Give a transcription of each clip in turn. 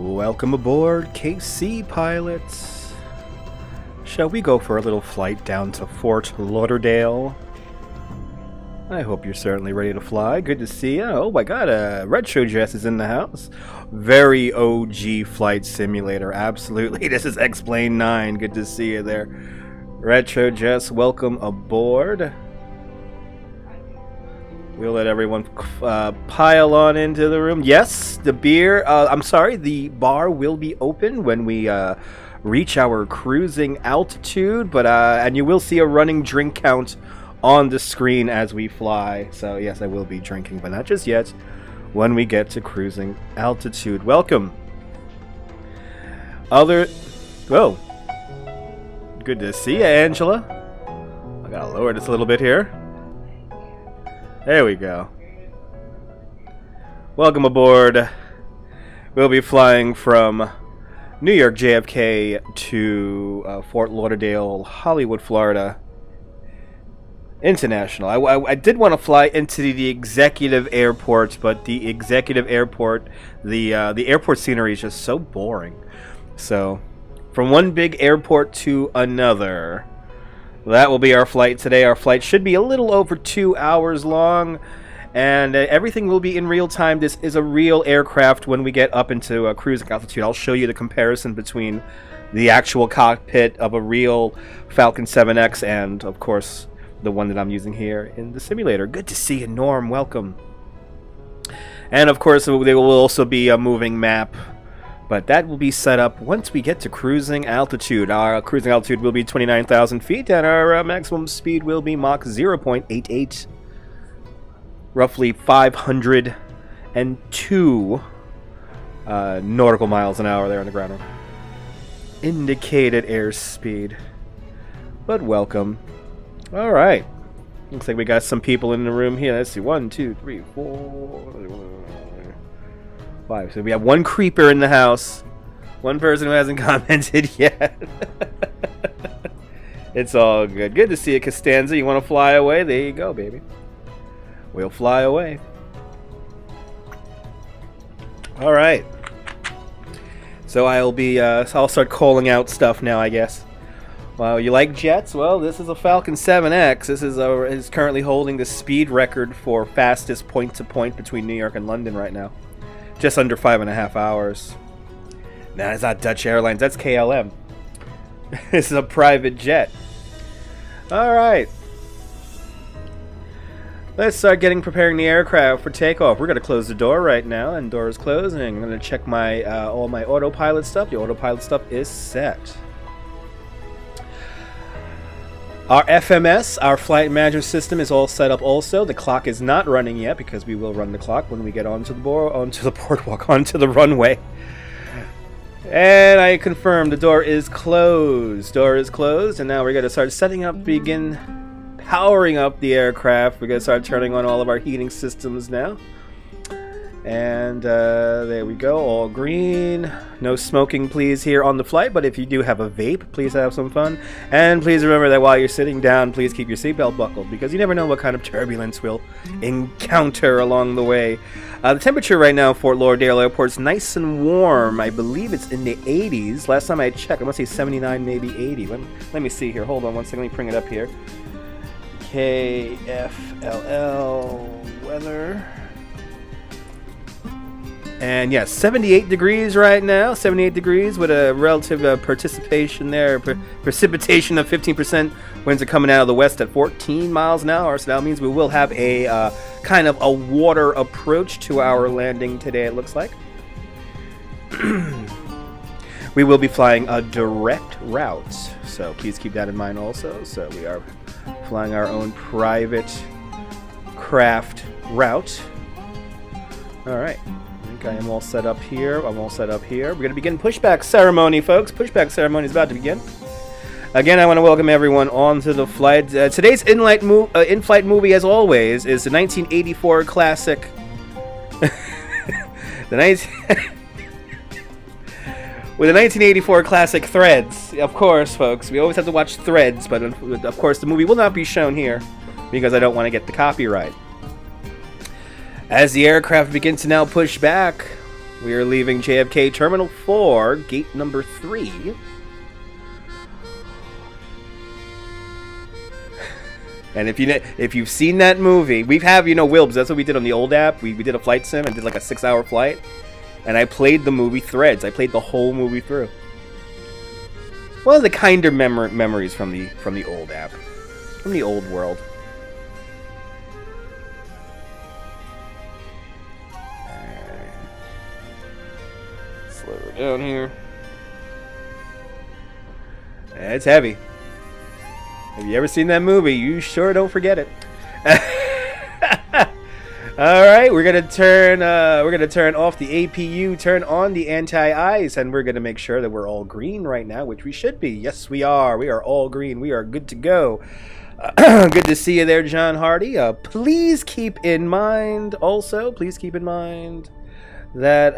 Welcome aboard, KC pilots. Shall we go for a little flight down to Fort Lauderdale? I hope you're certainly ready to fly. Good to see you. Oh my god, Retro Jess is in the house. Very OG flight simulator, absolutely. This is X-Plane 9. Good to see you there. Retro Jess, welcome aboard. We'll let everyone pile on into the room. Yes, the beer, I'm sorry, the bar will be open when we reach our cruising altitude, but and you will see a running drink count on the screen as we fly. So yes, I will be drinking, but not just yet. When we get to cruising altitude. Welcome. Whoa. Good to see you, Angela. I gotta lower this a little bit here. There we go. Welcome aboard. We'll be flying from New York JFK to Fort Lauderdale, Hollywood, Florida. International. I did want to fly into the executive airport, but the executive airport, the airport scenery is just so boring. So, from one big airport to another. That will be our flight today. Our flight should be a little over 2 hours long, and everything will be in real time. This is a real aircraft when we get up into cruising altitude. I'll show you the comparison between the actual cockpit of a real Falcon 7X and, of course, the one that I'm using here in the simulator. Good to see you, Norm. Welcome. And, of course, there will also be a moving map. But that will be set up once we get to cruising altitude. Our cruising altitude will be 29,000 feet, and our maximum speed will be Mach 0.88. Roughly 502 nautical miles an hour there on the ground. Indicated airspeed. But welcome. Alright. Looks like we got some people in the room here. Let's see. 1, 2, 3, 4... 5. So we have one creeper in the house. One person who hasn't commented yet. It's all good. Good to see you, Costanza. You want to fly away? There you go, baby. We'll fly away. Alright. So I'll start calling out stuff now, I guess. Well, you like jets? Well, this is a Falcon 7X. This is currently holding the speed record for fastest point-to-point between New York and London right now. Just under 5.5 hours. Nah, it's not Dutch Airlines. That's KLM. This is a private jet. Alright. Let's start preparing the aircraft for takeoff. We're going to close the door right now, and door is closing. I'm going to check my all my autopilot stuff. The autopilot stuff is set. Our FMS, our flight management system, is all set up also. The clock is not running yet because we will run the clock when we get onto the boardwalk, onto the runway. And I confirm the door is closed. Door is closed, and now we're going to start begin powering up the aircraft. We're going to start turning on all of our heating systems now. And there we go, all green. No smoking, please, here on the flight, but if you do have a vape, please have some fun. And please remember that while you're sitting down, please keep your seatbelt buckled, because you never know what kind of turbulence we'll encounter along the way. The temperature right now at Fort Lauderdale Airport is nice and warm. I believe it's in the 80s. Last time I checked, I must say 79, maybe 80. Let me see here. Hold on one second. Let me bring it up here. KFLL weather. And yes, 78 degrees right now. 78 degrees with a relative precipitation of 15%. Winds are coming out of the west at 14 miles an hour. So that means we will have a kind of a water approach to our landing today, it looks like. We will be flying a direct route. So please keep that in mind also. So we are flying our own private craft route. All right. I am all set up here. I'm all set up here. We're going to begin pushback ceremony, folks. Pushback ceremony is about to begin. Again, I want to welcome everyone onto the flight. Today's in-flight movie, as always, is the 1984 classic. With the 1984 classic Threads. Of course, folks. We always have to watch Threads, but of course the movie will not be shown here because I don't want to get the copyright. As the aircraft begins to now push back, We are leaving JFK Terminal 4, gate number 3. And if you've seen that movie, we have, you know, Wilbs, that's what we did on the old app. We did a flight sim and did like a 6-hour flight. And I played the movie Threads. I played the whole movie through. One of the kinder memories from the old app. From the old world. Slow her down here. It's heavy. Have you ever seen that movie? You sure don't forget it. All right, we're gonna turn off the APU, turn on the anti-ice, and we're gonna make sure that we're all green right now, which we should be. Yes, we are. We are all green. We are good to go. Good to see you there, John Hardy. Please keep in mind, also, that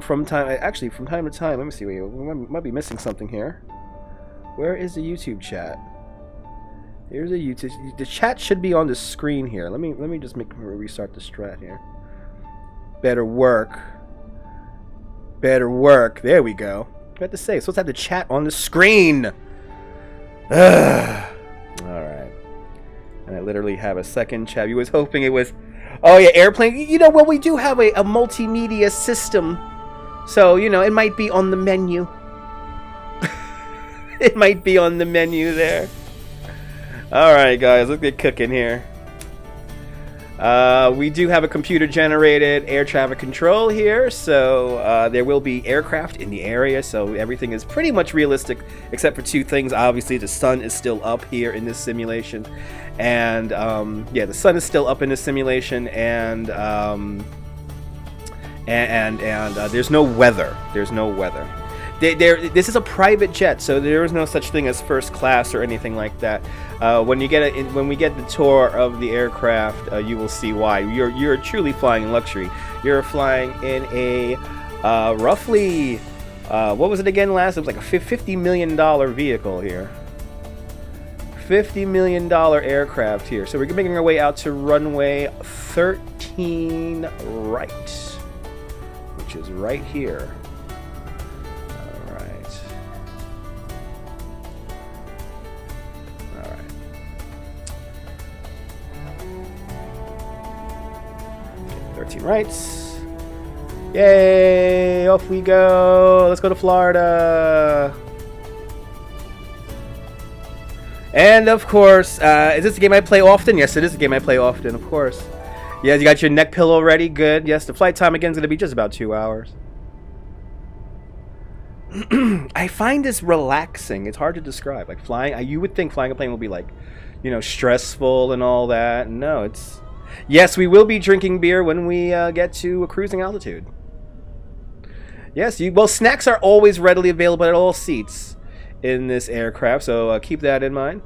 from time to time, let me see. We might be missing something here. Where is the YouTube chat? Here's a YouTube. The chat should be on the screen here. Let me just restart the strat here. Better work. Better work. There we go. I have to say, supposed to have the chat on the screen. All right. And I literally have a second chat. You was hoping it was. Oh yeah, airplane. You know, well, we do have a multimedia system, so you know it might be on the menu. It might be on the menu there. Alright guys, let's get cooking here. We do have a computer-generated air traffic control here, so there will be aircraft in the area, so everything is pretty much realistic, except for 2 things. Obviously, the sun is still up here in this simulation, and yeah, the sun is still up in this simulation, and there's no weather. There's no weather. This is a private jet, so there is no such thing as first class or anything like that. When we get the tour of the aircraft, you will see why. You're truly flying in luxury. You're flying in a roughly what was it again? Last it was like a $50 million vehicle here. $50 million aircraft here. So we're making our way out to runway 13 right, which is right here. Alright. Alright. 13 rights. Yay! Off we go! Let's go to Florida! And of course, is this a game I play often? Yes, it is a game I play often, of course. Yeah, you got your neck pillow ready? Good. Yes, the flight time again is going to be just about 2 hours. I find this relaxing. It's hard to describe. Like flying, you would think flying a plane will be like, you know, stressful and all that. No, it's... Yes, we will be drinking beer when we get to a cruising altitude. Yes, well, snacks are always readily available at all seats in this aircraft, so keep that in mind.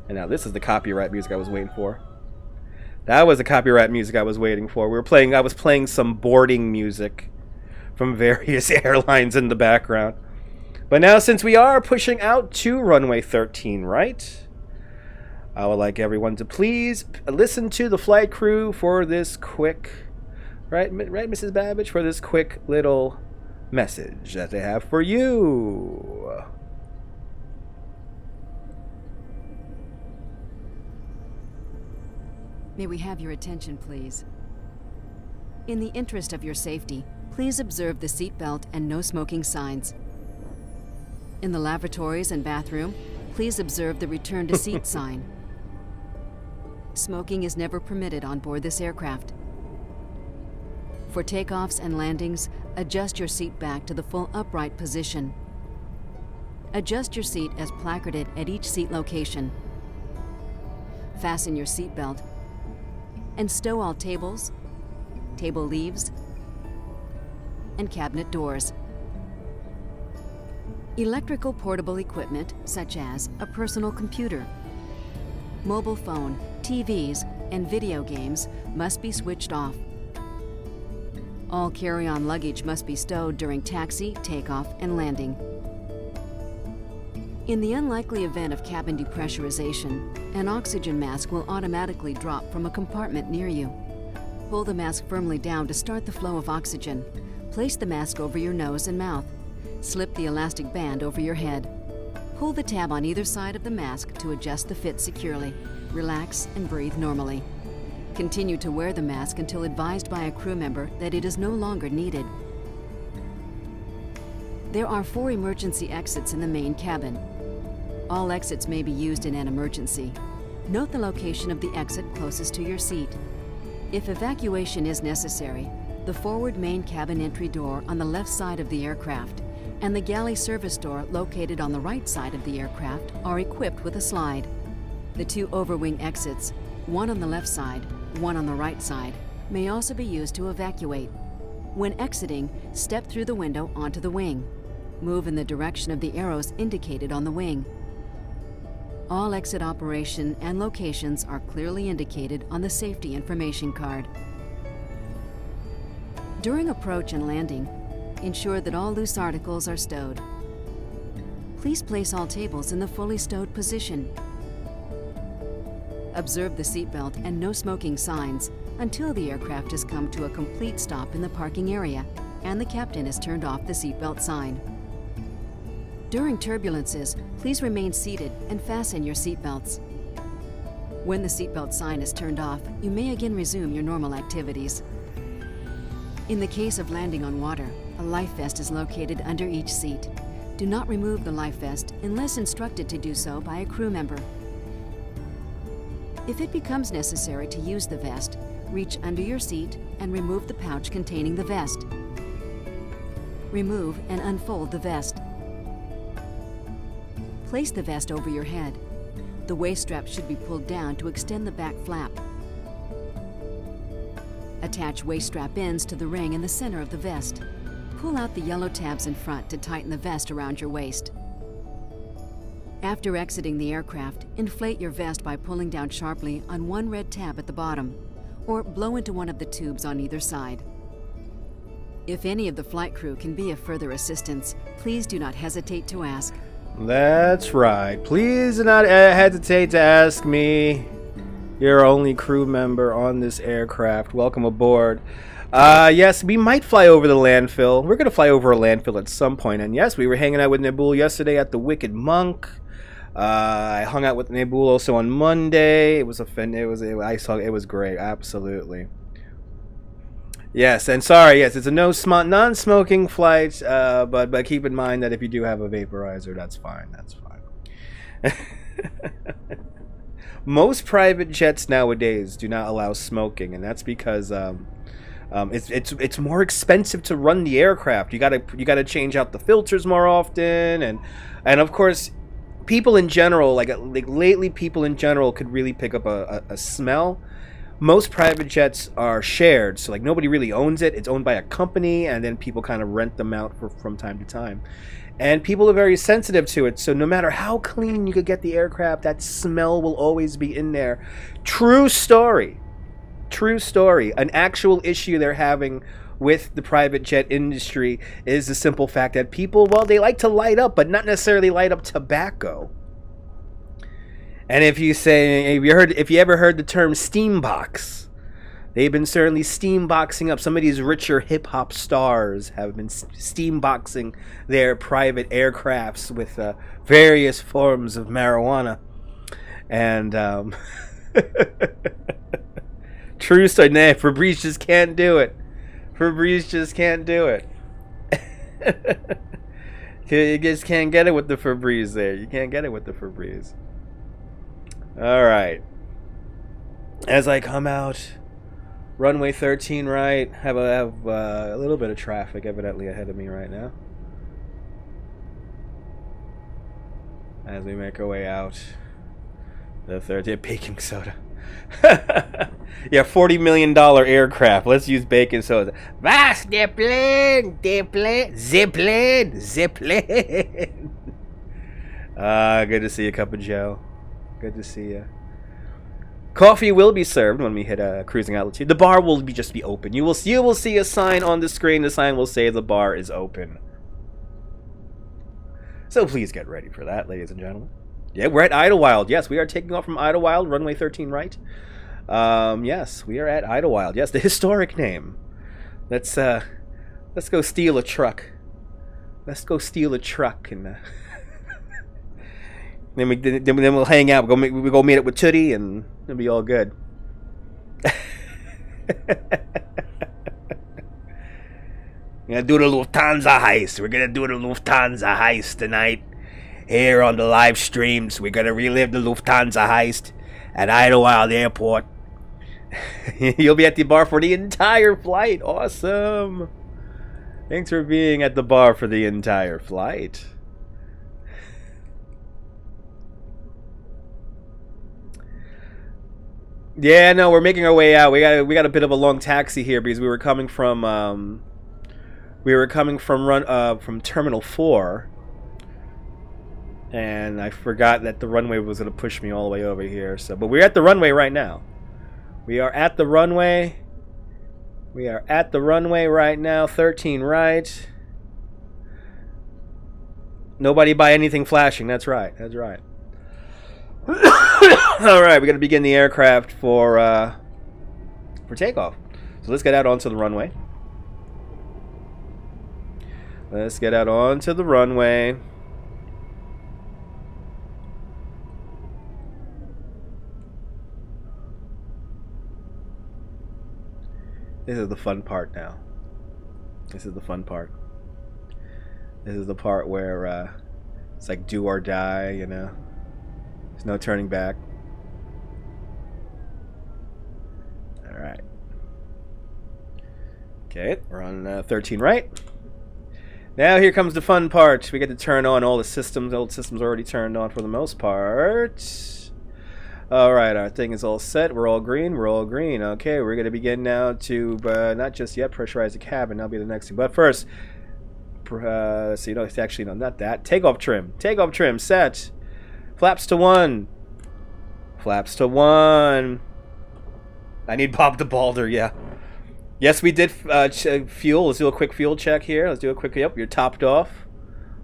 And now this is the copyright music I was waiting for. That was the copyright music I was waiting for. I was playing some boarding music from various airlines in the background. But now, since we are pushing out to runway 13, right? I would like everyone to please listen to the flight crew for this quick, right, Mrs. Babbage, for this quick little message that they have for you. May we have your attention, please? In the interest of your safety, please observe the seatbelt and no smoking signs. In the lavatories and bathroom, please observe the return to seat sign. Smoking is never permitted on board this aircraft. For takeoffs and landings, adjust your seat back to the full upright position. Adjust your seat as placarded at each seat location. Fasten your seat belt and stow all tables, table leaves, and cabinet doors. Electrical portable equipment such as a personal computer, mobile phone, TVs, and video games must be switched off. All carry-on luggage must be stowed during taxi, takeoff, and landing. In the unlikely event of cabin depressurization, an oxygen mask will automatically drop from a compartment near you. Pull the mask firmly down to start the flow of oxygen. Place the mask over your nose and mouth. Slip the elastic band over your head. Pull the tab on either side of the mask to adjust the fit securely. Relax and breathe normally. Continue to wear the mask until advised by a crew member that it is no longer needed. There are 4 emergency exits in the main cabin. All exits may be used in an emergency. Note the location of the exit closest to your seat. If evacuation is necessary, the forward main cabin entry door on the left side of the aircraft and the galley service door located on the right side of the aircraft are equipped with a slide. The 2 overwing exits, one on the left side, one on the right side, may also be used to evacuate. When exiting, step through the window onto the wing. Move in the direction of the arrows indicated on the wing. All exit operation and locations are clearly indicated on the safety information card. During approach and landing, ensure that all loose articles are stowed. Please place all tables in the fully stowed position. Observe the seatbelt and no smoking signs until the aircraft has come to a complete stop in the parking area and the captain has turned off the seatbelt sign. During turbulences, please remain seated and fasten your seatbelts. When the seatbelt sign is turned off, you may again resume your normal activities. In the case of landing on water, a life vest is located under each seat. Do not remove the life vest unless instructed to do so by a crew member. If it becomes necessary to use the vest, reach under your seat and remove the pouch containing the vest. Remove and unfold the vest. Place the vest over your head. The waist strap should be pulled down to extend the back flap. Attach waist strap ends to the ring in the center of the vest. Pull out the yellow tabs in front to tighten the vest around your waist. After exiting the aircraft, inflate your vest by pulling down sharply on one red tab at the bottom, or blow into one of the tubes on either side. If any of the flight crew can be of further assistance, please do not hesitate to ask. That's right. Please do not hesitate to ask me. You're only crew member on this aircraft. Welcome aboard. Yes, we might fly over the landfill. We're going to fly over a landfill at some point. And yes, we were hanging out with Nabul yesterday at the Wicked Monk. I hung out with Nabul also on Monday. It was it was great. Absolutely. Yes, and sorry, yes, it's a non-smoking flight, but keep in mind that if you do have a vaporizer, that's fine. That's fine. Most private jets nowadays do not allow smoking, and that's because it's more expensive to run the aircraft. You gotta change out the filters more often, and of course, people in general, like lately, people in general could really pick up a smell. Most private jets are shared, so like nobody really owns it. It's owned by a company, and then people kind of rent them out from time to time. And people are very sensitive to it, so no matter how clean you could get the aircraft, that smell will always be in there. True story. True story. An actual issue they're having with the private jet industry is the simple fact that people, well, they like to light up, but not necessarily light up tobacco. And if you say, if you ever heard the term steambox, they've been certainly steamboxing up. Some of these richer hip-hop stars have been steamboxing their private aircrafts with various forms of marijuana. And true story. Nah, Febreze just can't do it. Febreze just can't do it. You just can't get it with the Febreze there. You can't get it with the Febreze. Alright. As I come out, runway 13 right, have a little bit of traffic evidently ahead of me right now. As we make our way out, the 13 baking soda. Yeah, $40 million aircraft. Let's use baking soda. Was, Zeppelin, Zeppelin. Good to see you, Cup of Joe. Good to see you. Coffee will be served when we hit cruising altitude. The bar will just be open. You will see a sign on the screen. The sign will say the bar is open. So please get ready for that, ladies and gentlemen. Yeah, we're at Idlewild. Yes, we are taking off from Idlewild, runway 13 right. Yes, we are at Idlewild. Yes, the historic name. Let's go steal a truck. Let's go steal a truck and then we'll hang out. We go meet up with Tootie and it'll be all good. We're gonna do the Lufthansa heist. We're gonna do the Lufthansa heist tonight here on the live streams. We're gonna relive the Lufthansa heist at Idlewild Airport. You'll be at the bar for the entire flight. Awesome. Thanks for being at the bar for the entire flight. Yeah, no, we're making our way out. We got a bit of a long taxi here because we were coming from from Terminal 4, and I forgot that the runway was going to push me all the way over here. So, but we're at the runway right now. We are at the runway. We are at the runway right now. 13 right. Nobody buy anything flashing. That's right. That's right. All right, we're going to begin the aircraft for takeoff. So let's get out onto the runway. Let's get out onto the runway. This is the fun part now. This is the fun part. This is the part where it's like do or die, you know. There's no turning back. Alright. Okay, we're on 13 right. Now here comes the fun part. We get to turn on all the systems. Old systems are already turned on for the most part. Alright, our thing is all set. We're all green. We're all green. Okay, we're going to begin now to, not just yet, pressurize the cabin. That'll be the next thing. But first, so you know, it's actually, no, not that. Takeoff trim. Takeoff trim set. Flaps to 1. Flaps to 1. I need Bob the Balder, yeah. Yes, we did fuel. Let's do a quick fuel check here. Let's do a quick, yep, you're topped off.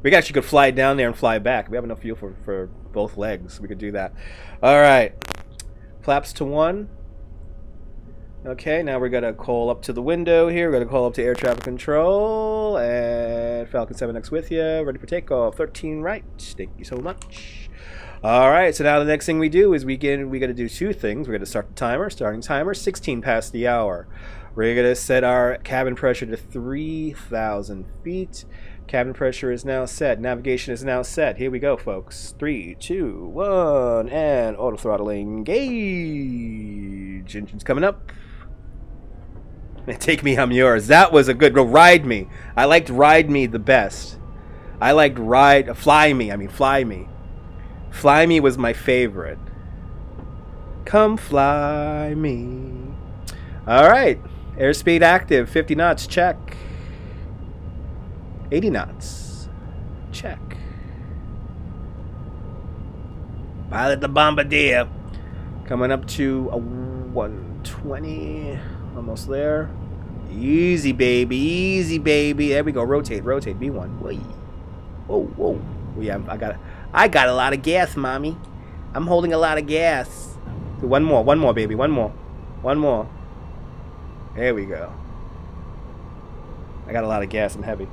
We actually could fly down there and fly back. We have enough fuel for both legs. We could do that. All right. Flaps to 1. Okay, now we're going to call up to the window here. We're going to call up to air traffic control. And Falcon 7X with you. Ready for takeoff. 13 right. Thank you so much. All right, so now the next thing we do is we got to do two things. We're going to start the timer. Starting timer, 16 past the hour. We're going to set our cabin pressure to 3,000 feet. Cabin pressure is now set. Navigation is now set. Here we go, folks. 3, 2, 1, and auto throttle engage. Engine's coming up. Take me, I'm yours. That was a good go. Ride me. I liked ride me the best. I liked fly me. I mean, fly me. Fly me was my favorite. Come fly me. All right. Airspeed active. 50 knots. Check. 80 knots. Check. Pilot the Bombardier. Coming up to a 120. Almost there. Easy, baby. Easy, baby. There we go. Rotate. Rotate. B1. Whoa. Whoa. Whoa. Yeah, I got a lot of gas, mommy. I'm holding a lot of gas. One more, baby. One more. There we go. I got a lot of gas. I'm heavy.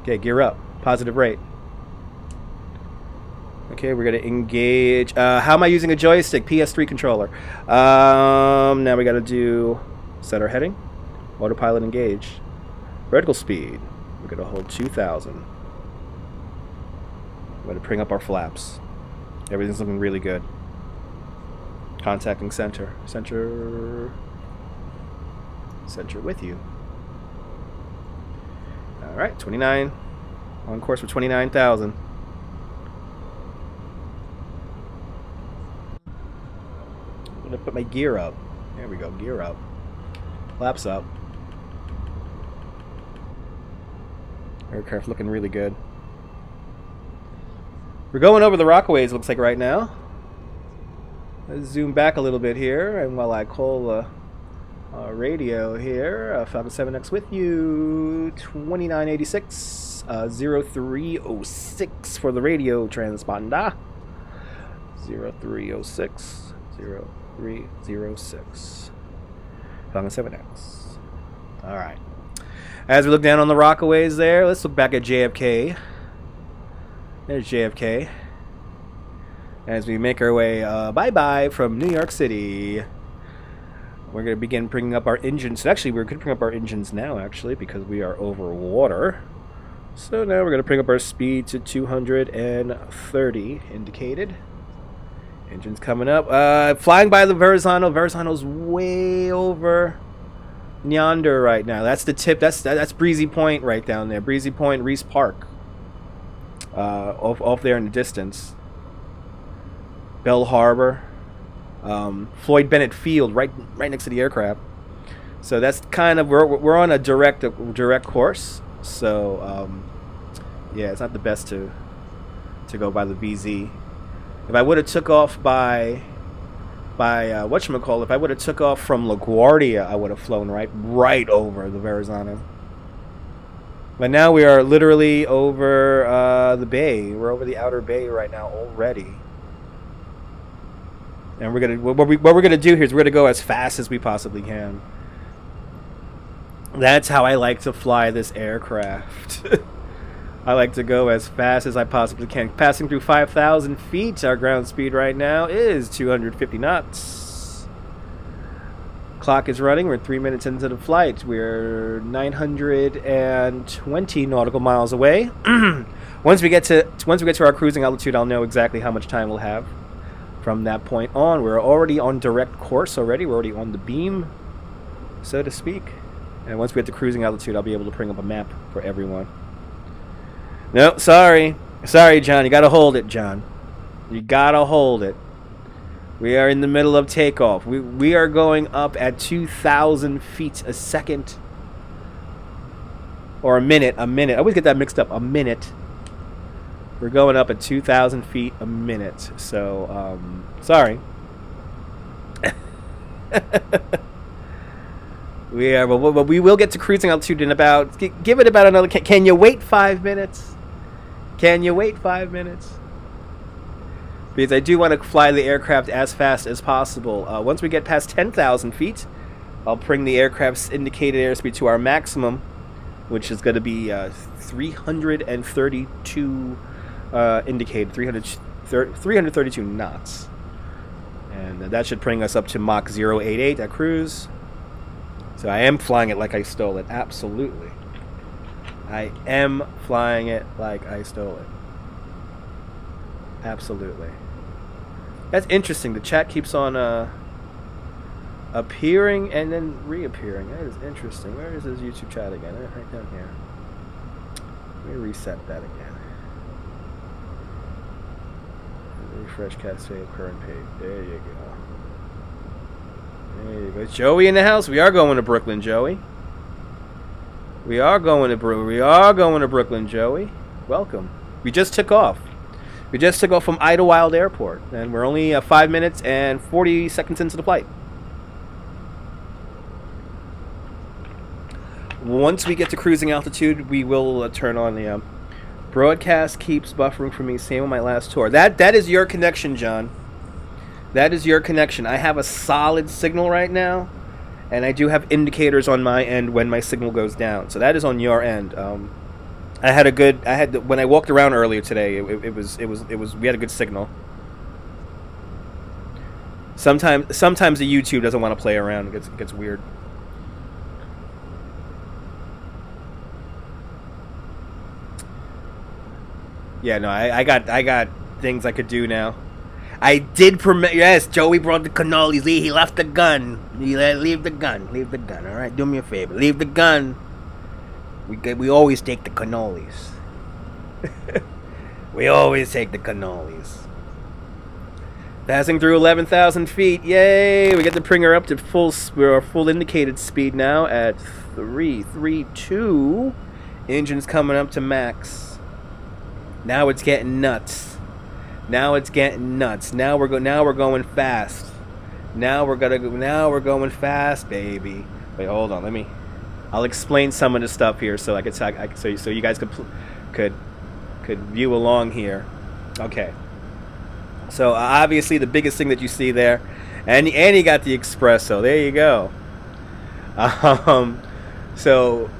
Okay, gear up. Positive rate. Okay, we're gonna engage. How am I using a joystick? PS3 controller. Now we gotta do set our heading. Autopilot engage. Vertical speed. We're gonna hold 2,000. We're gonna bring up our flaps. Everything's looking really good. Contacting center. Center with you. Alright, 29. On course for 29,000. I'm gonna put my gear up. There we go, gear up. Flaps up. Aircraft looking really good. We're going over the Rockaways, looks like right now. Let's zoom back a little bit here, and while I call radio here, Falcon 7X with you, 2986, 0306 for the radio transponder. 0306, 306. Falcon 7X. Alright. As we look down on the Rockaways there, let's look back at JFK. There's JFK. As we make our way bye-bye from New York City. We're going to begin bringing up our engines. Actually, we're going to bring up our engines now, actually, because we are over water. So now we're going to bring up our speed to 230 indicated. Engines coming up. Flying by the Verrazano. Verrazano's way over yonder right now. That's the tip. That's Breezy Point right down there. Breezy Point, Reese Park. Off there in the distance. Bell Harbor. Floyd Bennett Field right next to the aircraft. So that's kind of we're on a direct course. So yeah, it's not the best to go by the VZ. If I would have took off by whatchamacallit, if I would have took off from LaGuardia, I would have flown right over the Verrazano. But now we are literally over the bay. We're over the outer bay right now already. And what we're gonna do here is we're gonna go as fast as we possibly can. That's how I like to fly this aircraft. I like to go as fast as I possibly can. Passing through 5,000 feet, our ground speed right now is 250 knots. Clock is running. We're 3 minutes into the flight. We're 920 nautical miles away. Once we get to our cruising altitude, I'll know exactly how much time we'll have. From that point on, we're already on direct course already. We're already on the beam, so to speak. And once we get to cruising altitude, I'll be able to bring up a map for everyone. No, sorry. Sorry, John. You gotta hold it, John. You gotta hold it. We are in the middle of takeoff. We are going up at 2,000 feet a second. Or a minute. I always get that mixed up. A minute. We're going up at 2,000 feet a minute. So, sorry. We are, but we will get to cruising altitude in about, give it about another, can you wait 5 minutes? Can you wait 5 minutes? Because I do want to fly the aircraft as fast as possible. Once we get past 10,000 feet, I'll bring the aircraft's indicated airspeed to our maximum, which is going to be 332 indicated 332 knots, and that should bring us up to Mach 088 at cruise. So I am flying it like I stole it. Absolutely, I am flying it like I stole it. Absolutely. That's interesting. The chat keeps on appearing and then reappearing. That is interesting. Where is his YouTube chat again? Right down here. Let me reset that again. Refresh Cascade current page. There you go. There you go. Joey in the house. We are going to Brooklyn, Joey. We are going to Brooklyn, Joey. Welcome. We just took off. We just took off from Idlewild Airport, and we're only 5 minutes and 40 seconds into the flight. Once we get to cruising altitude, we will turn on the broadcast. Keeps buffering for me. Same on my last tour. That is your connection, John. That is your connection. I have a solid signal right now, and I do have indicators on my end when my signal goes down. So that is on your end. When I walked around earlier today, we had a good signal. Sometimes the YouTube doesn't want to play around. It gets weird. Yeah, no, I got things I could do now. I did permit. Yes, Joey brought the cannolis. He left the gun. Leave the gun. Leave the gun. All right, do me a favor. Leave the gun. We always take the cannolis. We always take the cannolis. Passing through 11,000 feet. Yay! We get to bring her up to full indicated speed now at 332. Engine's coming up to max. Now it's getting nuts. Now it's getting nuts. Now we're going fast. Now we're going fast, baby. Wait, hold on. I'll explain some of the stuff here so so you guys could view along here. Okay. So obviously the biggest thing that you see there And you got the espresso. There you go. So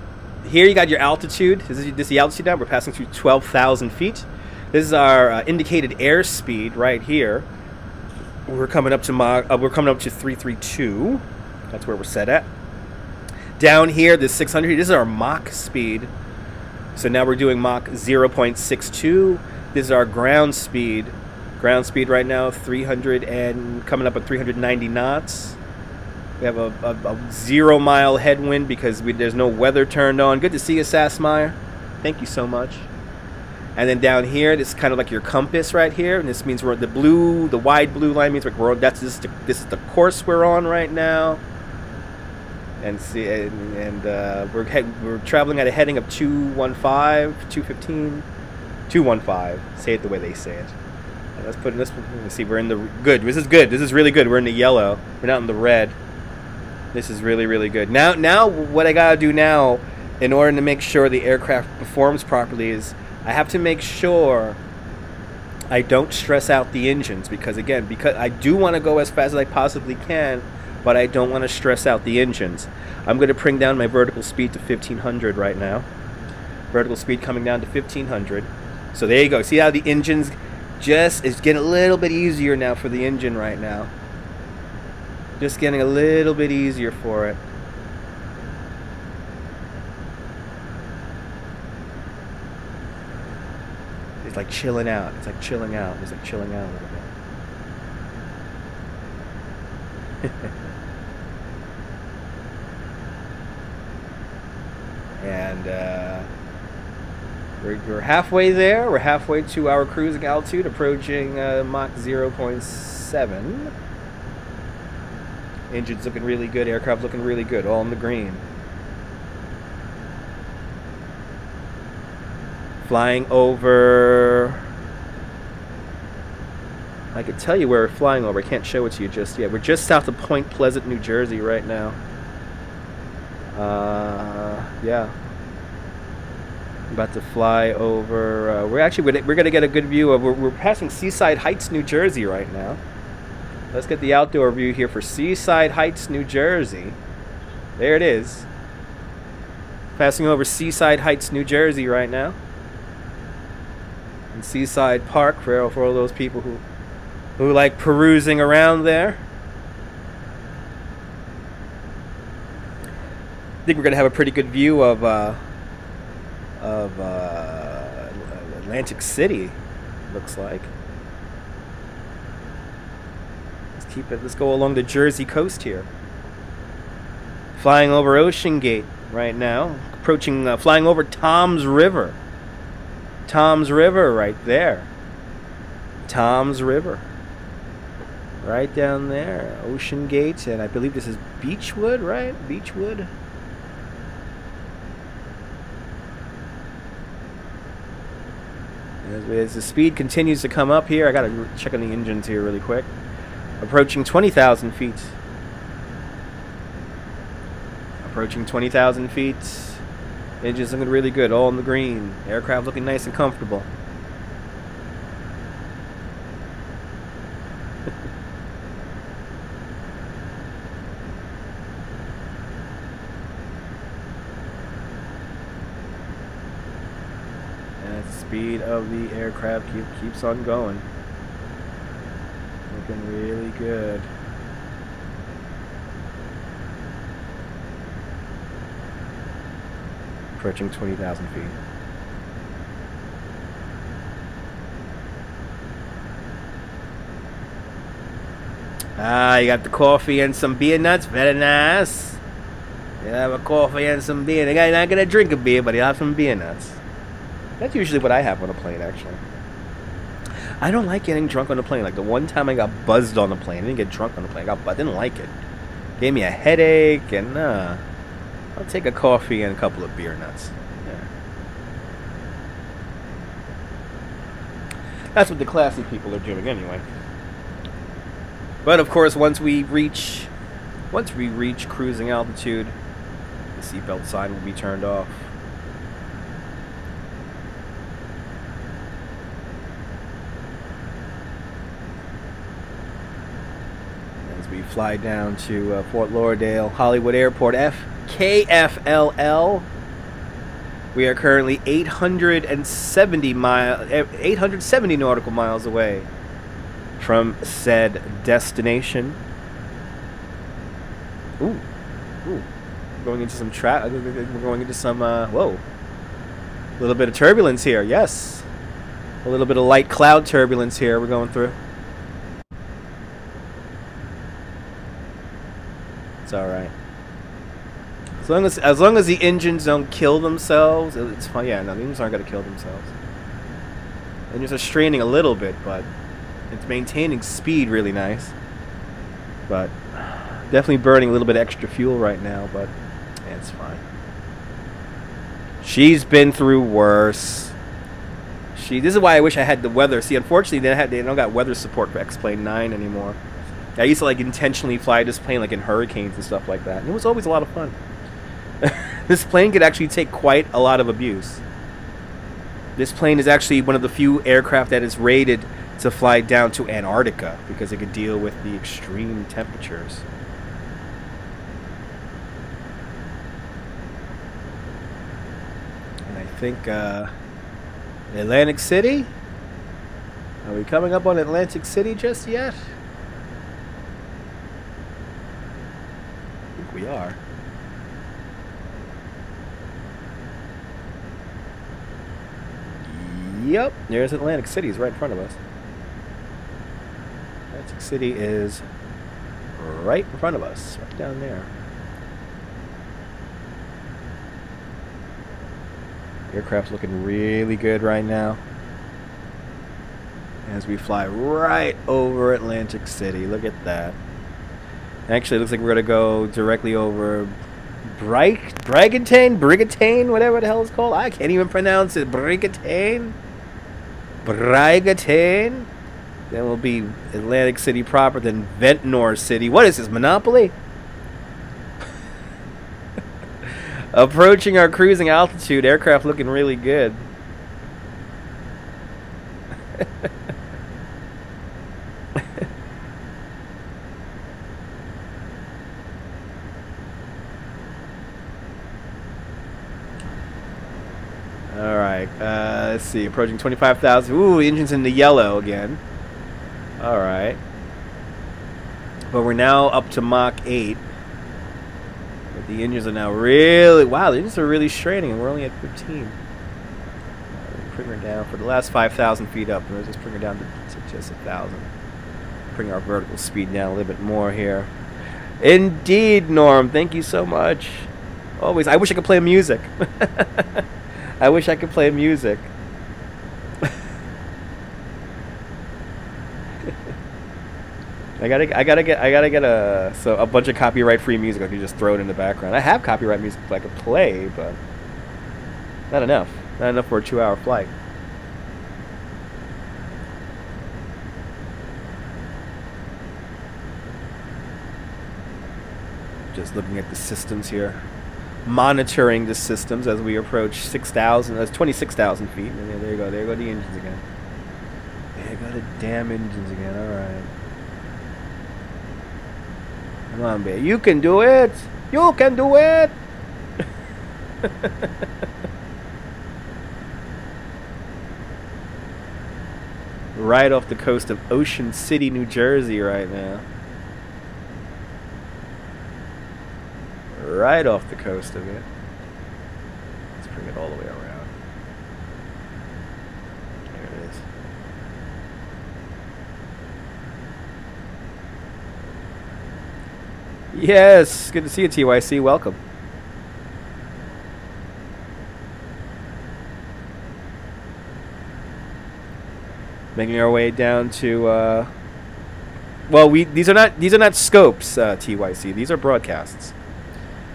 here you got your altitude. This is the altitude now. We're passing through 12,000 feet. This is our indicated airspeed right here. We're coming up to 332. That's where we're set at. Down here, this 600. This is our Mach speed. So now we're doing Mach 0.62. This is our ground speed. Ground speed right now, 300 and coming up at 390 knots. We have a 0-mile headwind because there's no weather turned on. Good to see you, Sassmeyer. Thank you so much. And then down here, this is kind of like your compass right here, and this means we're the wide blue line means this is the course we're on right now. And see, we're traveling at a heading of 215. Say it the way they say it. And let's put in this. Let's see, we're in the good. This is good. This is really good. We're in the yellow. We're not in the red. This is really, really good. Now, what I gotta do now, in order to make sure the aircraft performs properly, is I have to make sure I don't stress out the engines because I do want to go as fast as I possibly can, but I don't want to stress out the engines. I'm going to bring down my vertical speed to 1500 right now. Vertical speed coming down to 1500. So there you go. See how the engines it's getting a little bit easier now for the engine right now. Just getting a little bit easier for it. It's like chilling out. It's like chilling out. It's like chilling out a little bit. And we're halfway there. We're halfway to our cruising altitude, approaching Mach 0.7. Engine's looking really good. Aircraft looking really good. All in the green. Flying over... I could tell you where we're flying over. I can't show it to you just yet. We're just south of Point Pleasant, New Jersey right now. Yeah. About to fly over... we're going to get a good view of... We're passing Seaside Heights, New Jersey right now. Let's get the outdoor view here for Seaside Heights, New Jersey. There it is. Passing over Seaside Heights, New Jersey right now. And Seaside Park for all those people who like perusing around there. I think we're going to have a pretty good view of Atlantic City, looks like. Let's go along the Jersey coast here. Flying over Ocean Gate right now. Approaching, flying over Tom's River. Tom's River right there. Tom's River. Right down there. Ocean Gate, and I believe this is Beechwood, right? Beechwood. As the speed continues to come up here, I gotta check on the engines here really quick. Approaching 20,000 feet. Approaching 20,000 feet. Engines looking really good, all in the green. Aircraft looking nice and comfortable. And the speed of the aircraft keeps on going. Looking really good. Approaching 20,000 feet. Ah, you got the coffee and some beer nuts. Very nice. You have a coffee and some beer. The guy's not going to drink a beer, but he'll have some beer nuts. That's usually what I have on a plane, actually. I don't like getting drunk on a plane. Like the one time I got buzzed on a plane. I didn't get drunk on a plane. I didn't like it. Gave me a headache, and I'll take a coffee and a couple of beer nuts. Yeah. That's what the classy people are doing anyway. But of course, once we reach cruising altitude, the seatbelt sign will be turned off. fly down to Fort Lauderdale, Hollywood Airport, KFLL. We are currently 870 nautical miles away from said destination. Ooh, going into some we're going into some whoa, a little bit of turbulence here. Yes, a little bit of light cloud turbulence here. We're going through. It's all right. As long as the engines don't kill themselves, it's fine. Yeah, no, the engines aren't going to kill themselves. The engines are straining a little bit, but it's maintaining speed really nice. But definitely burning a little bit of extra fuel right now, but yeah, it's fine. She's been through worse. This is why I wish I had the weather. See, unfortunately, they don't got weather support for X-Plane 9 anymore. I used to like intentionally fly this plane like in hurricanes and stuff like that, and it was always a lot of fun. This plane could actually take quite a lot of abuse. This plane is actually one of the few aircraft that is rated to fly down to Antarctica because it could deal with the extreme temperatures. And I think Atlantic City? Are we coming up on Atlantic City just yet? I think we are. Yep, there's Atlantic City. It's right in front of us. Atlantic City is right in front of us, right down there. Aircraft's looking really good right now as we fly right over Atlantic City. Look at that. Actually, it looks like we're going to go directly over Brigantine, whatever the hell it's called. I can't even pronounce it. Brigantine. Then will be Atlantic City proper, then Ventnor City. What is this, Monopoly? Approaching our cruising altitude. Aircraft looking really good. Alright, let's see. Approaching 25,000. Ooh, the engine's in the yellow again. Alright. But we're now up to Mach 8. But the engines are now really... Wow, the engines are really straining, and we're only at 15. Bring her down for the last 5,000 feet up. And we'll just bring her down to just 1,000. Bring our vertical speed down a little bit more here. Indeed, Norm. Thank you so much. Always. I wish I could play music. I wish I could play music. I gotta get a bunch of copyright-free music. I can just throw it in the background. I have copyright music I could play, but not enough. Not enough for a 2-hour flight. Just looking at the systems here. Monitoring the systems as we approach 6,000. That's 26,000 feet. And there you go. There go the engines again. There go the damn engines again. All right. Come on, babe. You can do it. You can do it. Right off the coast of Ocean City, New Jersey, right now. Right off the coast of it. Let's bring it all the way around. There it is. Yes, good to see you, TYC. Welcome. Making our way down to well, these are not scopes, TYC. These are broadcasts.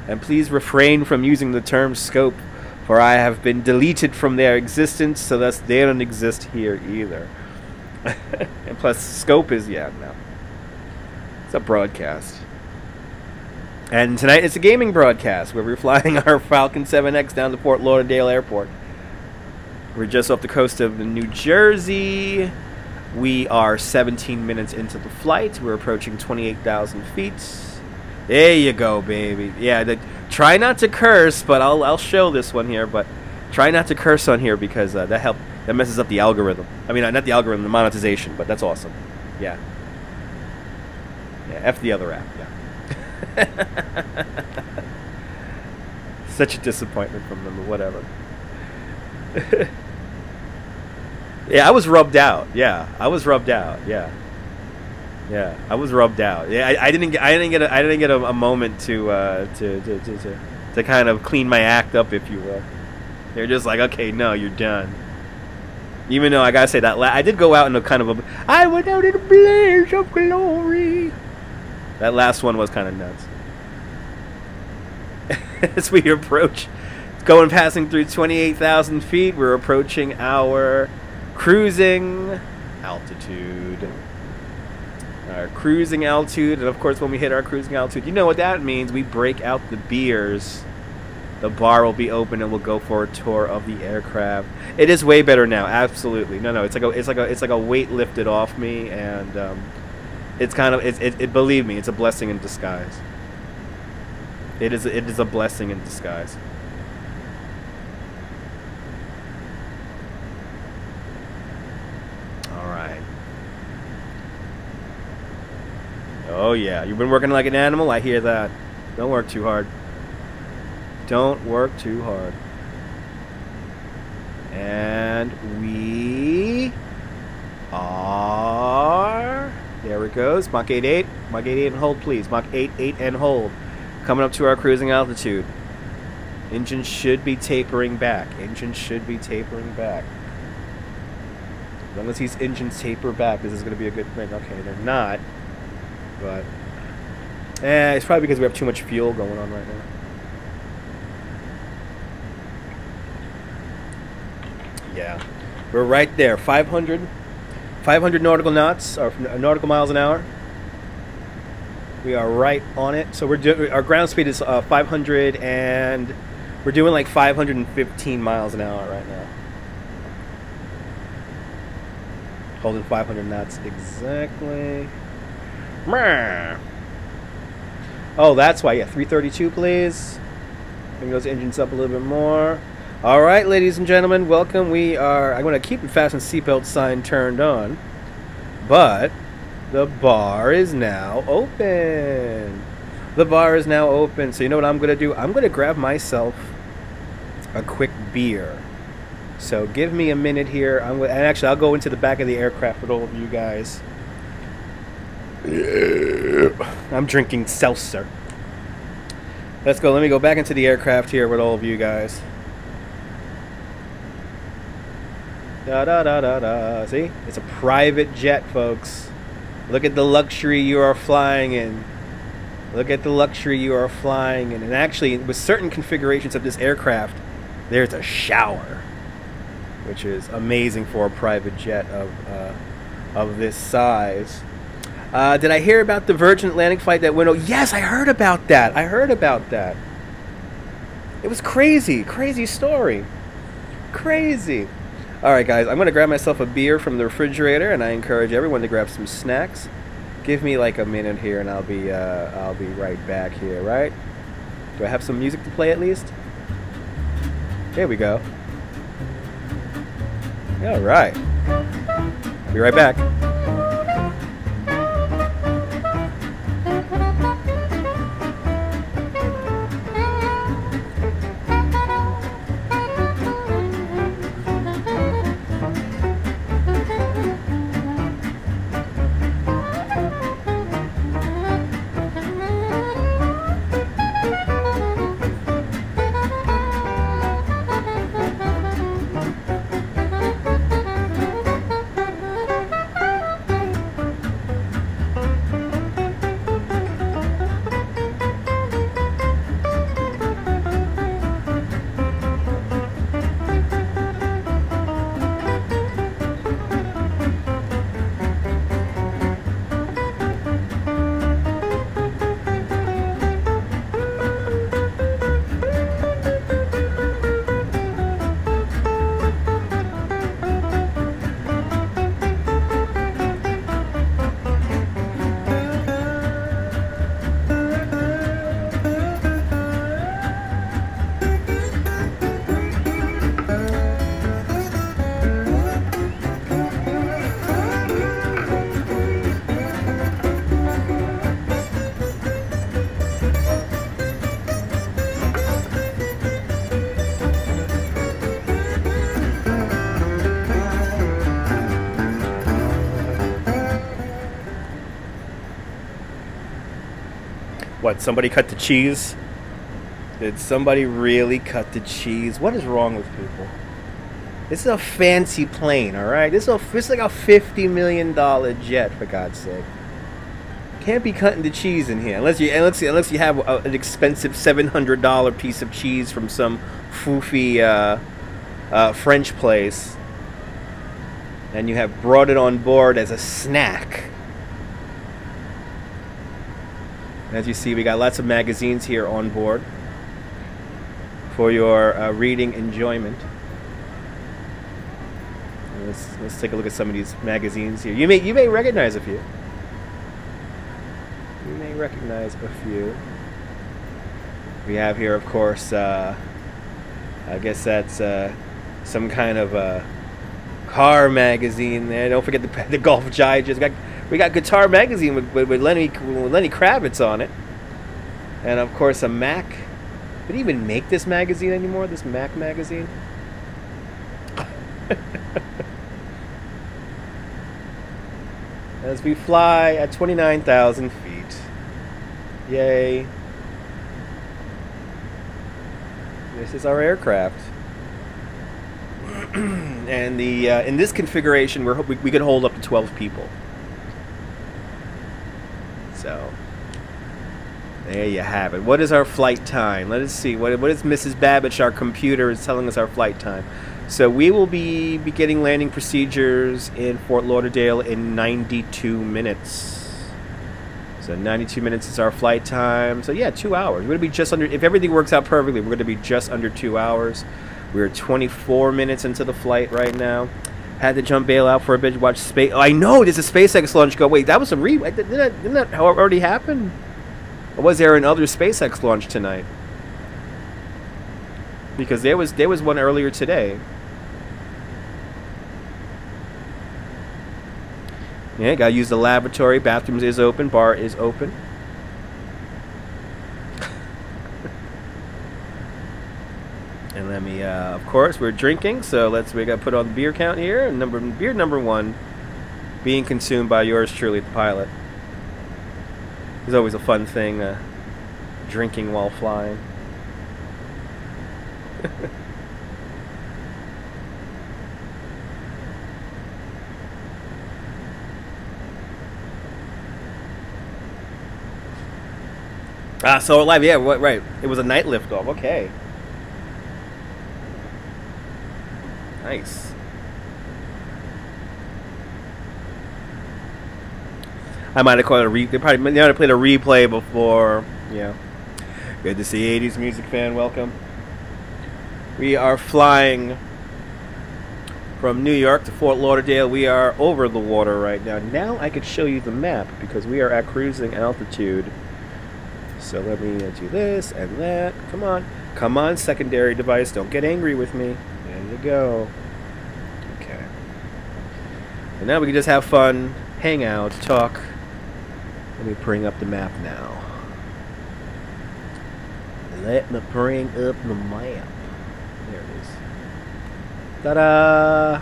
And please refrain from using the term scope, for I have been deleted from their existence, so thus they don't exist here either. And plus, scope is, yeah, no. It's a broadcast. And tonight it's a gaming broadcast, where we're flying our Falcon 7X down to Fort Lauderdale Airport. We're just off the coast of New Jersey. We are 17 minutes into the flight. We're approaching 28,000 feet. There you go, baby. Yeah, try not to curse, but I'll show this one here. But try not to curse on here because that messes up the algorithm. I mean, not the algorithm, the monetization. But that's awesome. Yeah. Yeah. F the other app. Yeah. Such a disappointment from them, but whatever. Yeah, I was rubbed out. Yeah, I was rubbed out. Yeah. Yeah, I was rubbed out. Yeah, I didn't get a moment to kind of clean my act up, if you will. They're just like, okay, no, you're done. Even though I gotta say that I did go out in a kind of I went out in a blaze of glory. That last one was kind of nuts. As we approach, passing through 28,000 feet, we're approaching our cruising altitude. Our cruising altitude, and of course when we hit our cruising altitude, you know what that means. We break out the beers. The bar will be open and we'll go for a tour of the aircraft. It is way better now, absolutely. No, it's like a weight lifted off me, and it's kind of believe me, it's a blessing in disguise. It is a blessing in disguise. All right. Oh yeah, you've been working like an animal. I hear that. Don't work too hard. Don't work too hard. And we are. There it goes. Mach 8.8. Mach 8.8 and hold, please. Mach 8.8 and hold. Coming up to our cruising altitude. Engine should be tapering back. Engine should be tapering back. As long as these engines taper back, this is going to be a good thing. Okay, they're not. But it's probably because we have too much fuel going on right now. Yeah, we're right there. 500 nautical knots, or nautical miles an hour. We are right on it. So our ground speed is 500, and we're doing like 515 miles an hour right now. Holding 500 knots exactly. Oh, that's why. Yeah, 332, please. Bring those engines up a little bit more. All right, ladies and gentlemen, welcome. I'm going to keep the fasten seatbelt sign turned on, but the bar is now open. The bar is now open. So you know what I'm going to do? I'm going to grab myself a quick beer. So give me a minute here. And actually, I'll go into the back of the aircraft with all of you guys. I'm drinking seltzer. Let's go. Let me go back into the aircraft here with all of you guys. Da da da da da. See? It's a private jet, folks. Look at the luxury you are flying in. Look at the luxury you are flying in. And actually, with certain configurations of this aircraft, there's a shower, which is amazing for a private jet of this size. Did I hear about the Virgin Atlantic flight that went? Oh, yes, I heard about that. I heard about that. It was crazy. Crazy story. Crazy. All right, guys, I'm going to grab myself a beer from the refrigerator, and I encourage everyone to grab some snacks. Give me like a minute here, and I'll be right back here, right? Do I have some music to play at least? There we go. All right. I'll be right back. somebody cut the cheese? Did somebody really cut the cheese? What is wrong with people? This is a fancy plane, all right? This is like a $50 million jet, for God's sake. Can't be cutting the cheese in here unless you have an expensive $700 piece of cheese from some foofy French place, and you have brought it on board as a snack. As you see, we got lots of magazines here on board for your reading enjoyment. Let's take a look at some of these magazines here. You may recognize a few. You may recognize a few. We have here, of course, I guess that's some kind of car magazine there. Don't forget the Golf Digest. We got Guitar Magazine with Lenny Kravitz on it, and of course a Mac. Did he even make this magazine anymore? This Mac magazine? As we fly at 29,000 feet. Yay. This is our aircraft. And in this configuration, we could hold up to 12 people. So, there you have it. What is our flight time? Let us see. What is Mrs. Babbage, our computer, is telling us our flight time. So we will be beginning landing procedures in Fort Lauderdale in 92 minutes. So 92 minutes is our flight time. So yeah, 2 hours. We're going to be just under, if everything works out perfectly, we're going to be just under 2 hours. We're 24 minutes into the flight right now. Had to jump bail out for a bit to watch space. Oh, I know, there's a SpaceX launch go. Wait, that was a didn't that already happen? Or was there another SpaceX launch tonight? Because there was one earlier today. Yeah, gotta use the lavatory. Bathrooms is open. Bar is open. And let me, of course, we're drinking, so we gotta put on the beer count here. Beer number 1 being consumed by yours truly, the pilot. It's always a fun thing, drinking while flying. So live, yeah, right. It was a night liftoff. Okay. Nice. I might have called it a replay. They probably might have played a replay before. Yeah. Good to see 80s music fan. Welcome. We are flying from New York to Fort Lauderdale. We are over the water right now. Now I could show you the map because we are at cruising altitude. So let me do this and that. Come on. Come on, secondary device. Don't get angry with me. There you go. Okay. So now we can just have fun, hang out, talk. Let me bring up the map now. Let me bring up the map. There it is. Ta-da!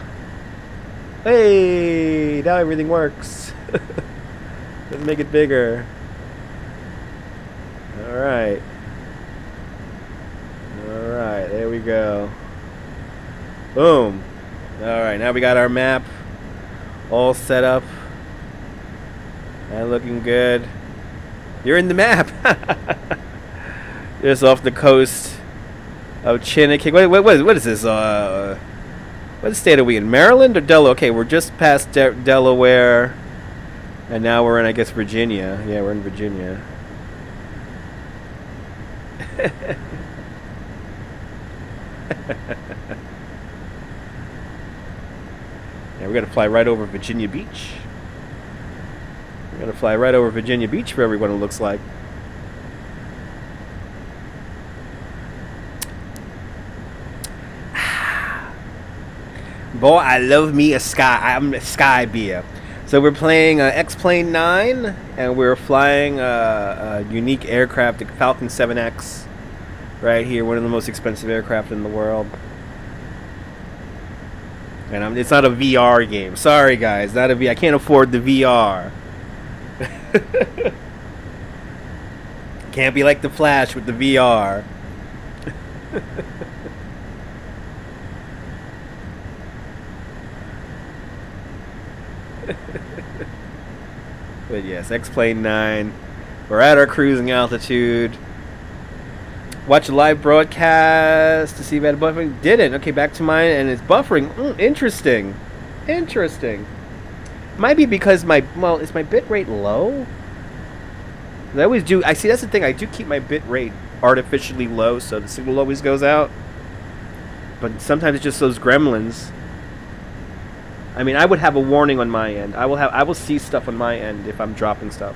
Hey! Now everything works. Let's make it bigger. Alright. Alright, there we go. Boom. Alright, now we got our map all set up and looking good. You're in the map. Just off the coast of Chinnick. What is this? What state are we in? Maryland or Delaware? Okay, we're just past Delaware, and now we're in, I guess, Virginia. Yeah, we're in Virginia. Yeah, we're gonna fly right over Virginia Beach. We're gonna fly right over Virginia Beach for everyone, it looks like. Boy, I love me a sky beer. So we're playing X-Plane 9, and we're flying a unique aircraft, the Falcon 7X, right here, one of the most expensive aircraft in the world. And it's not a VR game. Sorry, guys, not a V. I can't afford the VR. Can't be like the Flash with the VR. But yes, X-Plane 9. We're at our cruising altitude. Watch a live broadcast to see if it had buffering. Didn't. Okay, back to mine, and it's buffering. Interesting. Interesting. Might be because is my bit rate low? I always do. I see. That's the thing. I do keep my bit rate artificially low, so the signal always goes out. But sometimes it's just those gremlins. I mean, I would have a warning on my end. I will see stuff on my end if I'm dropping stuff,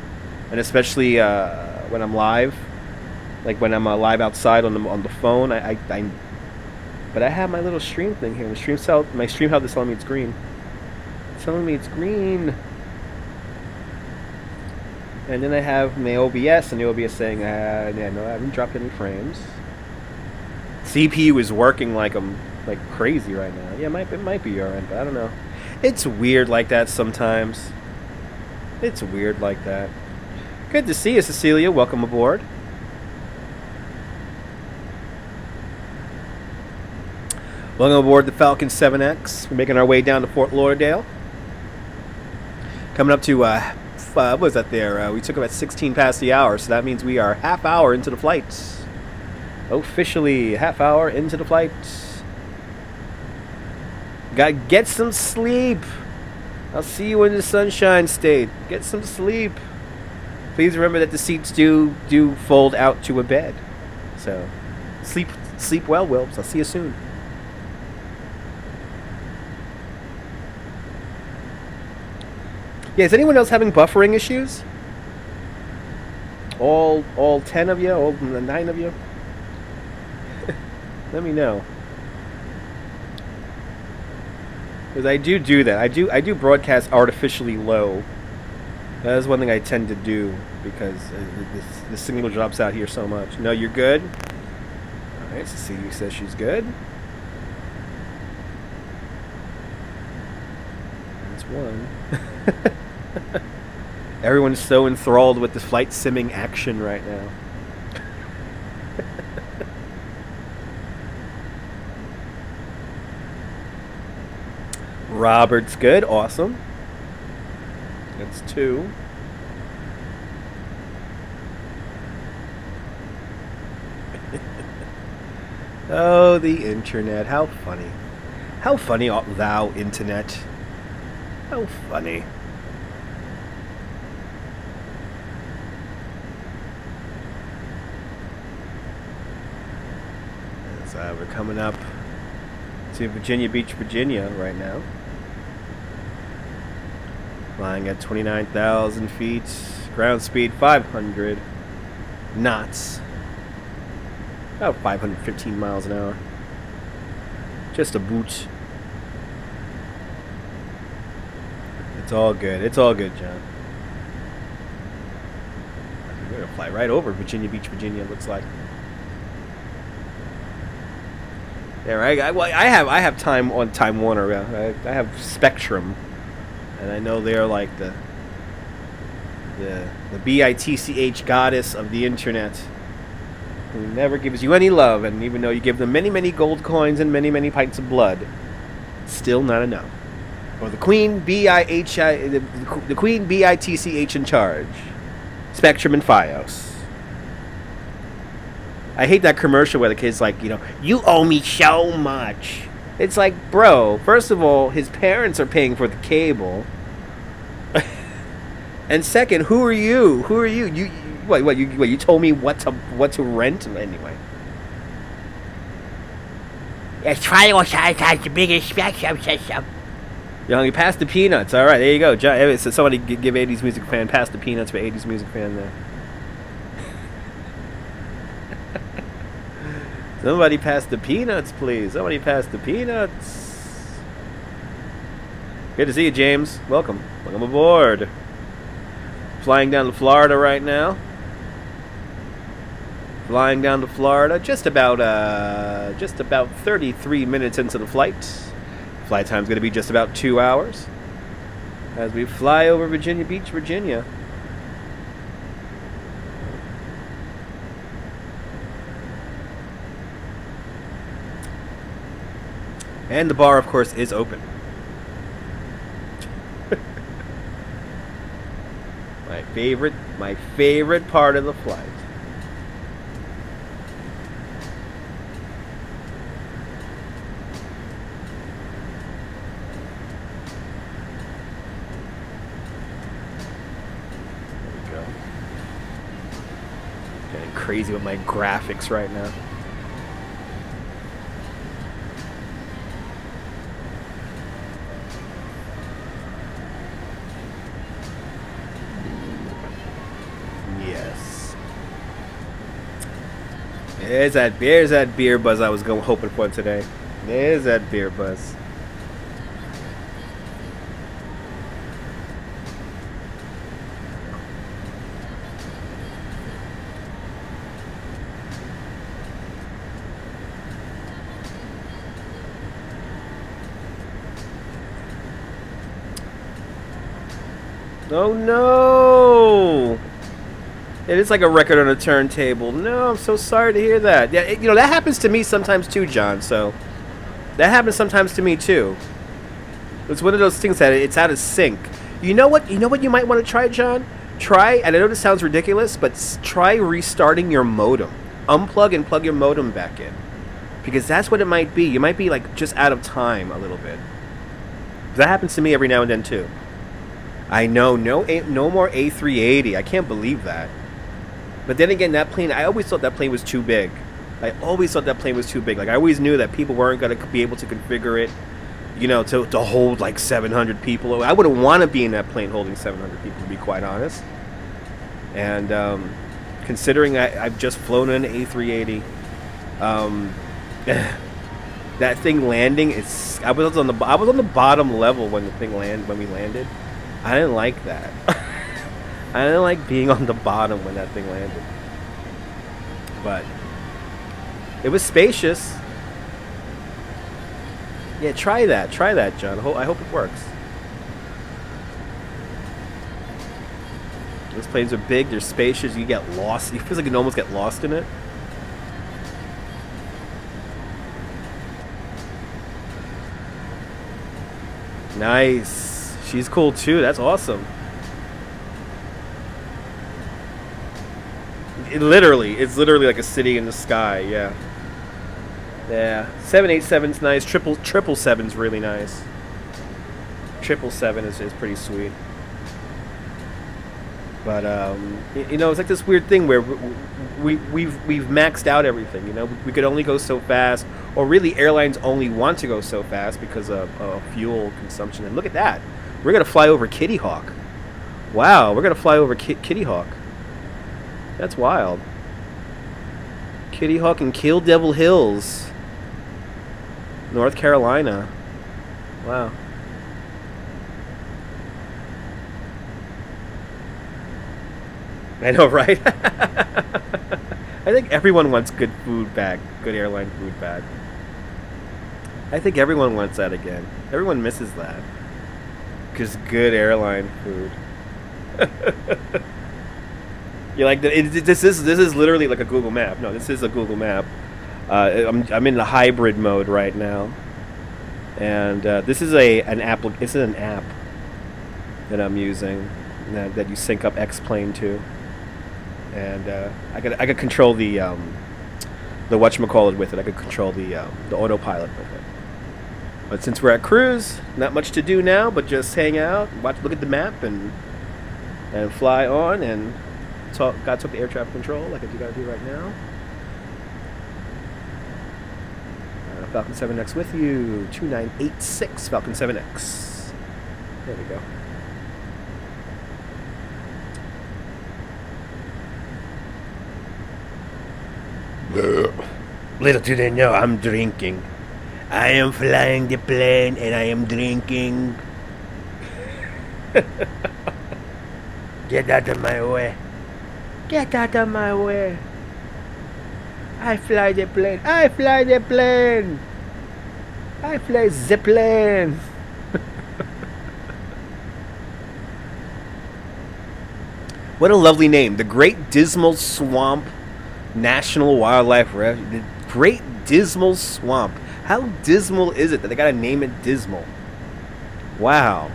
and especially when I'm live, like when I'm live outside on the phone. But I have my little stream thing here. My stream health is telling me it's green. It's telling me it's green. And then I have my OBS, and the OBS saying, yeah, no, I haven't dropped any frames. CPU is working like crazy right now. Yeah, it might be your end, but I don't know. It's weird like that sometimes. It's weird like that. Good to see you, Cecilia. Welcome aboard. Welcome aboard the Falcon 7X. We're making our way down to Fort Lauderdale. Coming up to, what was that there? We took about 16 past the hour, so that means we are half hour into the flight. Officially, half hour into the flight. Gotta get some sleep. I'll see you in the Sunshine State. Get some sleep. Please remember that the seats do fold out to a bed. So, sleep well, Wilbs. I'll see you soon. Yeah, is anyone else having buffering issues? All 10 of you? All 9 of you? Let me know. Because I do that. I do broadcast artificially low. That is one thing I tend to do because the signal drops out here so much. No, you're good? Alright, Cecilia says she's good. That's one. Everyone's so enthralled with the flight simming action right now. Robert's good. Awesome. That's 2. Oh, the internet. How funny. How funny art thou, internet? How funny. So we're coming up to Virginia Beach, Virginia right now. Flying at 29,000 feet. Ground speed 500 knots. About 515 miles an hour. Just a boot. It's all good. It's all good, John. We're gonna fly right over Virginia Beach, Virginia. It looks like. Yeah, right. I have time on Time Warner. I have Spectrum, and I know they're like the BITCH goddess of the internet, who never gives you any love, and even though you give them many gold coins and many pints of blood, still not enough. Or the Queen the Queen BITCH in charge, Spectrum and Fios. I hate that commercial where the kid's like, you know, you owe me so much. It's like, bro, first of all, his parents are paying for the cable. And second, who are you? Who are you? You told me what to rent anyway. Yes, Fios has the biggest spectrum system. You passed the peanuts. All right, there you go. So somebody give 80s Music Fan pass the peanuts for 80s Music Fan there. Somebody pass the peanuts, please. Somebody pass the peanuts. Good to see you, James. Welcome. Welcome aboard. Flying down to Florida right now. Flying down to Florida. Just about 33 minutes into the flight. Flight time's going to be just about 2 hours. As we fly over Virginia Beach, Virginia. And the bar, of course, is open. My favorite part of the flight. There we go. Getting crazy with my graphics right now. There's that beer buzz I was hoping for today. There's that beer buzz. Oh no! It is like a record on a turntable. No, I'm so sorry to hear that. Yeah, you know, that happens to me sometimes too, John. So that happens sometimes to me too. It's one of those things that it's out of sync. You know what? You know what you might want to try, John? Try, and I know this sounds ridiculous, but try restarting your modem. Unplug and plug your modem back in, because that's what it might be. You might be like just out of time a little bit. That happens to me every now and then too. I know, no more A380. I can't believe that. But then again, that plane, I always thought that plane was too big. I always thought that plane was too big. Like, I always knew that people weren't going to be able to configure it, you know, to hold like 700 people. I wouldn't want to be in that plane holding 700 people, to be quite honest. And considering I've just flown an A380, that thing landing, I was on the bottom level when we landed. I didn't like that. I didn't like being on the bottom when that thing landed. But it was spacious. Yeah, try that, John. I hope it works. Those planes are big, they're spacious, you get lost. It feels like you can almost get lost in it. Nice. She's cool too, that's awesome. It's literally like a city in the sky, yeah. Yeah, 787's nice, 777's really nice. 777 is pretty sweet. But you know, it's like this weird thing where we've maxed out everything. You know, we could only go so fast, or really airlines only want to go so fast because of fuel consumption. And look at that, we're gonna fly over Kitty Hawk. Wow, we're gonna fly over Kitty Hawk. That's wild. Kitty Hawk and Kill Devil Hills, North Carolina. Wow. I know, right? I think everyone wants good food back, good airline food back. I think everyone wants that again. Everyone misses that. Just good airline food. You like this is literally like a Google map. No, this is a Google map. I'm in the hybrid mode right now, and this is an app. This is an app that I'm using that you sync up X-Plane to, and I could control the whatchamacallit with it. I could control the autopilot with it. But since we're at cruise, not much to do now, but just hang out, look at the map, and fly on and. Got took the air traffic control like I gotta do right now. Falcon 7X with you. 2986 Falcon 7X. There we go. Little do they know, I'm drinking. I am flying the plane and I am drinking. Get out of my way. Get out of my way. I fly the plane. I fly the plane. I fly the plane. What a lovely name. The Great Dismal Swamp National Wildlife Refuge. The Great Dismal Swamp. How dismal is it that they gotta name it Dismal? Wow.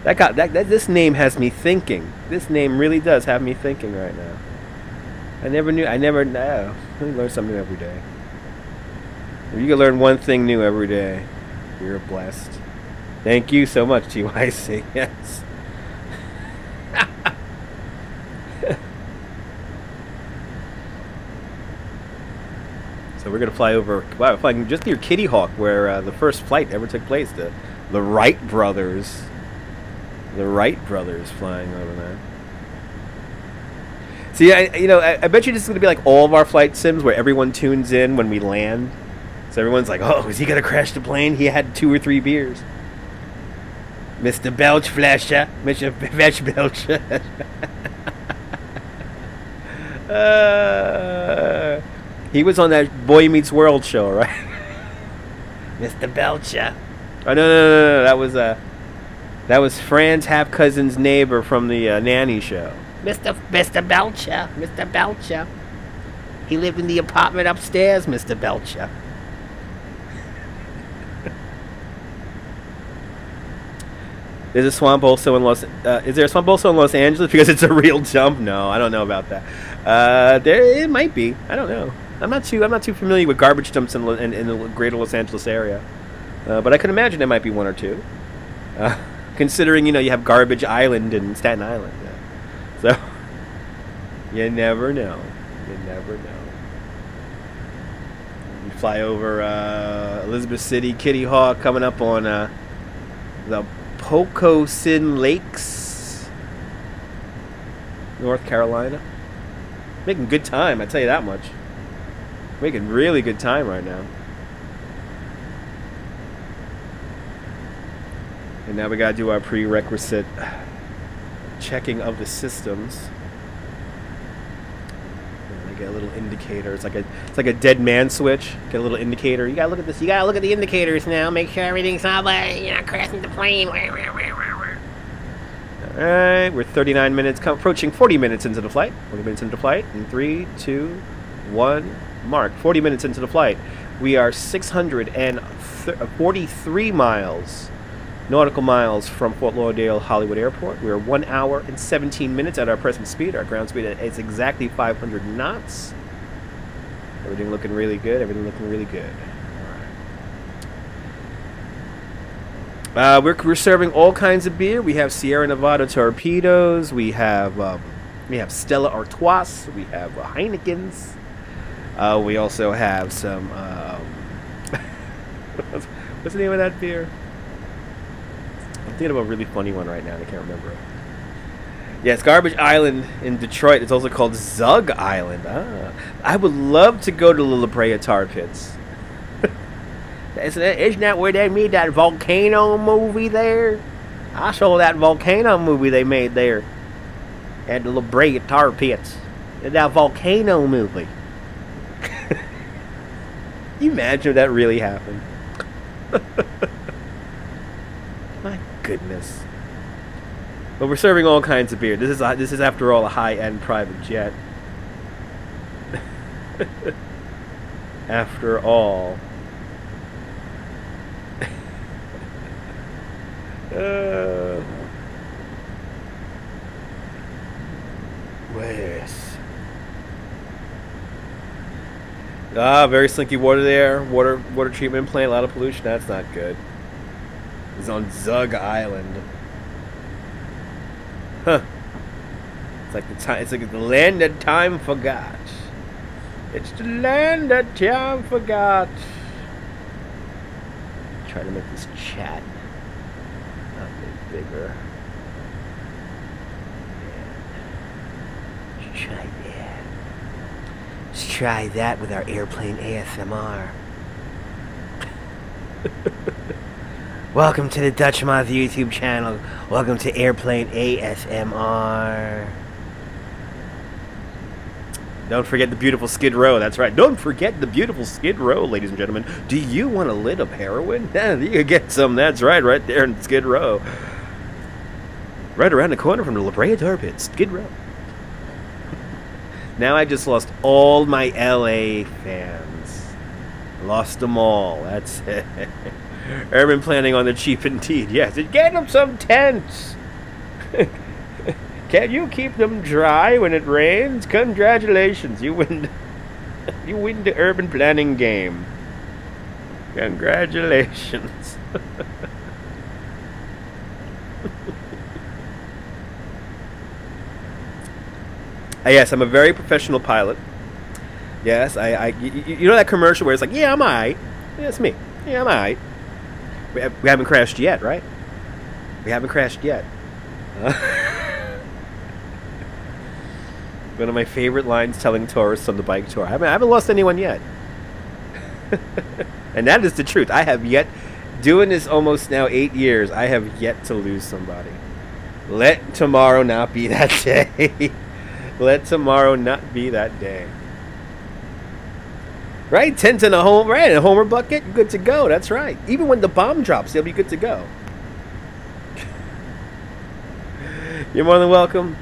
This name has me thinking. This name really does have me thinking right now. I never know. You learn something new every day. If you can learn one thing new every day, you're blessed. Thank you so much, TYC. Yes. So we're gonna fly over. Wow, flying just near Kitty Hawk, where the first flight ever took place. The Wright brothers. The Wright brothers flying over there. See, I bet you this is gonna be like all of our flight sims, where everyone tunes in when we land. So everyone's like, "Oh, is he gonna crash the plane? He had 2 or 3 beers." Mr. Belchflasher, Mr. Belcher. He was on that Boy Meets World show, right? Mr. Belcher. Oh no! That was Fran's half cousin's neighbor from the nanny show. Mr. Belcher, Mr. Belcher. He lived in the apartment upstairs, Mr. Belcher. Is a swamp also in is there a swamp also in Los Angeles? Because it's a real jump? No, I don't know about that. It might be. I don't know. I'm not too familiar with garbage dumps in the greater Los Angeles area. But I can imagine there might be 1 or 2. Considering, you have Garbage Island in Staten Island. Yeah. So, you never know. You never know. You fly over Elizabeth City, Kitty Hawk, coming up on the Pocosin Lakes, North Carolina. Making good time, I tell you that much. Making really good time right now. And now we gotta do our prerequisite checking of the systems. And I get a little indicator. It's like a dead man switch. Get a little indicator. You gotta look at this. You gotta look at the indicators now. Make sure everything's not like you're not crashing the plane. All right, we're 39 minutes, approaching 40 minutes into the flight. 40 minutes into the flight. In 3, 2, 1, mark. 40 minutes into the flight. We are 643 miles. Nautical miles from Fort Lauderdale Hollywood Airport. We are 1 hour and 17 minutes at our present speed. Our ground speed is exactly 500 knots. Everything looking really good. Everything looking really good. All right. We're serving all kinds of beer. We have Sierra Nevada Torpedoes. We have Stella Artois. We have Heinekens. We also have some. What's the name of that beer? I'm thinking of a really funny one right now, and I can't remember it. Yes, Garbage Island in Detroit. It's also called Zug Island. I would love to go to the La Brea Tar Pits. Isn't that where they made that volcano movie there? I saw that volcano movie they made there at the La Brea Tar Pits. That volcano movie. Can you imagine if that really happened? My goodness. But we're serving all kinds of beer. This is after all a high-end private jet. After all. Where's? Very slinky water there. Water treatment plant. A lot of pollution. That's not good. It's on Zug Island. Huh. It's like the land that time forgot. It's the land that time forgot. Try to make this chat a bit bigger. Yeah. Let's try that. Let's try that with our airplane ASMR. Welcome to the Dutch Moth YouTube channel. Welcome to Airplane ASMR. Don't forget the beautiful Skid Row. That's right. Don't forget the beautiful Skid Row, ladies and gentlemen. Do you want a lid of heroin? Yeah, you can get some. That's right there in Skid Row. Right around the corner from the La Brea Tar Pit. Skid Row. Now I just lost all my LA fans. Lost them all. That's it. Urban planning on the cheap indeed. Yes, get them some tents. Can you keep them dry when it rains? Congratulations, you win. You win the urban planning game. Congratulations. Yes, I'm a very professional pilot. Yes, you know that commercial where it's like, yeah, I'm alright. Yeah, it's me. Yeah, I'm alright. We haven't crashed yet, right? We haven't crashed yet. One of my favorite lines telling tourists on the bike tour. I haven't lost anyone yet. And that is the truth. I have yet, doing this almost now 8 years, I have yet to lose somebody. Let tomorrow not be that day. Let tomorrow not be that day. Right? Tent in a home, right? In a homer bucket, good to go. That's right. Even when the bomb drops, they'll be good to go. You're more than welcome.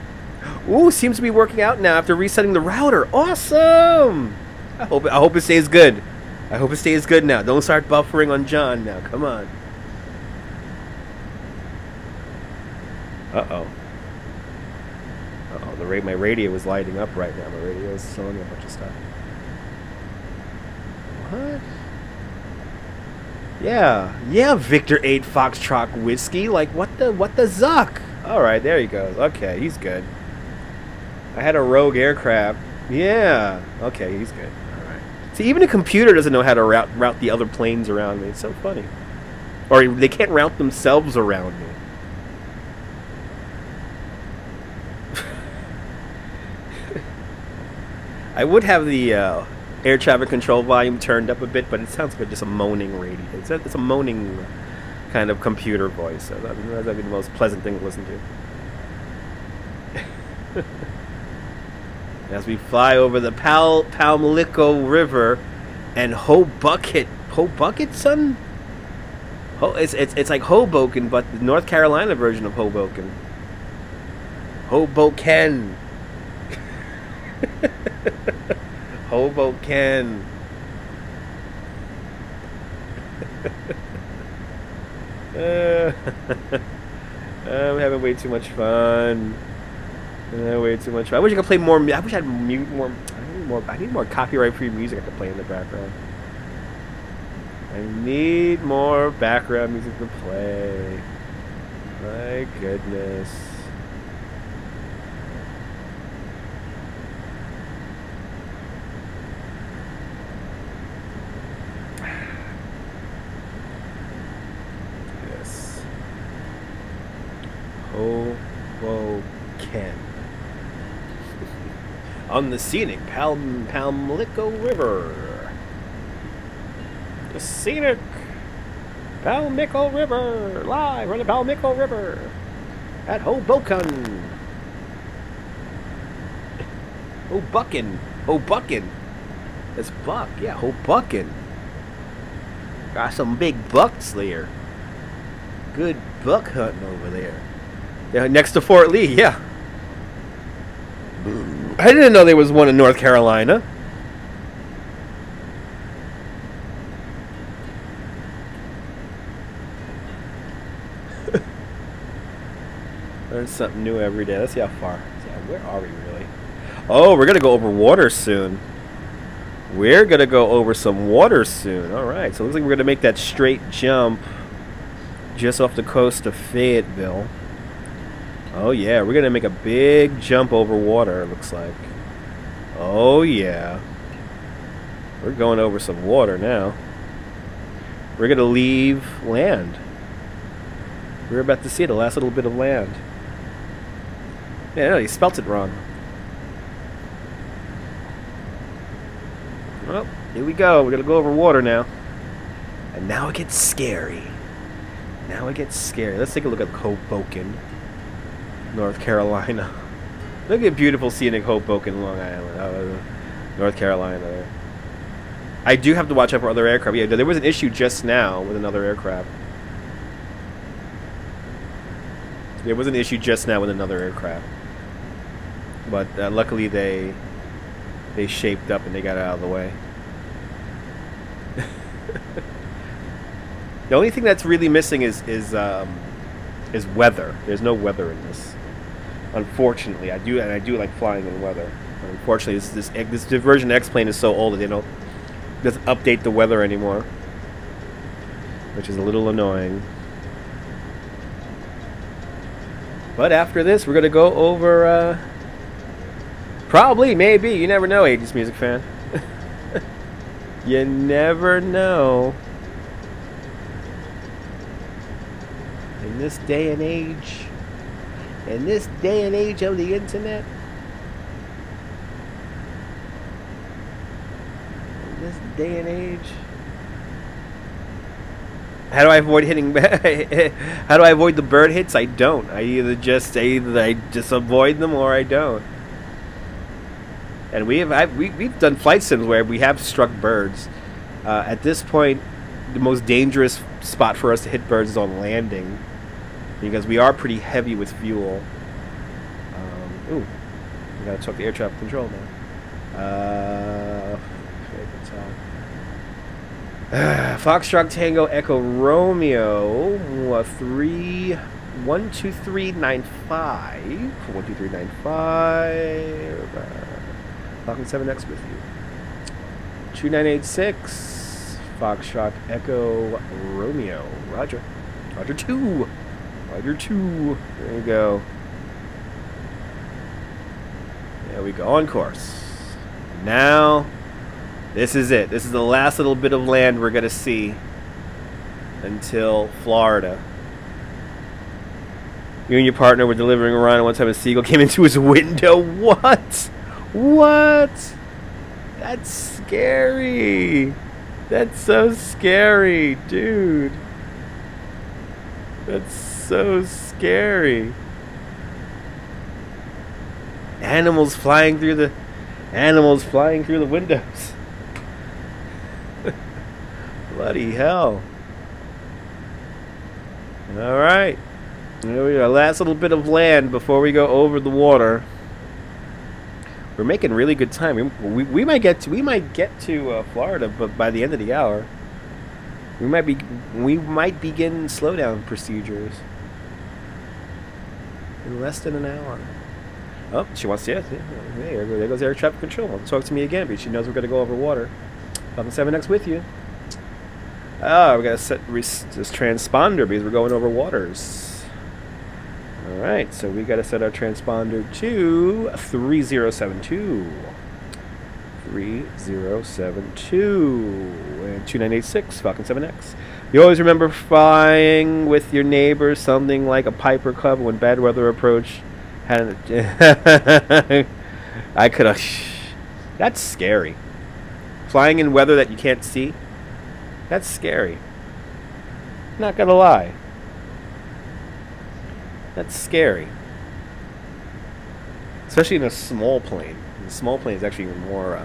Ooh, seems to be working out now after resetting the router. Awesome! I hope it stays good. I hope it stays good now. Don't start buffering on John now. Come on. Uh-oh. Uh-oh, my radio is lighting up right now. My radio is showing a bunch of stuff. What? Yeah, Victor 8 Foxtrot Whiskey. Like, what the zuck? Alright, there he goes. Okay, he's good. I had a rogue aircraft. Yeah. Okay, he's good. Alright. See, even a computer doesn't know how to route the other planes around me. It's so funny. Or they can't route themselves around me. I would have the air traffic control volume turned up a bit, but it sounds like just a moaning radio. It's a moaning kind of computer voice. So that'd be the most pleasant thing to listen to. As we fly over the Pamlico River and Hoboken. Hoboken, son? It's like Hoboken, but the North Carolina version of Hoboken. Hoboken. Hoboken. I'm having way too much fun. Way too much fun. I wish I could play more. I wish I had more. I need more copyright-free music I could play in the background. I need more background music to play. My goodness. Yes. Hoboken. On the scenic Pamlico River. The scenic Pamlico River. Live on the Pamlico River. At Hoboken. Hoboken. Hoboken. It's buck. Yeah, Hoboken. Got some big bucks there. Good buck hunting over there. Yeah, next to Fort Lee, yeah. I didn't know there was one in North Carolina. Learn something new every day. Let's see how far. Where are we really? Oh, we're going to go over water soon. We're going to go over some water soon. Alright, so it looks like we're going to make that straight jump just off the coast of Fayetteville. Oh yeah, we're going to make a big jump over water, it looks like. Oh yeah. We're going over some water now. We're going to leave land. We're about to see the last little bit of land. Yeah, no, he spelt it wrong. Well, here we go. We're going to go over water now. And now it gets scary. Now it gets scary. Let's take a look at Hoboken, North Carolina. Look at beautiful scenic Hoboken, Long Island, North Carolina there. I do have to watch out for other aircraft. Yeah, there was an issue just now with another aircraft. There was an issue just now with another aircraft. But luckily they shaped up and they got out of the way. The only thing that's really missing is weather. There's no weather in this. Unfortunately, I do like flying in weather. But unfortunately, this version X plane is so old that doesn't update the weather anymore, which is a little annoying. But after this, we're gonna go over probably, maybe, you never know, 80s music fan. You never know. In this day and age. In this day and age of the internet. In this day and age. How do I avoid hitting? How do I avoid the bird hits? I don't. I either just avoid them or I don't. And we've done flight sims where we have struck birds. At this point, the most dangerous spot for us to hit birds is on landing, because we are pretty heavy with fuel. Ooh, we gotta talk to air traffic control now. Foxtrot Tango Echo Romeo 12395. Falcon 7X with you. 2986 Foxtrot Echo Romeo. Roger. Roger 2. Roger 2. There you go. There we go. On course. Now, this is it. This is the last little bit of land we're going to see until Florida. You and your partner were delivering a run, and one time a seagull came into his window. What? What? That's scary. That's so scary, dude. That's so scary. Animals flying through the windows. Bloody hell. Alright. There we go. Last little bit of land before we go over the water. We're making really good time. We might get to Florida, but by the end of the hour, we might begin slowdown procedures in less than an hour. Oh, she wants to. Yeah, hey, there goes air traffic control. Wants to talk to me again, but she knows we're gonna go over water. Falcon 7X with you. Oh, we gotta set this transponder because we're going over waters. Alright, so we gotta set our transponder to 3072. 3072. And 2986, Falcon 7X. You always remember flying with your neighbors, something like a Piper Cub when bad weather approached. I could have. That's scary. Flying in weather that you can't see. That's scary. Not gonna lie. That's scary. Especially in a small plane. The small plane is actually even more.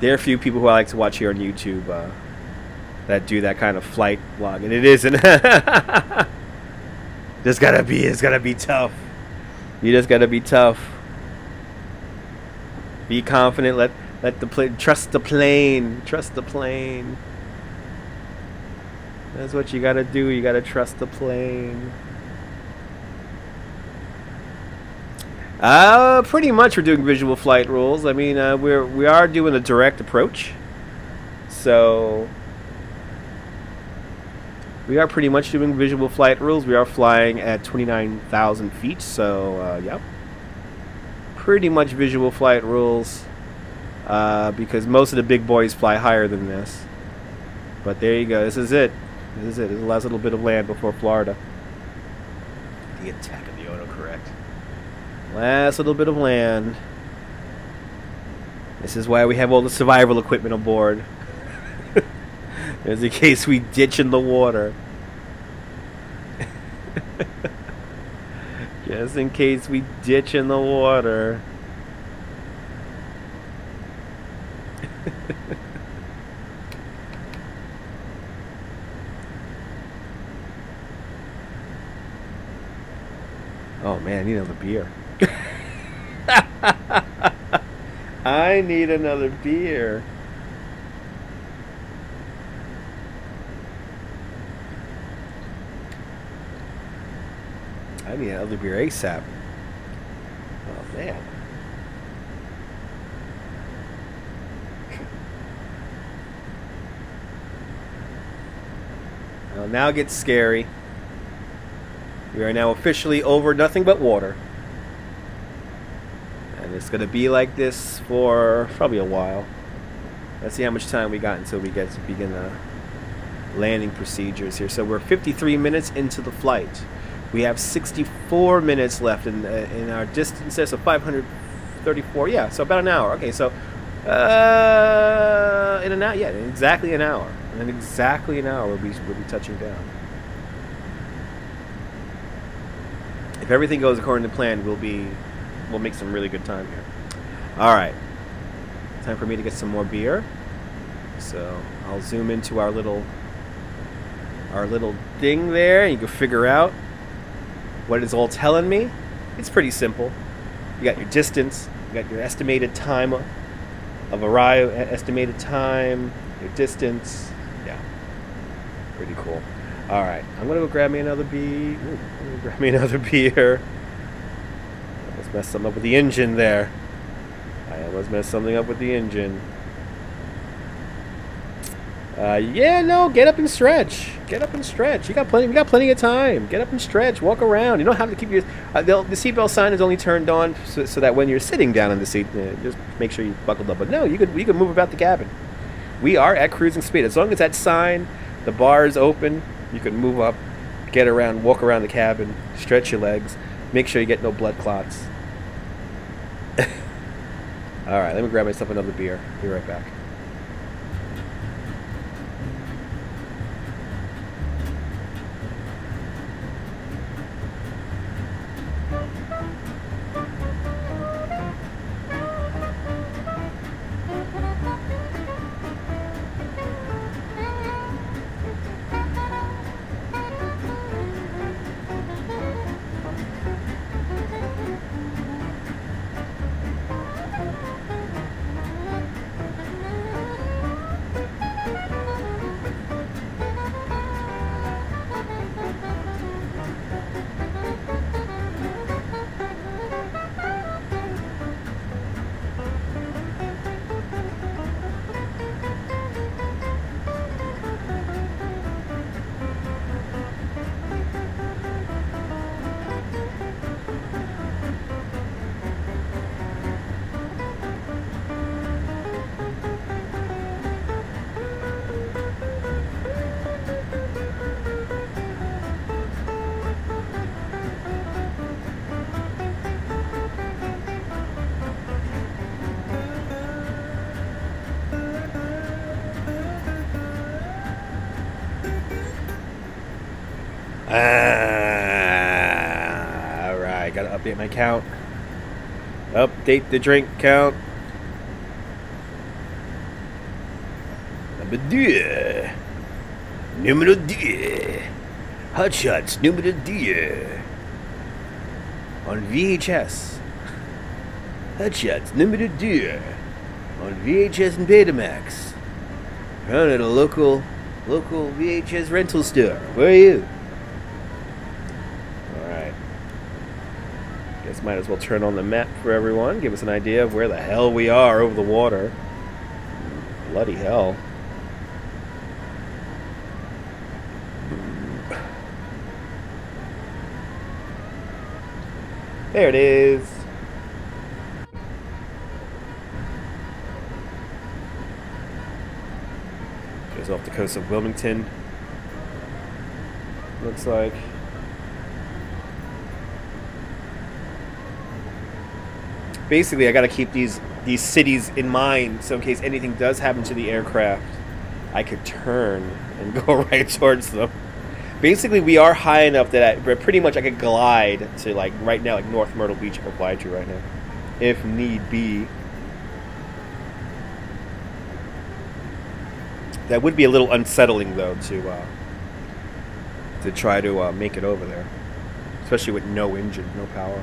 There are a few people who I like to watch here on YouTube that do that kind of flight vlog, and it isn't. It's gotta be tough. You just gotta be tough. Be confident. Let the plane. Trust the plane. Trust the plane. That's what you gotta do. You gotta trust the plane. Pretty much we're doing visual flight rules. I mean, we are doing a direct approach, so we are pretty much doing visual flight rules. We are flying at 29,000 feet, so yep, pretty much visual flight rules. Because most of the big boys fly higher than this. But there you go. This is it. This is it. This is the last little bit of land before Florida. The attack of the autocorrect. Last little bit of land. This is why we have all the survival equipment aboard. Just in case we ditch in the water. Just in case we ditch in the water. Oh man, I need another beer. I need another beer. I need another beer ASAP. Oh, man. Well, now it gets scary. We are now officially over nothing but water. And it's going to be like this for probably a while. Let's see how much time we got until we get to begin the landing procedures here. So we're 53 minutes into the flight. We have 64 minutes left in our distance. So 534, yeah, so about an hour. Okay, so in an hour, yeah, exactly an hour. And in exactly an hour we'll be touching down. If everything goes according to plan, we'll make some really good time here. All right, time for me to get some more beer. So I'll zoom into our little thing there, and you can figure out what it's all telling me. It's pretty simple. You got your distance, you got your estimated time of arrival, estimated time, your distance. Yeah, pretty cool. All right, I'm gonna go grab me another beer. I almost messed something up with the engine there. Yeah, no, get up and stretch. Get up and stretch. You got plenty of time. Get up and stretch. Walk around. You don't have to keep your the seatbelt sign is only turned on so that when you're sitting down in the seat, just make sure you buckled up. But no, you could move about the cabin. We are at cruising speed. As long as that sign, the bar is open, you can move up, get around, walk around the cabin, stretch your legs, make sure you get no blood clots. All right, let me grab myself another beer. Be right back. Alright, gotta update my count. Update the drink count. Number 2. Numero 2. Hot Shots numero 2. On VHS. Hot Shots numero 2. On VHS and Betamax. Found at a local VHS rental store. Where are you? Alright. Guess might as well turn on the map for everyone. Give us an idea of where the hell we are over the water. Bloody hell. There it is. Goes off the coast of Wilmington. Looks like. Basically, I gotta keep these cities in mind, so in case anything does happen to the aircraft, I could turn and go right towards them. Basically, we are high enough that pretty much I could glide to, like, right now, like North Myrtle Beach I could fly to right now, if need be. That would be a little unsettling, though, to try to make it over there, especially with no engine, no power.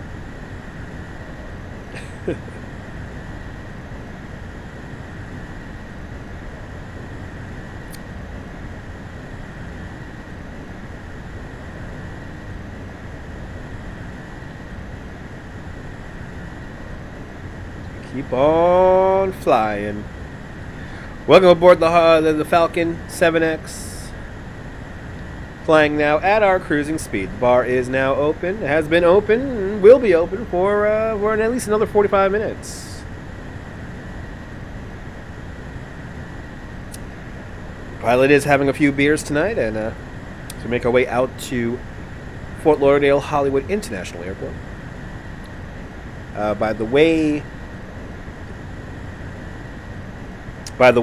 Keep on flying. Welcome aboard the Falcon 7X. Flying now at our cruising speed. The bar is now open. It has been open and will be open for at least another 45 minutes. Pilot is having a few beers tonight, and so we make our way out to Fort Lauderdale Hollywood International Airport. By the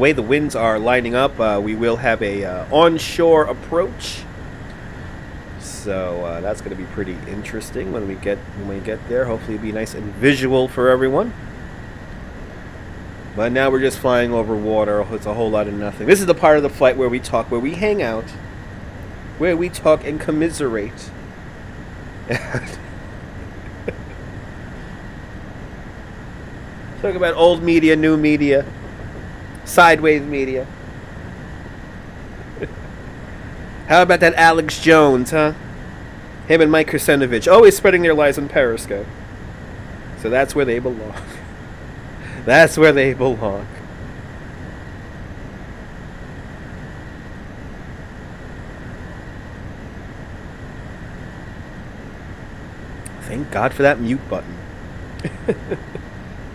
way, the winds are lining up. We will have a onshore approach, so that's going to be pretty interesting when we get there. Hopefully, it'll be nice and visual for everyone. But now we're just flying over water. It's a whole lot of nothing. This is the part of the flight where we talk, where we hang out, where we talk and commiserate. Talk about old media, new media, sideways media. How about that Alex Jones, huh? Him and Mike Krasinovich, always spreading their lies on Periscope. So that's where they belong. That's where they belong. Thank God for that mute button.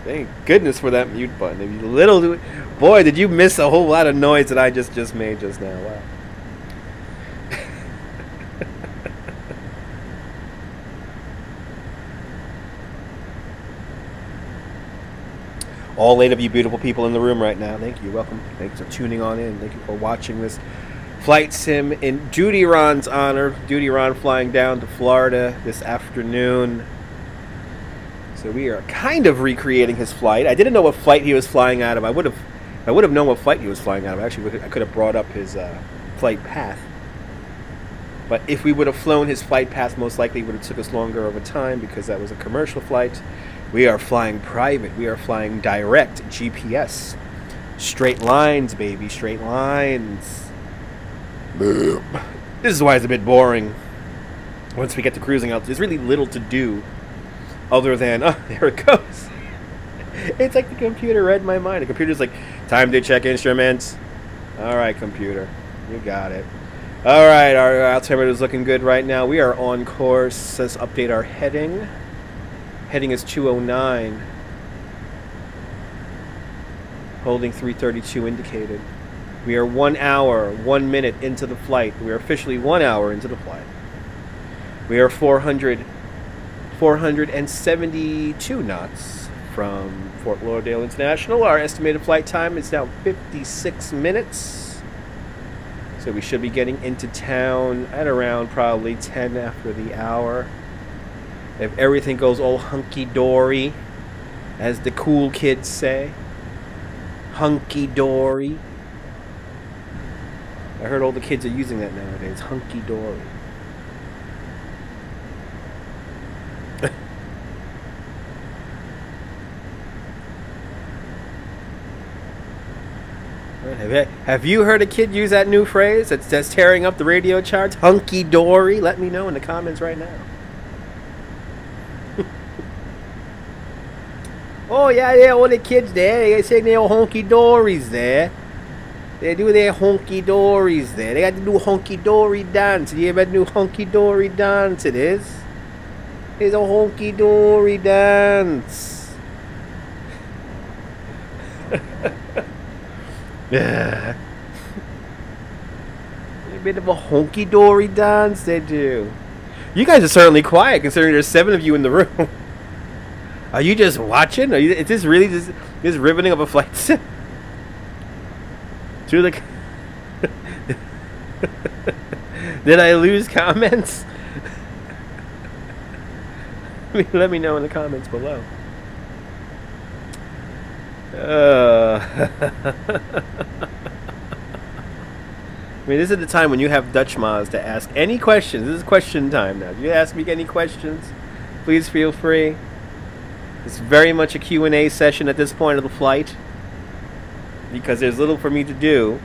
Thank goodness for that mute button. If you boy, did you miss a whole lot of noise that I just made just now. Wow. All 8 of you beautiful people in the room right now, thank you. Welcome. Thanks for tuning on in. Thank you for watching this flight sim in Duty Ron's honor. Duty Ron flying down to Florida this afternoon. So we are kind of recreating his flight. I didn't know what flight he was flying out of. I would have known what flight he was flying out of. Actually, I could have brought up his flight path. But if we would have flown his flight path, most likely it would have took us longer of a time because that was a commercial flight. We are flying private. We are flying direct GPS. Straight lines, baby. Straight lines. This is why it's a bit boring. Once we get to cruising out, there's really little to do other than, oh, there it goes. It's like the computer read my mind. The computer's like, time to check instruments. All right, computer. You got it. All right, our altimeter is looking good right now. We are on course. Let's update our heading. Heading is 209. Holding 332 indicated. We are 1 hour, 1 minute into the flight. We are officially 1 hour into the flight. We are 472 knots from Fort Lauderdale International. Our estimated flight time is now 56 minutes. So we should be getting into town at around probably 10 after the hour. If everything goes all hunky-dory, as the cool kids say. Hunky-dory. I heard all the kids are using that nowadays. Hunky-dory. Have you heard a kid use that new phrase that's tearing up the radio charts? Hunky-dory? Let me know in the comments right now. Oh yeah, all the kids there, they say their honky-dories there. They do their honky-dories there. They got to do honky-dory dance. You ever do honky-dory dance? It is. It's a honky-dory dance. Yeah. A bit of a honky-dory dance they do. You guys are certainly quiet considering there's 7 of you in the room. Are you just watching? Is this really this riveting of a flight sim? Through the Did I lose comments? Let me know in the comments below. I mean, this is the time when you have Dutch Maz to ask any questions. This is question time now. If you ask me any questions, please feel free. It's very much a Q&A session at this point of the flight because there's little for me to do.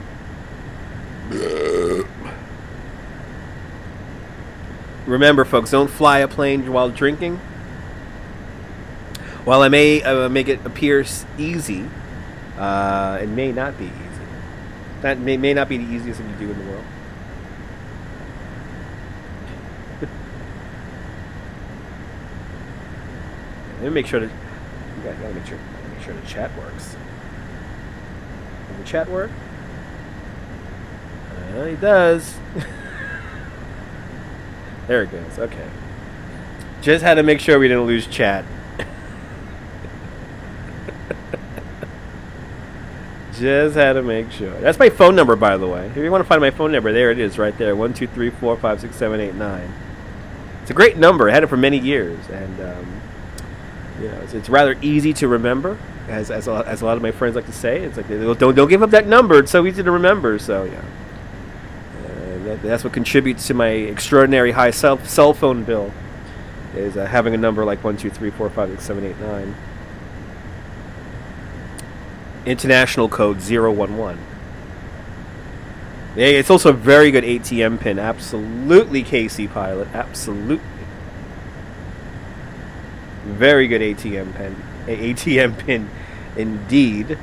Remember, folks, don't fly a plane while drinking. While I may make it appear easy, it may not be easy. That may not be the easiest thing to do in the world. Let me make sure that you guys gotta make sure the chat works. Does the chat work? It does. There it goes. Okay. Just had to make sure we didn't lose chat. Just had to make sure. That's my phone number, by the way. If you want to find my phone number, there it is, right there. 1, 2, 3, 4, 5, 6, 7, 8, 9. It's a great number. I had it for many years, and you know, it's rather easy to remember, as a lot of my friends like to say. It's like, don't give up that number. It's so easy to remember. So yeah, that's what contributes to my extraordinary high cell phone bill, is having a number like 1, 2, 3, 4, 5, 6, 7, 8, 9. International code 011. Yeah, it's also a very good ATM pin. Absolutely, KC Pilot. Absolutely. Very good ATM pin. ATM pin, indeed.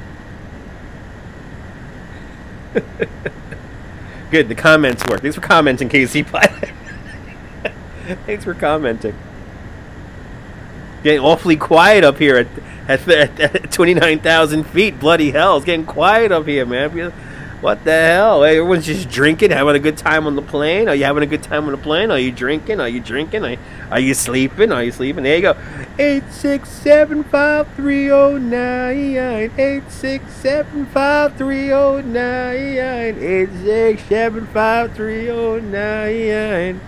Good, the comments work. Thanks for commenting, KC Pilot. Thanks for commenting. Getting awfully quiet up here at 29,000 feet. Bloody hell, it's getting quiet up here, man. What the hell? Hey, everyone's just drinking, having a good time on the plane. Are you having a good time on the plane? Are you drinking? Are you drinking? Are you sleeping? Are you sleeping? There you go. 8675309. 8675309. 8675309.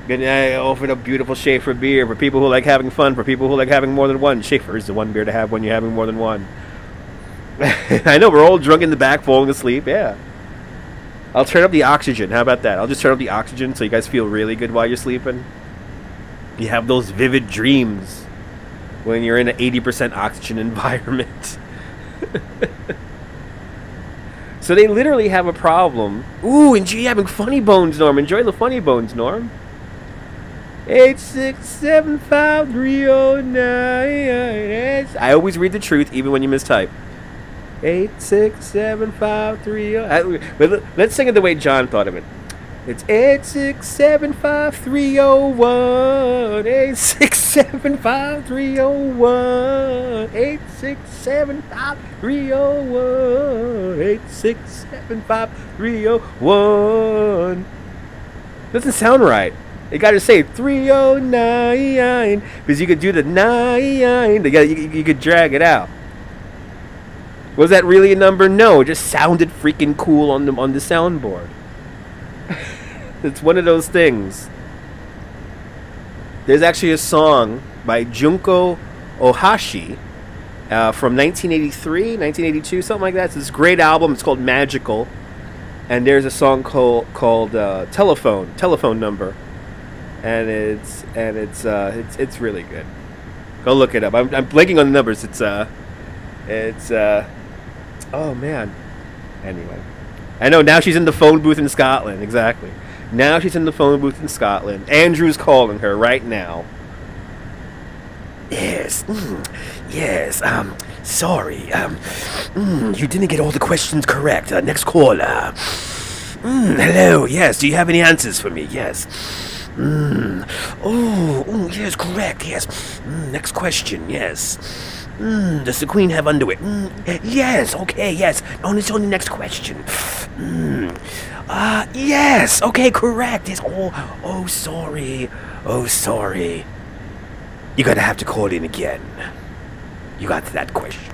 Good night. Offer a beautiful Schaefer beer for people who like having fun, for people who like having more than one. Schaefer is the one beer to have when you're having more than one. I know, we're all drunk in the back, falling asleep. Yeah. I'll turn up the oxygen. How about that? I'll just turn up the oxygen so you guys feel really good while you're sleeping. You have those vivid dreams when you're in an 80% oxygen environment. So they literally have a problem. Ooh, and gee, having funny bones, Norm. Enjoy the funny bones, Norm. 8675309. I always read the truth, even when you mistype. 8675309. Let's sing it the way John thought of it. It's 8675301. 8675301. 8675301. 8675301. Doesn't sound right. You gotta say 309, because you could do the 9. You could drag it out. Was that really a number? No, it just sounded freaking cool on the soundboard. It's one of those things. There's actually a song by Junko Ohashi from 1983, 1982, something like that. It's this great album. It's called Magical, and there's a song called Telephone Number. And it's really good. Go look it up. I'm blanking on the numbers. Oh man. Anyway, I know now she's in the phone booth in Scotland. Exactly. Now she's in the phone booth in Scotland. Andrew's calling her right now. Yes. Yes. Sorry. You didn't get all the questions correct. Next caller. Hello. Yes. Do you have any answers for me? Yes. Oh, yes, correct, yes. Next question, yes. Does the queen have underwear? Yes, okay, yes. No, it's only next question. Yes, okay, correct, yes. Oh, sorry. Oh, sorry. You're gonna have to call in again. You got that question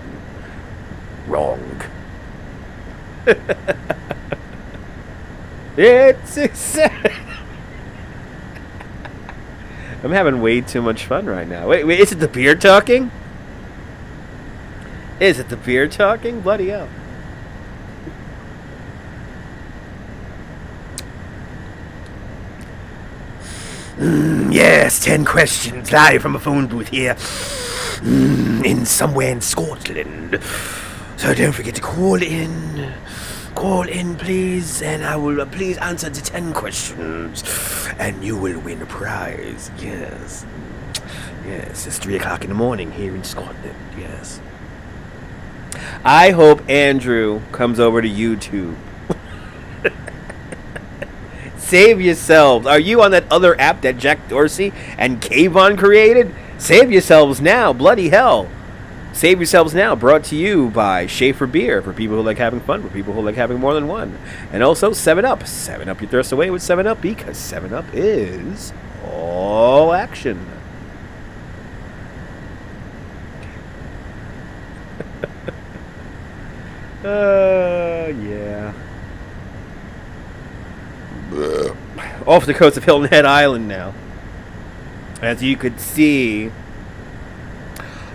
wrong. It's I'm having way too much fun right now. Wait, is it the beer talking? Is it the beer talking? Bloody hell. Yes, 10 questions live from a phone booth here. In somewhere in Scotland. So don't forget to call in. Call in, please, and I will please answer the 10 questions, and you will win a prize. Yes. Yes, it's 3 o'clock in the morning here in Scotland. Yes. I hope Andrew comes over to YouTube. Save yourselves. Are you on that other app that Jack Dorsey and Kayvon created? Save yourselves now. Bloody hell. Save yourselves now. Brought to you by Schaefer Beer, for people who like having fun, for people who like having more than one. And also 7-Up. 7-Up your thirst away with 7-Up, because 7-Up is all action. Yeah. Off the coast of Hilton Head Island now. As you could see.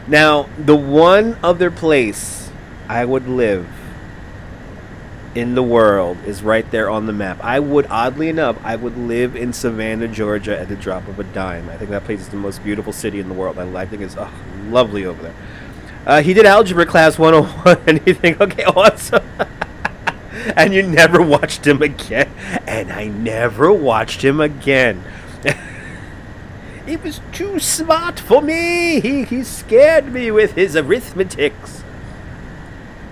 Now, the one other place I would live in the world is right there on the map. I would, oddly enough, I would live in Savannah, Georgia at the drop of a dime. I think that place is the most beautiful city in the world. I think it's lovely over there. He did Algebra Class 101, and you think, okay, awesome. And you never watched him again. And I never watched him again. He was too smart for me. He scared me with his arithmetics.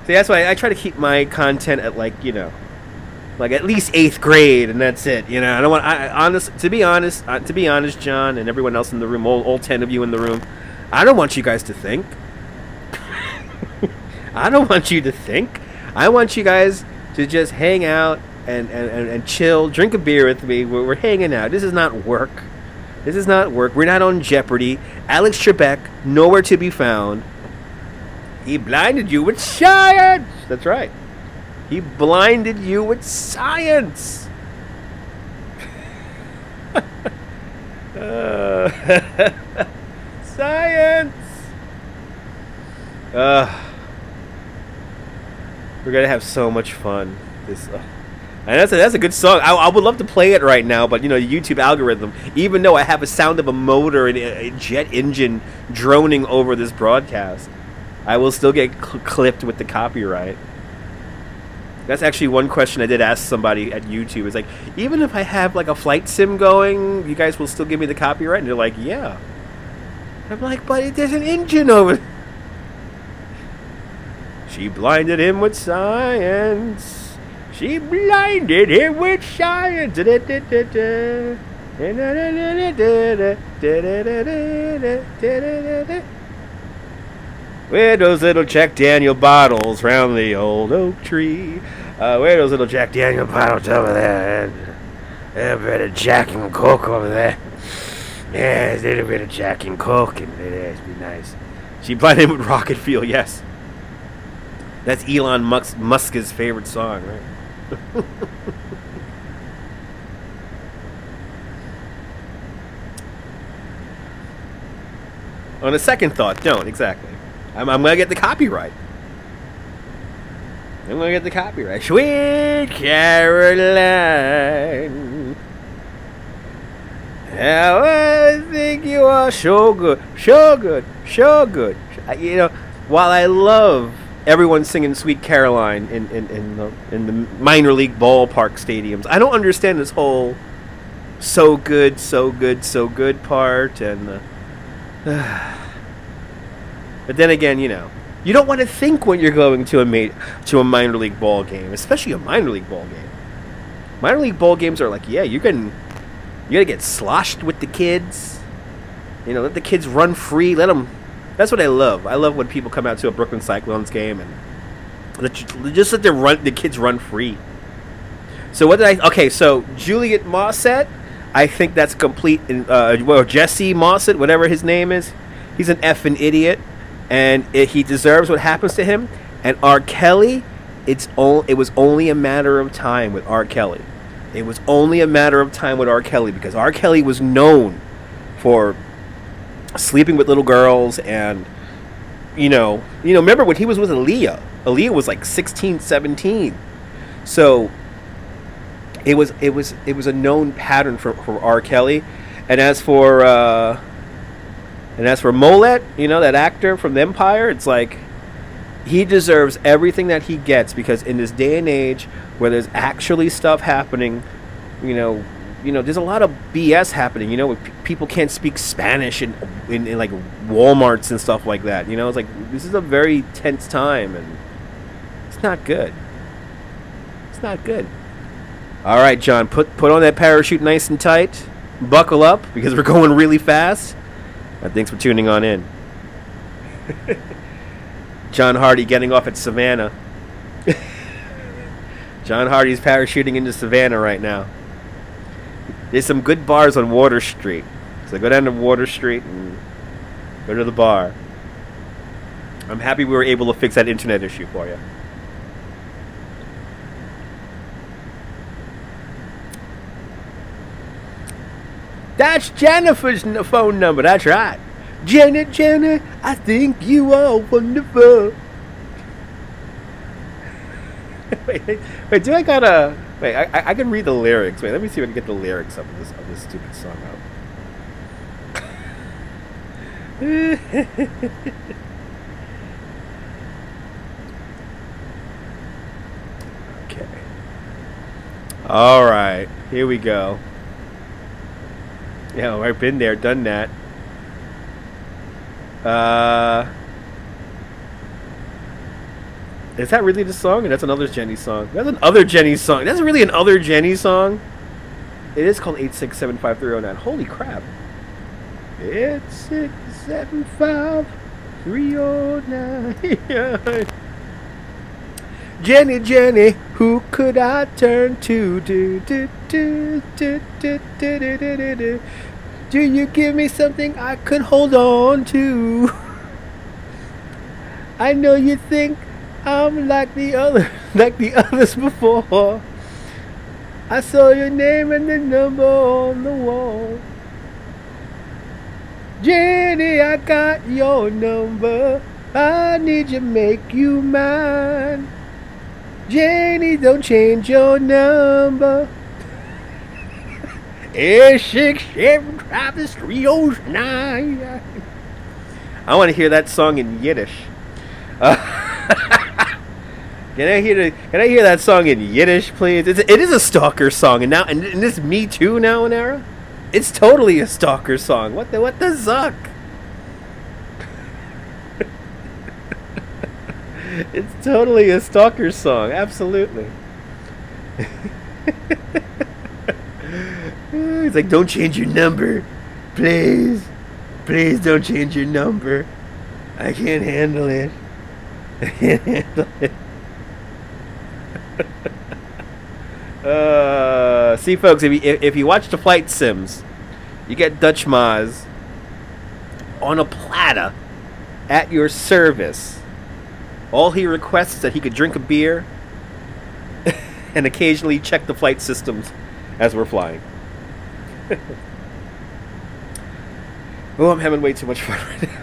See, that's why I try to keep my content at, like, you know, like at least 8th grade, and that's it. You know, I don't want. To be honest, John, and everyone else in the room, all 10 of you in the room, I don't want you guys to think. I don't want you to think. I want you guys to just hang out and chill, drink a beer with me. We're hanging out. This is not work. This is not work. We're not on Jeopardy. Alex Trebek, nowhere to be found. He blinded you with science. That's right. He blinded you with science. Science. We're gonna have so much fun. And that's a good song. I would love to play it right now, but you know, the YouTube algorithm. Even though I have a sound of a motor and a jet engine droning over this broadcast, I will still get clipped with the copyright. That's actually one question I did ask somebody at YouTube. It's like, even if I have like a flight sim going, you guys will still give me the copyright? And they're like, yeah. I'm like, but there's an engine over there. She blinded him with science. She blinded him with science. Where those little Jack Daniel bottles round the old oak tree? Where those little Jack Daniel bottles over there? A bit of Jack and Coke over there. Yeah, a little bit of Jack and Coke, and it'd be nice. She blinded him with Rocket Fuel, yes. That's Elon Musk's favorite song, right? On a second thought, don't, exactly. I'm gonna get the copyright. I'm gonna get the copyright. Sweet Caroline, how I think you are so good, so good, so good. You know, while I love everyone singing Sweet Caroline in the minor league ballpark stadiums, I don't understand this whole so good, so good, so good part. And but then again, you know, you don't want to think when you're going to a minor league ball game, especially a minor league ball game. Minor league ball games are like, yeah, you're gonna get sloshed with the kids. You know, let the kids run free. Let them. That's what I love. I love when people come out to a Brooklyn Cyclones game and just let the kids run free. So what did I? Okay, so Juliet Mossett, I think that's complete. Well, Jesse Mossett, whatever his name is, he's an effing idiot, and he deserves what happens to him. And R. Kelly, it was only a matter of time with R. Kelly. It was only a matter of time with R. Kelly, because R. Kelly was known for sleeping with little girls. And you know, remember when he was with Aaliyah? Aaliyah was like 16, 17. So it was a known pattern for R. Kelly. And as for Mollett, you know, that actor from Empire, it's like he deserves everything that he gets, because in this day and age where there's actually stuff happening, you know, you know, there's a lot of BS happening. You know, people can't speak Spanish in like Walmarts and stuff like that. You know, it's like this is a very tense time, and it's not good. It's not good. All right, John, put on that parachute nice and tight. Buckle up because we're going really fast. And thanks for tuning on in. John Hardy getting off at Savannah. John Hardy's parachuting into Savannah right now. There's some good bars on Water Street. So go down to Water Street and go to the bar. I'm happy we were able to fix that internet issue for you. That's Jennifer's phone number. That's right. Jenny, I think you are wonderful. wait, do I gotta... Wait, I can read the lyrics. Wait, let me see if I can get the lyrics up of this stupid song up. Okay. Alright, here we go. Yeah, I've been there, done that. Is that really the song? Or that's another Jenny song? That's another Jenny song. That's really another Jenny song? It is called 8675309. Holy crap. 8675309. Jenny, who could I turn to? Do you give me something I could hold on to? I know you think I'm like the others before. I saw your name and the number on the wall. Jenny, I got your number. I need to make you mine. Jenny, don't change your number. 8675309. I want to hear that song in Yiddish. Can I hear that song in Yiddish, please? It is a stalker song, and now and this Me Too now and era. It's totally a stalker song. What the zuck? It's totally a stalker song. Absolutely. He's like, don't change your number, please. Please don't change your number. I can't handle it. I can't handle it. See, folks, if you watch the flight sims, you get Dutch Maz on a platter at your service. All he requests is that he could drink a beer and occasionally check the flight systems as we're flying. Oh, I'm having way too much fun right now.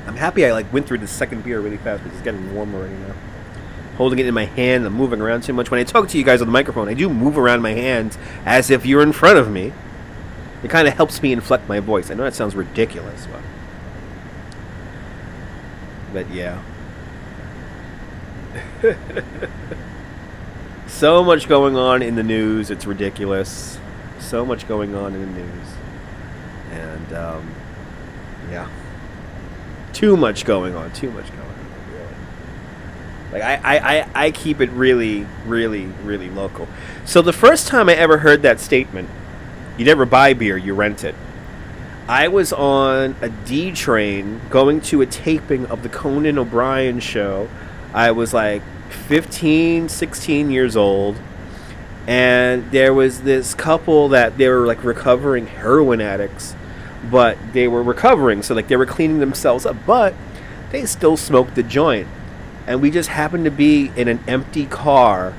I'm happy I went through the second beer really fast because it's getting warmer right now. Holding it in my hand, I'm moving around too much. When I talk to you guys on the microphone, I do move around my hands as if you're in front of me. It kind of helps me inflect my voice. I know that sounds ridiculous, but yeah. So much going on in the news, it's ridiculous. So much going on in the news. And, yeah. Too much going on, really. Like, I keep it really, really, really local. So the first time I ever heard that statement, you never buy beer, you rent it. I was on a D train going to a taping of the Conan O'Brien show. I was like 15, 16 years old. And there was this couple that they were like recovering heroin addicts. But they were recovering, so like they were cleaning themselves up. But they still smoked the joint. And we just happened to be in an empty car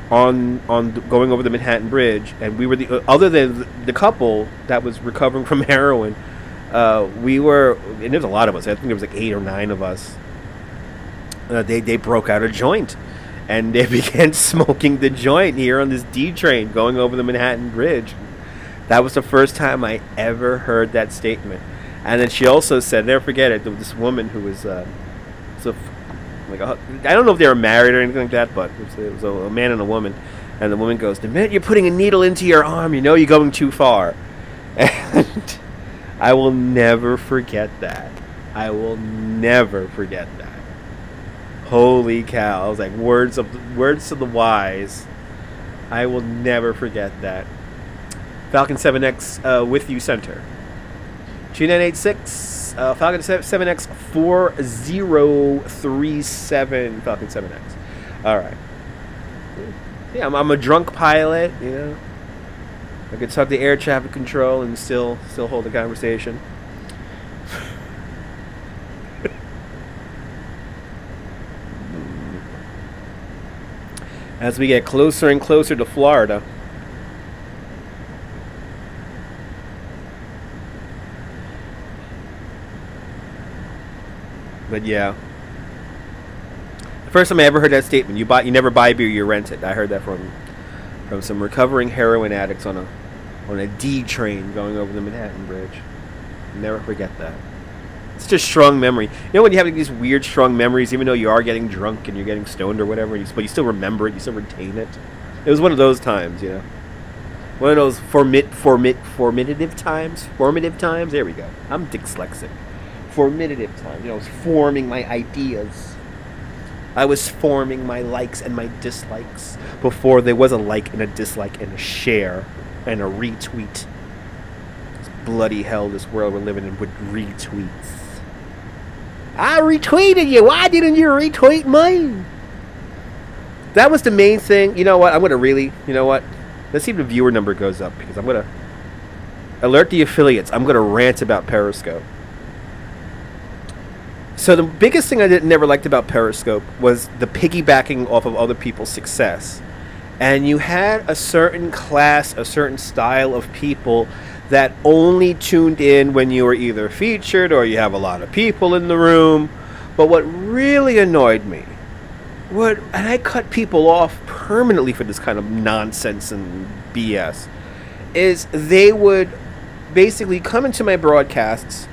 on going over the Manhattan Bridge, and we were other than the couple that was recovering from heroin, we were, and there was a lot of us. I think there was like 8 or 9 of us. They broke out a joint, and they began smoking the joint here on this D train going over the Manhattan Bridge. That was the first time I ever heard that statement. And then she also said, never forget it, there was this woman who was Like I don't know if they were married or anything like that, but it was a man and a woman. And the woman goes, "The minute you're putting a needle into your arm, you know you're going too far." And I will never forget that. I will never forget that. Holy cow! I was like, words to the wise. I will never forget that. Falcon 7X with you, center. 2986 Falcon 7X 4037 Falcon 7X. All right. Yeah, I'm a drunk pilot. You know, I could talk to air traffic control and still hold a conversation. As we get closer and closer to Florida. But yeah, the first time I ever heard that statement, you never buy beer, you rent it. I heard that from some recovering heroin addicts on a D train going over the Manhattan Bridge. Never forget that. It's just strong memory. You know when you have these weird strong memories, even though you are getting drunk and you're getting stoned or whatever, but you still remember it, you still retain it. It was one of those times, you know. One of those formative times. Formative times. There we go. I'm dyslexic. Formative times. You know, I was forming my ideas. I was forming my likes and my dislikes before there was a like and a dislike and a share and a retweet. It's bloody hell, this world we're living in with retweets. I retweeted you. Why didn't you retweet mine? That was the main thing. You know what? I'm going to really, you know what? Let's see if the viewer number goes up, because I'm going to alert the affiliates. I'm going to rant about Periscope. So the biggest thing I never liked about Periscope was the piggybacking off of other people's success. And you had a certain class, a certain style of people that only tuned in when you were either featured or you have a lot of people in the room. But what really annoyed me, and I cut people off permanently for this kind of nonsense and BS, is they would basically come into my broadcasts,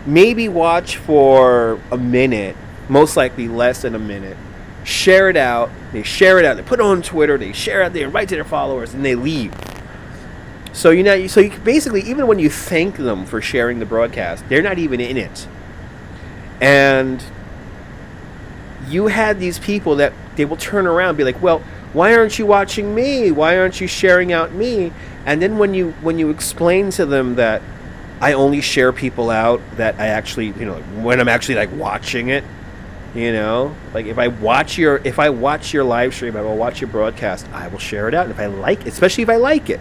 maybe watch for a minute, most likely less than a minute, share it out, they put it on Twitter, they share it, they invite to their followers, and they leave. So you basically, even when you thank them for sharing the broadcast, they're not even in it. And you had these people that they will turn around and be like, well, why aren't you watching me? Why aren't you sharing out me? And then when you explain to them that I only share people out that I actually, you know, when I'm actually like watching it, you know, like if I watch your live stream, I will watch your broadcast, I will share it out. And if I like it, especially if I like it,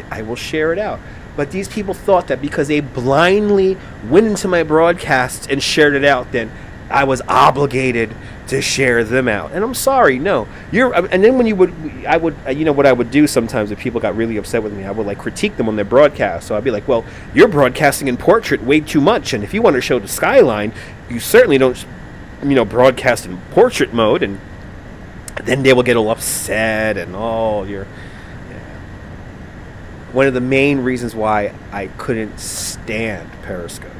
I will share it out. But these people thought that because they blindly went into my broadcasts and shared it out, then I was obligated to share them out. And I'm sorry, no. And then when you know what I would do sometimes if people got really upset with me, I would like critique them on their broadcast. So I'd be like, well, you're broadcasting in portrait way too much, and if you want to show the skyline, you certainly don't, you know, broadcast in portrait mode. And then they will get all upset and one of the main reasons why I couldn't stand Periscope.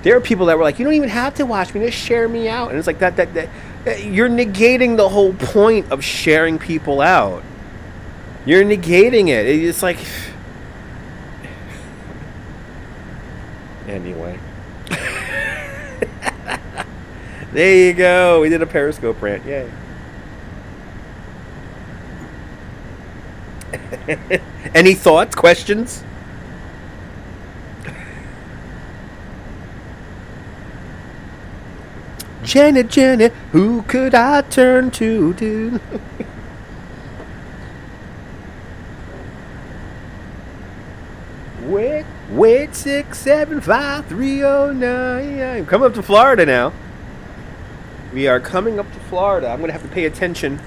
There are people that were like, you don't even have to watch me, just share me out. And it's like that you're negating the whole point of sharing people out. You're negating it. It's like, anyway. There you go. We did a Periscope rant. Yay. Any thoughts, questions? Janet, who could I turn to, dude? Wait, 675-309. Coming up to Florida now. We are coming up to Florida. I'm gonna have to pay attention.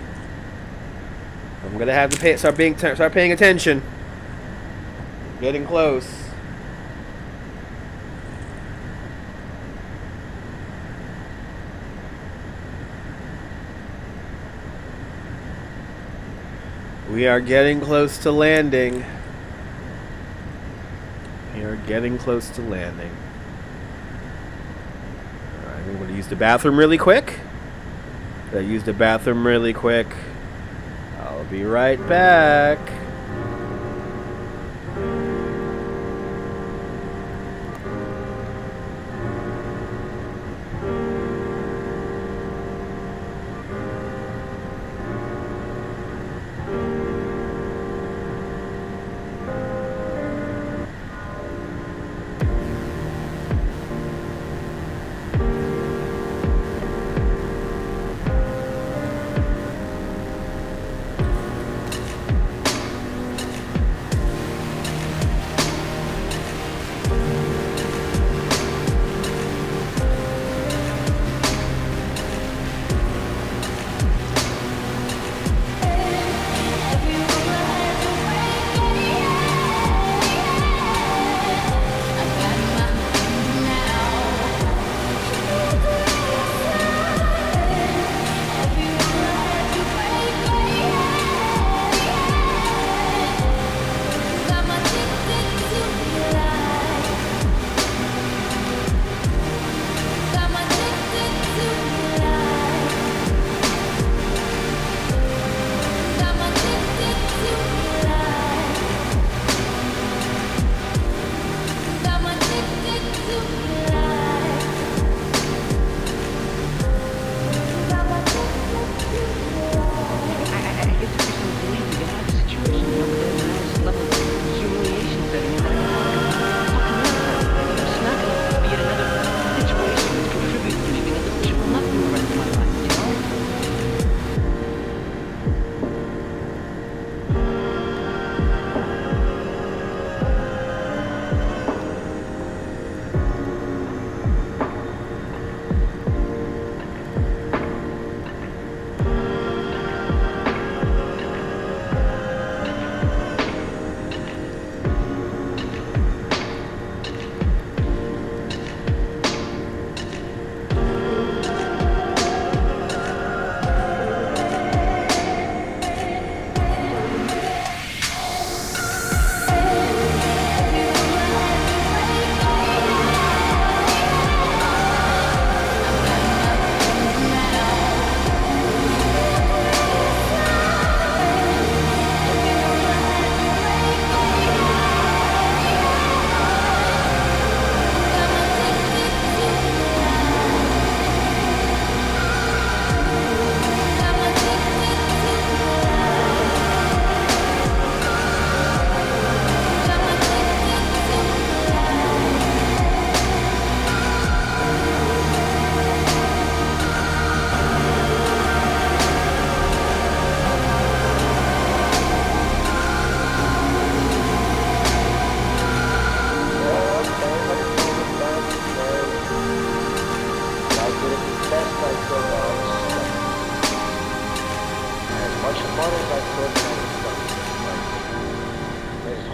I'm gonna have to start paying attention. Getting close. We are getting close to landing. We are getting close to landing. Alright. I'm going to use the bathroom really quick. I'll use the bathroom really quick. I'll be right back.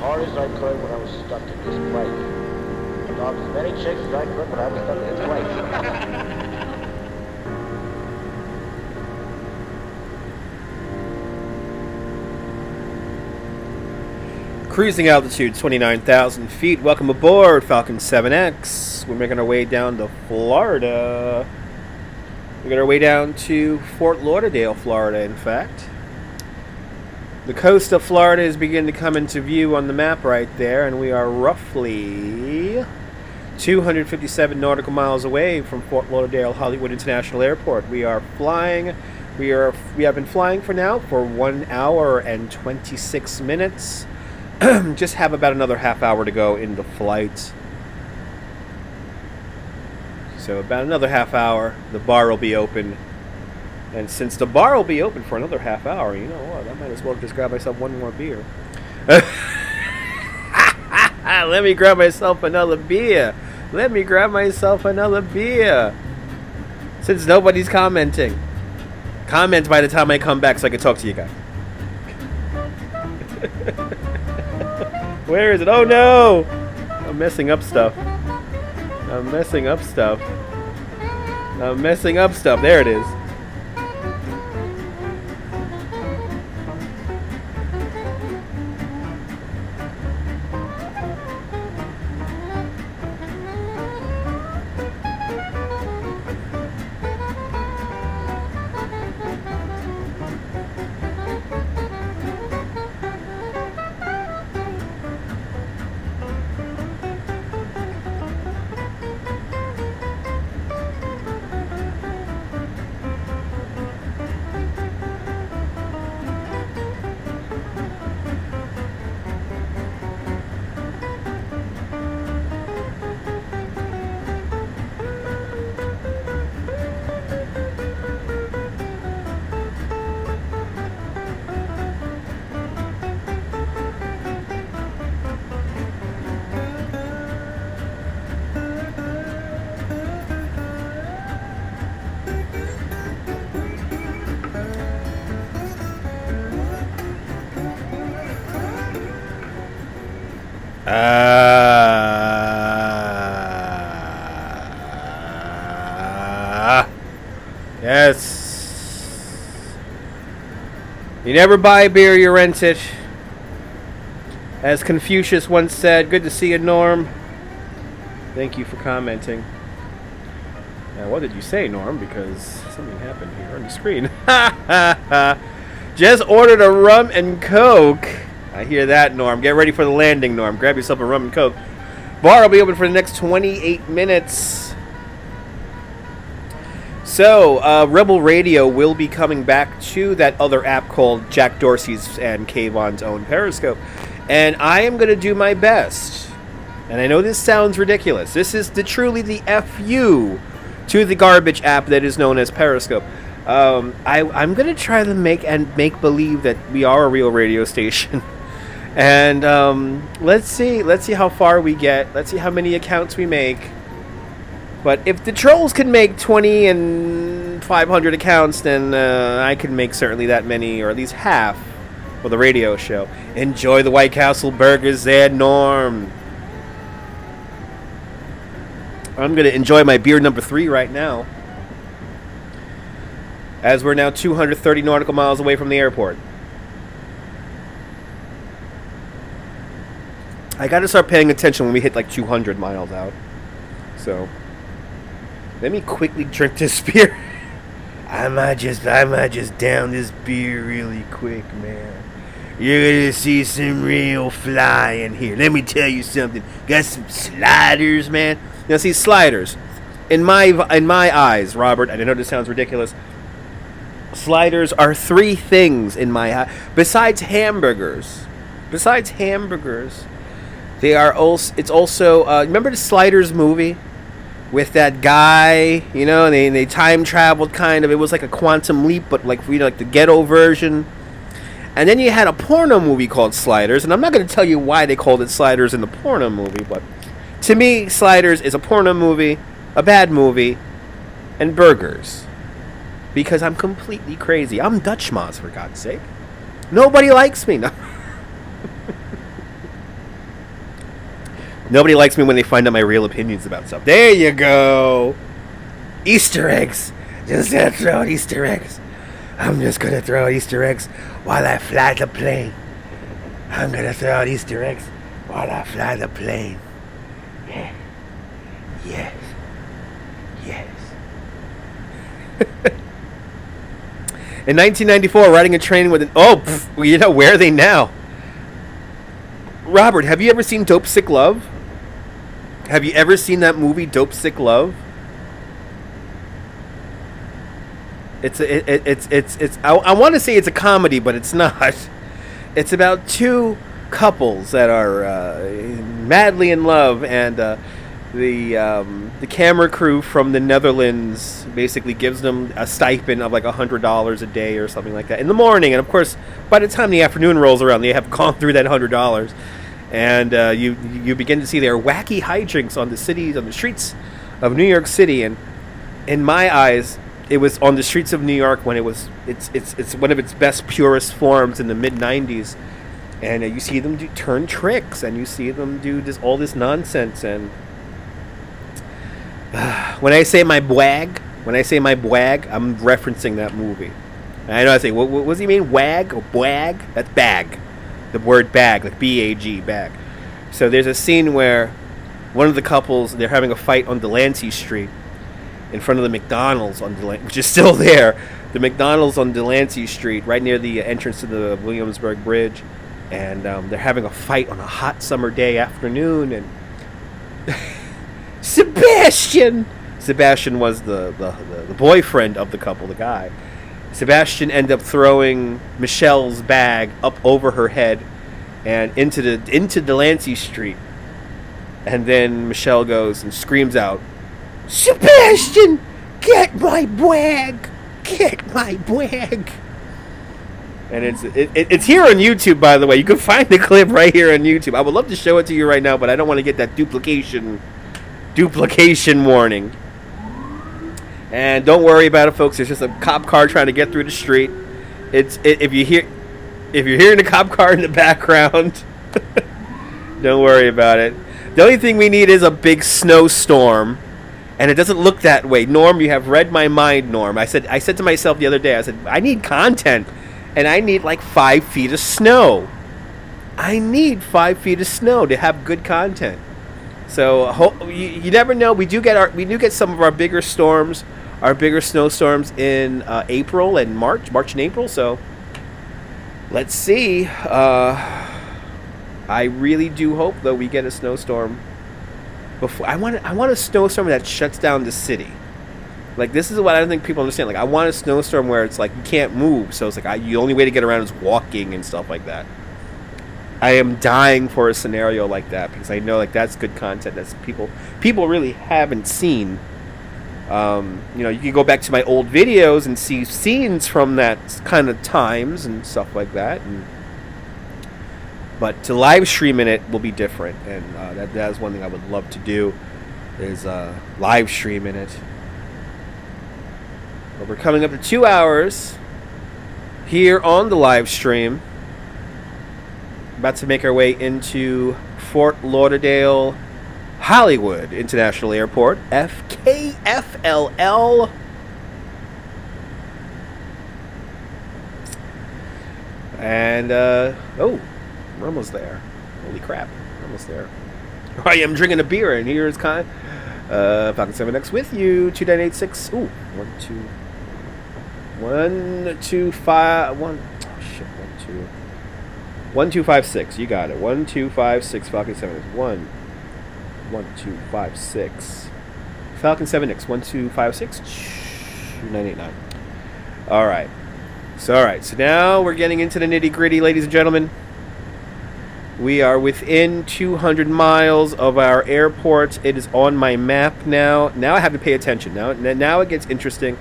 hard as I could when I was stuck in this place. I talked as many chicks as I could when I was stuck in this place. Cruising altitude 29,000 feet. Welcome aboard, Falcon 7X. We're making our way down to Florida. We're making our way down to Fort Lauderdale, Florida, in fact. The coast of Florida is beginning to come into view on the map right there, and we are roughly 257 nautical miles away from Fort Lauderdale Hollywood International Airport. We are flying. We have been flying for now for 1 hour and 26 minutes. Just have about another half hour to go in the flight. So about another half hour, the bar will be open. And since the bar will be open for another half hour, you know what? I might as well just grab myself one more beer. Let me grab myself another beer. Let me grab myself another beer. Since nobody's commenting. Comment by the time I come back so I can talk to you guys. Where is it? Oh no! I'm messing up stuff. I'm messing up stuff. I'm messing up stuff. There it is. Yes. You never buy beer, you rent it. As Confucius once said, good to see you, Norm. Thank you for commenting. Now, what did you say, Norm? Because something happened here on the screen. Just ordered a rum and coke. I hear that, Norm. Get ready for the landing, Norm. Grab yourself a rum and coke. Bar will be open for the next 28 minutes. So, Rebel Radio will be coming back to that other app called Jack Dorsey's and Kayvon's own Periscope. And I am going to do my best. And I know this sounds ridiculous. This is truly the FU to the garbage app that is known as Periscope. I'm going to try to make believe that we are a real radio station. And let's see how far we get. Let's see how many accounts we make. But if the trolls can make 20 and 500 accounts, then I can make certainly that many, or at least half, for the radio show. Enjoy the White Castle burgers there, Norm. I'm going to enjoy my beer number 3 right now, as we're now 230 nautical miles away from the airport. I got to start paying attention when we hit like 200 miles out. So, let me quickly drink this beer. I might just down this beer really quick, man. You're gonna see some real fly in here. Let me tell you something. Got some sliders, man. Now, see, sliders. In my eyes, Robert, I know this sounds ridiculous. Sliders are 3 things in my eye. Besides hamburgers. They are also. It's also. Remember the Sliders movie with that guy? You know, and they time traveled kind of. It was like a Quantum Leap, but like like the ghetto version. And then you had a porno movie called Sliders, and I'm not going to tell you why they called it Sliders in the porno movie, but to me, Sliders is a porno movie, a bad movie, and burgers. Because I'm completely crazy. I'm Dutch Moz, for God's sake. Nobody likes me. No. Nobody likes me when they find out my real opinions about stuff. There you go. Easter eggs. Just gonna throw out Easter eggs. I'm just gonna throw out Easter eggs while I fly the plane. I'm gonna throw out Easter eggs while I fly the plane. Yeah. Yes. Yes. In 1994, riding a train with an... Oh, pff, you know, where are they now? Robert, have you ever seen Dope Sick Love? Have you ever seen that movie, Dope Sick Love? I want to say it's a comedy, but it's not. It's about 2 couples that are madly in love, and the camera crew from the Netherlands basically gives them a stipend of like $100 a day or something like that in the morning. And of course, by the time the afternoon rolls around, they have gone through that $100, and you begin to see their wacky hijinks on the streets of New York City. And in my eyes, it was on the streets of New York when it's one of its best, purest forms in the mid-90s. And you see them turn tricks, and you see them do all this nonsense. And when I say my bwag, I'm referencing that movie. And I know I say, what does he mean, wag or bwag? That's bag. The word bag, like B-A-G, bag. So there's a scene where one of the couples, they're having a fight on Delancey Street in front of the McDonald's on which is still there. The McDonald's on Delancey Street, right near the entrance to the Williamsburg Bridge. And they're having a fight on a hot summer day afternoon, and Sebastian was the boyfriend of the couple, the guy. Sebastian ended up throwing Michelle's bag up over her head and into Delancey Street. And then Michelle goes and screams out, "Sebastian, get my bag! Get my bag!" And it's here on YouTube, by the way. You can find the clip right here on YouTube. I would love to show it to you right now, but I don't want to get that duplication warning. And don't worry about it, folks. It's just a cop car trying to get through the street. If you're hearing the cop car in the background, Don't worry about it. The only thing we need is a big snowstorm, and it doesn't look that way. Norm, you have read my mind, Norm. I said to myself the other day, I said, I need content, and I need like 5 feet of snow. I need 5 feet of snow to have good content. So you never know. We do get some of our bigger storms, our bigger snowstorms in April and March and April. So let's see. I really do hope, though, we get a snowstorm before. I want a snowstorm that shuts down the city. Like, this is what I don't think people understand. Like, I want a snowstorm where it's like you can't move, so it's like the only way to get around is walking and stuff like that. I am dying for a scenario like that because I know like that's good content that people really haven't seen. You know, you can go back to my old videos and see scenes from that kind of times and stuff like that. But to live stream in it will be different, and that is one thing I would love to do, is live stream in it. But we're coming up to 2 hours here on the live stream. About to make our way into Fort Lauderdale Hollywood International Airport, FKFLL. And oh, we're almost there. Holy crap, we're almost there. I am drinking a beer, and here's Falcon 7X with you. 2986. Ooh, 1 2 5 1. Oh shit, 1 2 5 6. You got it. 1 2 5 6. Falcon 7X. 1 2 5 6. Falcon 7X. 1 2 5 6. 2989. All right. So now we're getting into the nitty gritty, ladies and gentlemen. We are within 200 miles of our airport. It is on my map now. Now I have to pay attention. Now it gets interesting.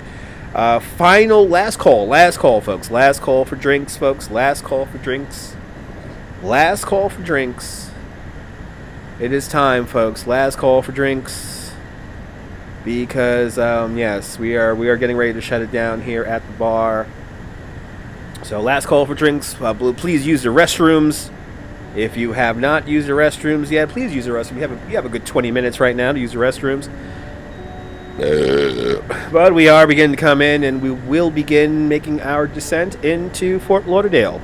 Last call, folks. Last call for drinks, folks. Last call for drinks. Last call for drinks. It is time, folks. Last call for drinks. Because yes, we are getting ready to shut it down here at the bar. So last call for drinks. Please use the restrooms. If you have not used the restrooms yet, please use the restroom. You have a good 20 minutes right now to use the restrooms. But we are beginning to come in, and we will begin making our descent into Fort Lauderdale.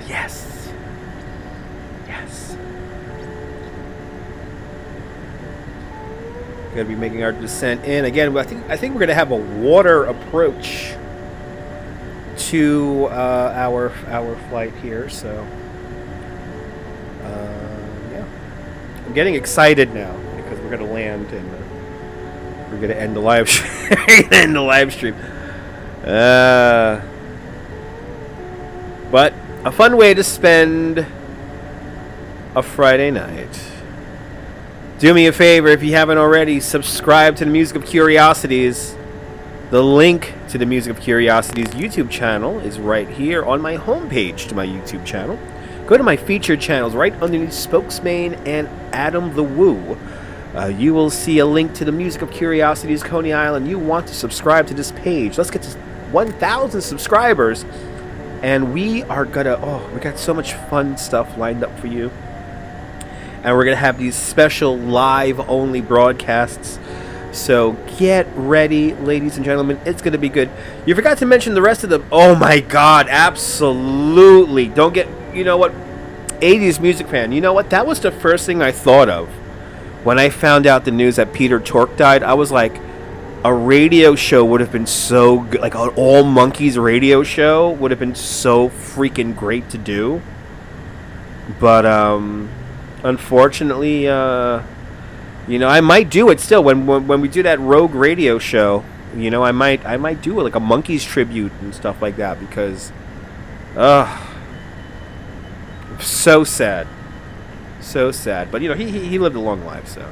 Yes. Yes. We're going to be making our descent in. Again, I think we're going to have a water approach to our flight here, so yeah. I'm getting excited now because we're going to land and we're going to end the live stream. But a fun way to spend a Friday night. Do me a favor, if you haven't already, subscribe to the Music of Curiosities. The link to the Music of Curiosities YouTube channel is right here on my homepage to my YouTube channel. Go to my featured channels right underneath Spokesman and Adam the Woo. You will see a link to the Music of Curiosities Coney Island. You want to subscribe to this page. Let's get to 1,000 subscribers. And we are gonna, we got so much fun stuff lined up for you. And we're gonna have these special live-only broadcasts. So get ready, ladies and gentlemen. It's gonna be good. You forgot to mention the rest of them. Oh my God, absolutely. Don't get, you know what, 80s music fan. You know what? That was the first thing I thought of when I found out the news that Peter Tork died. I was like, a radio show would have been so good. Like an all monkeys radio show would have been so freaking great to do. But unfortunately, you know, I might do it still when we do that rogue radio show. You know, I might do it like a monkeys tribute and stuff like that because, so sad, so sad. But you know, he lived a long life, so.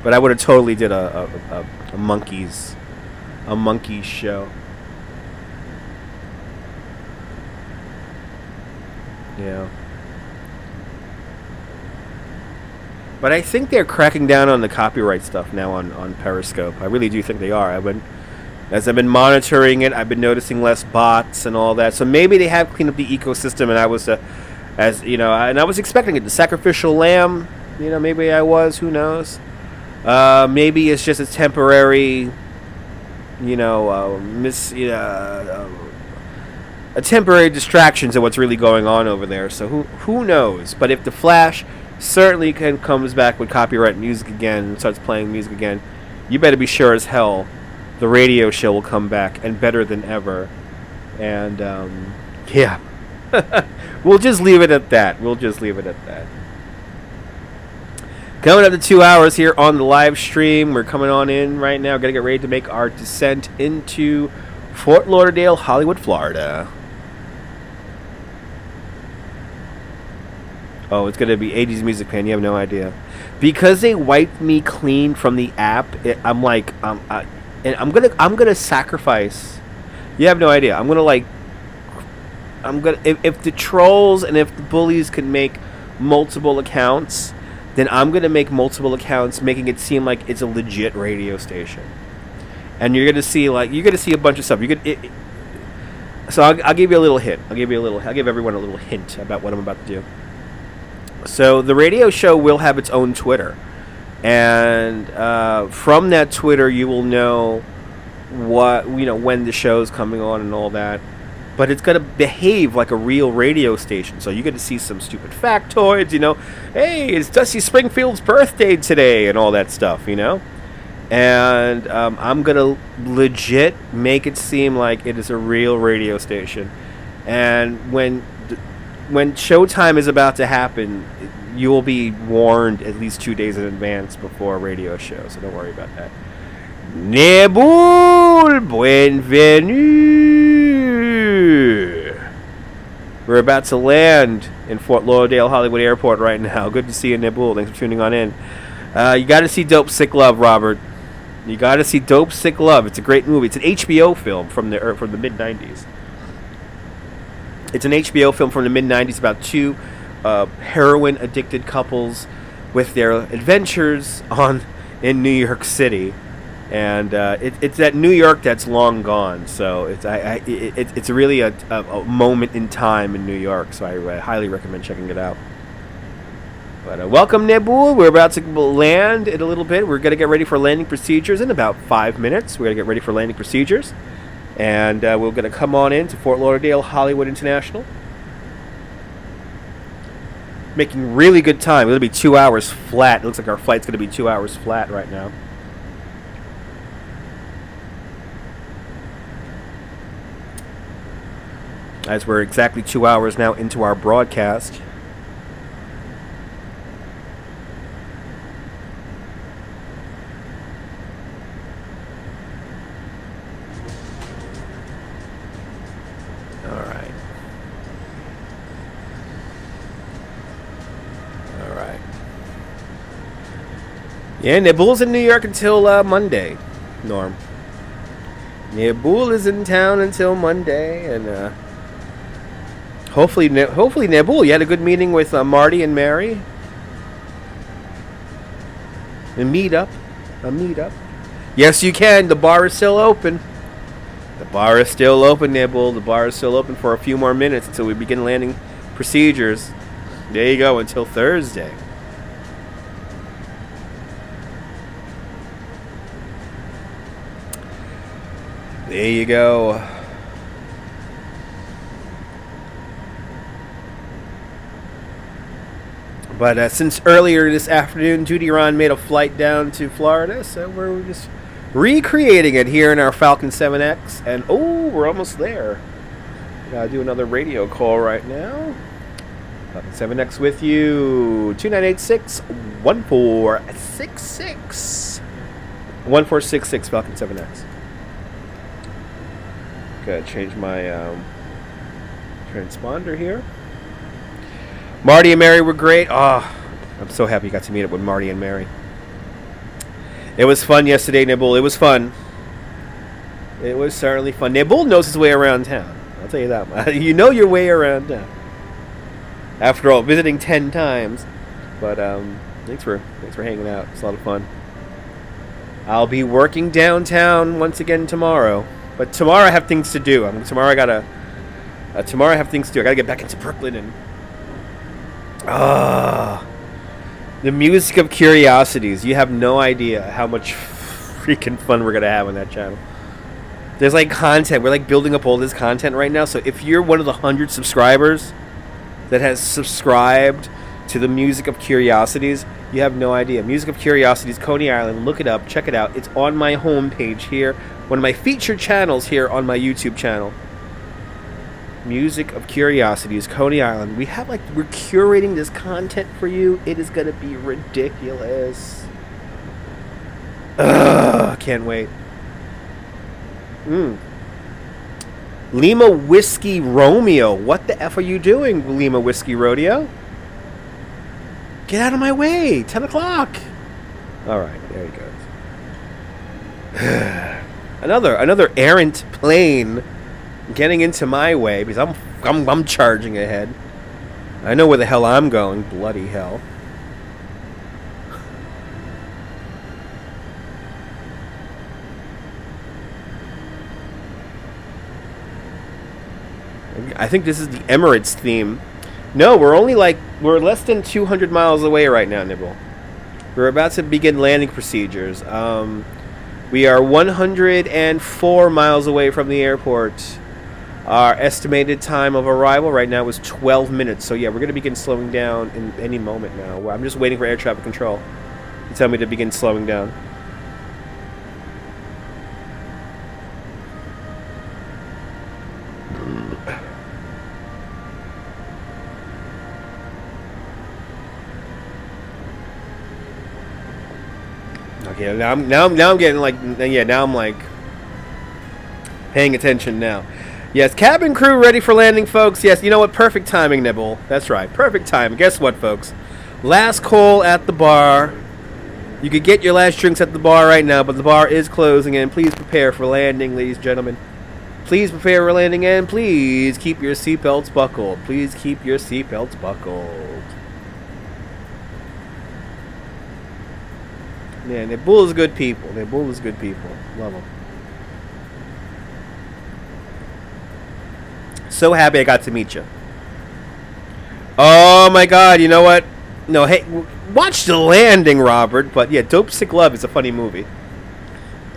But I would have totally did a monkeys show. Yeah. But I think they're cracking down on the copyright stuff now on Periscope. I really do think they are. As I've been monitoring it, I've been noticing less bots and all that. So maybe they have cleaned up the ecosystem, and I was, as you know, and I was expecting it. The sacrificial lamb, you know, maybe I was. Who knows? Maybe it's just a temporary, you know, a temporary distraction to what's really going on over there. So who knows? But if the Flash certainly comes back with copyright music again and starts playing music again, you better be sure as hell the radio show will come back, and better than ever. And yeah, we'll just leave it at that. Coming up to 2 hours here on the live stream. We're coming on in right now. Gotta get ready to make our descent into Fort Lauderdale, Hollywood, Florida. Oh, it's gonna be 80s music, man. You have no idea. Because they wiped me clean from the app, I'm like, and I'm gonna sacrifice. You have no idea. If the trolls and if the bullies can make multiple accounts, then I'm gonna make multiple accounts, making it seem like it's a legit radio station. And you're gonna see a bunch of stuff. So I'll give you a little hint. I'll give everyone a little hint about what I'm about to do. So the radio show will have its own Twitter. And from that Twitter, you will know when the show's coming on and all that. But it's gonna behave like a real radio station. So you get to see some stupid factoids, you know. Hey, it's Dusty Springfield's birthday today, and all that stuff, you know. And I'm gonna legit make it seem like it is a real radio station. And when showtime is about to happen, you will be warned at least 2 days in advance before a radio show, so don't worry about that. Nebul, bienvenue. We're about to land in Fort Lauderdale Hollywood Airport right now. Good to see you, Nebul. Thanks for tuning on in. You got to see Dope Sick Love, Robert. You got to see Dope Sick Love. It's a great movie. It's an HBO film from the mid-90s. It's an HBO film from the mid-90s about two heroin-addicted couples with their adventures in New York City, and it's that New York that's long gone. So it's really a moment in time in New York. So I highly recommend checking it out. But welcome, Nebul. We're about to land in a little bit. We're gonna get ready for landing procedures in about 5 minutes. We're gonna get ready for landing procedures, and we're gonna come on in to Fort Lauderdale Hollywood International. Making really good time. It'll be 2 hours flat. It looks like our flight's going to be 2 hours flat right now. As we're exactly 2 hours now into our broadcast. Yeah, Nebul's in New York until Monday, Norm. Nebul is in town until Monday, and hopefully Nebul, you had a good meeting with Marty and Mary. A meetup. Yes, you can. The bar is still open. The bar is still open, Nebul. The bar is still open for a few more minutes until we begin landing procedures. There you go, until Thursday. There you go. But since earlier this afternoon, Judy Ron made a flight down to Florida, so we're just recreating it here in our Falcon 7X. And oh, we're almost there. Gotta do another radio call right now. Falcon 7X with you. 2986-1466. 1466 Falcon 7X. Gotta change my transponder here. Marty and Mary were great. Oh, I'm so happy you got to meet up with Marty and Mary. It was fun yesterday, Nebul. It was fun. It was certainly fun. Nebul knows his way around town. I'll tell you that much. You know your way around town. After all, visiting 10 times. But Thanks for hanging out. It's a lot of fun. I'll be working downtown once again tomorrow, but tomorrow I have things to do. Tomorrow I have things to do. I gotta get back into Brooklyn and the music of curiosities. You have no idea how much freaking fun we're gonna have on that channel. There's like content. We're like building up all this content right now. So if you're one of the 100 subscribers that has subscribed to the music of curiosities, you have no idea. Music of Curiosities, Coney Island. Look it up. Check it out. It's on my homepage here. One of my featured channels here on my YouTube channel. Music of Curiosities, Coney Island. We're curating this content for you. It is gonna be ridiculous. Can't wait. Lima Whiskey Romeo. What the F are you doing, Lima Whiskey Rodeo? Get out of my way! 10 o'clock! Alright, there he goes. another errant plane getting into my way because I'm charging ahead. I know where the hell I'm going. Bloody hell. I think this is the Emirates theme. No, we're less than 200 miles away right now, Nibble. We're about to begin landing procedures. We are 104 miles away from the airport. Our estimated time of arrival right now is 12 minutes. So yeah, we're going to begin slowing down in any moment now. I'm just waiting for air traffic control to tell me to begin slowing down. Okay, now I'm getting like, yeah, now I'm like paying attention now. Yes, cabin crew ready for landing, folks. Yes, you know what? Perfect timing, Nibble. That's right, perfect timing. Guess what, folks? Last call at the bar. You could get your last drinks at the bar right now, but the bar is closing, and please prepare for landing, ladies and gentlemen. Please prepare for landing, and please keep your seatbelts buckled. Please keep your seatbelts buckled. Man, they're Bull is good people. They're Bull is good people. Love them. So happy I got to meet you. Oh my God! You know what? No, hey, watch The Landing, Robert. But yeah, Dope Sick Love is a funny movie.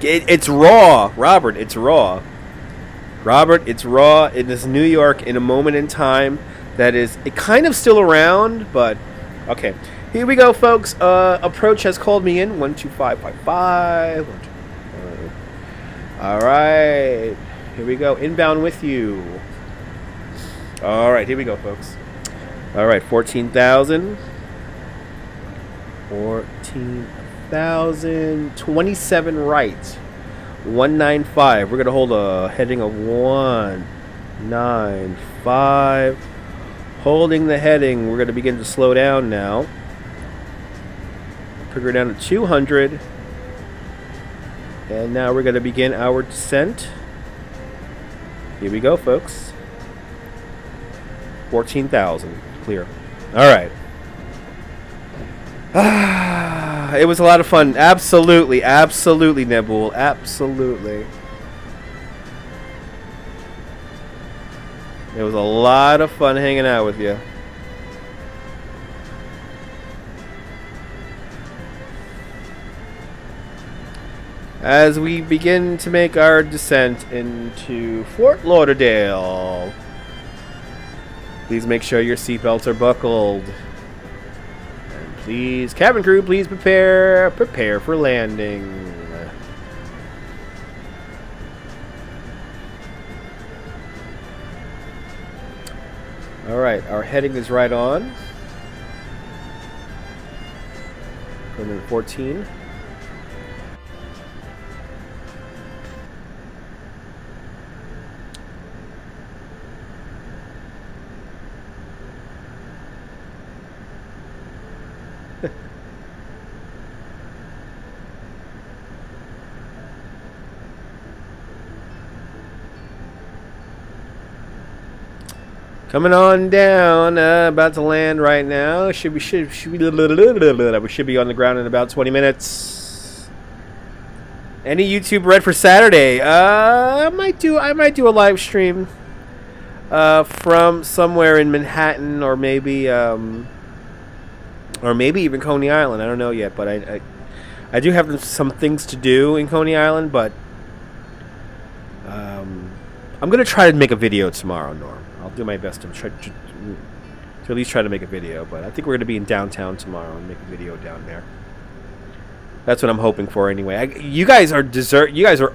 It's raw, Robert. It's raw. Robert, it's raw. It is New York in a moment in time that is kind of still around, but okay. Here we go, folks. Approach has called me in. 12555. 125. All right. Here we go. Inbound with you. All right. Here we go, folks. All right. 14,000. 14,000. 27 right. 195. We're going to hold a heading of 195. Holding the heading. We're going to begin to slow down now. Bring her down to 200. And now we're going to begin our descent. Here we go, folks. 14,000. Clear. Alright. It was a lot of fun. Absolutely. Absolutely, Nebul. Absolutely. It was a lot of fun hanging out with you. As we begin to make our descent into Fort Lauderdale, please make sure your seatbelts are buckled. And please, cabin crew, please prepare for landing. Alright, our heading is right on. Going to 14. Coming on down, about to land right now. We should be on the ground in about 20 minutes. Any YouTube red for Saturday? I might do a live stream from somewhere in Manhattan, or maybe even Coney Island. I don't know yet, but I do have some things to do in Coney Island, but I'm gonna try to make a video tomorrow, Norm. I'll do my best to at least try to make a video, but I think we're going to be in downtown tomorrow and make a video down there. That's what I'm hoping for anyway. You guys are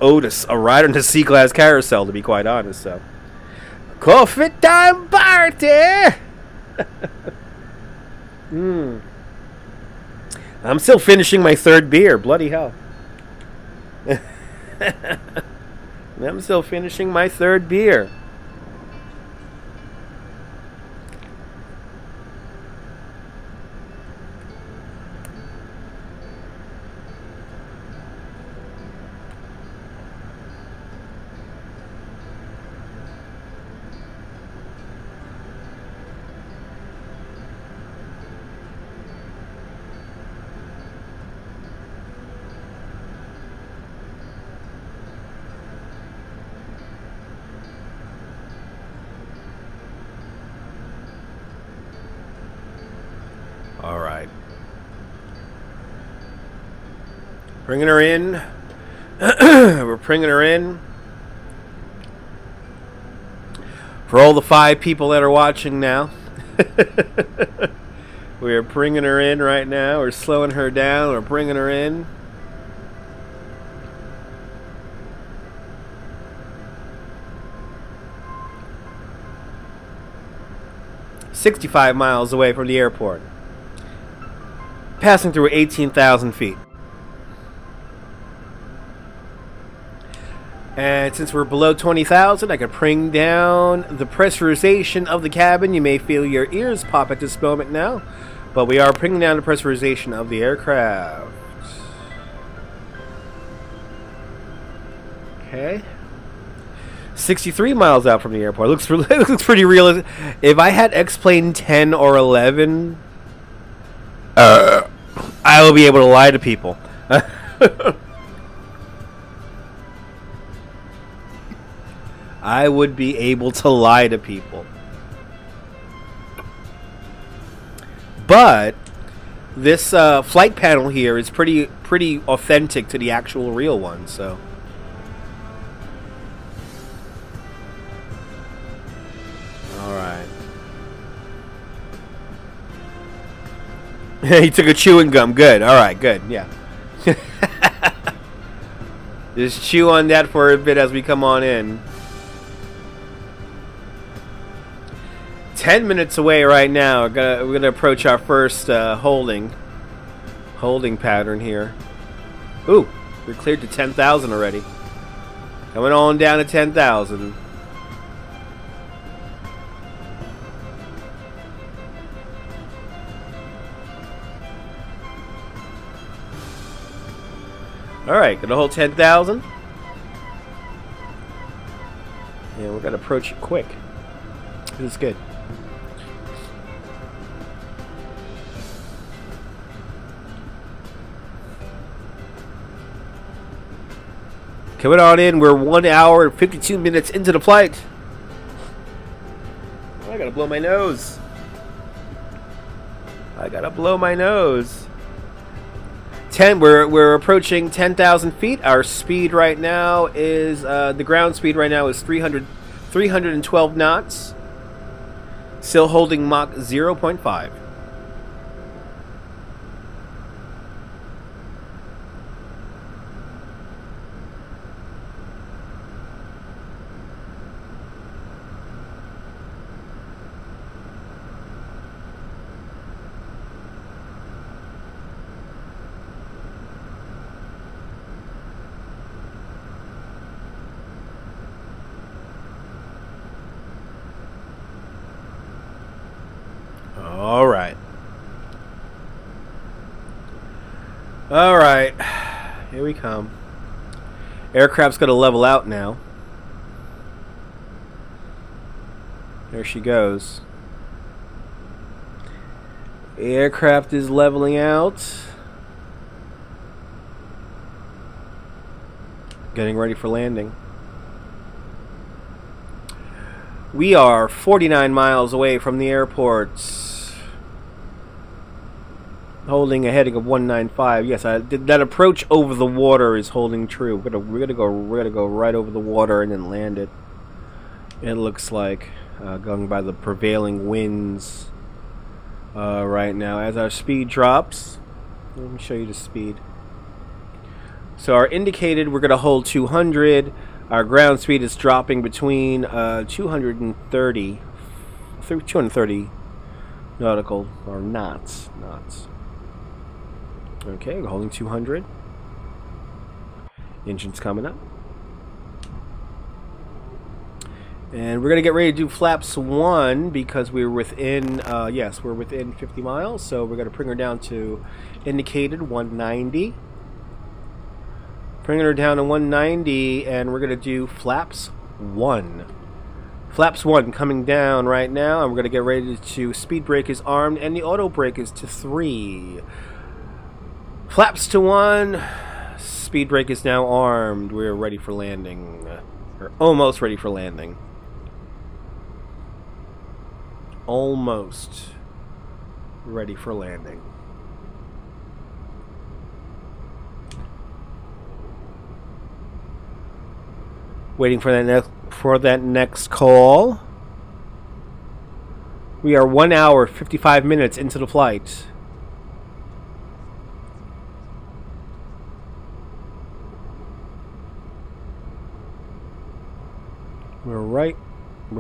owed a ride on the C-Class carousel, to be quite honest, so. Coffee time party! I'm still finishing my third beer, bloody hell. I'm still finishing my third beer. All right. Bringing her in. We're bringing her in. For all the 5 people that are watching now. We are bringing her in right now. We're slowing her down. We're bringing her in. "65 miles away from the airport. Passing through 18,000 feet. And since we're below 20,000, I can bring down the pressurization of the cabin. You may feel your ears pop at this moment now, but we are bringing down the pressurization of the aircraft. Okay. 63 miles out from the airport. Looks pretty real. If I had X-Plane 10 or 11... I will be able to lie to people. I would be able to lie to people. But this flight panel here is pretty authentic to the actual real one, so. All right. He took a chewing gum. Good. All right. Good. Yeah. Just chew on that for a bit as we come on in. 10 minutes away right now. We're gonna approach our first holding pattern here. Ooh, we're cleared to 10,000 already. Coming on down to 10,000. Alright, gonna hold 10,000. And we're gonna approach it quick. This is good. Coming on in, we're 1 hour and 52 minutes into the flight. Oh, I gotta blow my nose. I gotta blow my nose. We're approaching 10,000 feet. Our speed right now is the ground speed right now is 312 knots. Still holding Mach 0.5. Alright, here we come. Aircraft's going to level out now. There she goes. Aircraft is leveling out. Getting ready for landing. We are 49 miles away from the airport. Holding a heading of 195. Yes, that approach over the water is holding true. We're gonna go right over the water and then land it. It looks like going by the prevailing winds right now. As our speed drops, let me show you the speed. So our indicated, we're gonna hold 200. Our ground speed is dropping between 230 nautical or knots. Okay, we're holding 200. Engine's coming up. And we're going to get ready to do flaps 1 because we're within, yes, we're within 50 miles. So we're going to bring her down to indicated 190. Bringing her down to 190, and we're going to do flaps 1. Flaps 1 coming down right now, and we're going to get ready to speed brake is armed, and the auto brake is to 3. Flaps to 1. Speed brake is now armed. We're ready for landing. Or almost ready for landing. Almost ready for landing. Waiting for that next call. We are 1 hour 55 minutes into the flight. We're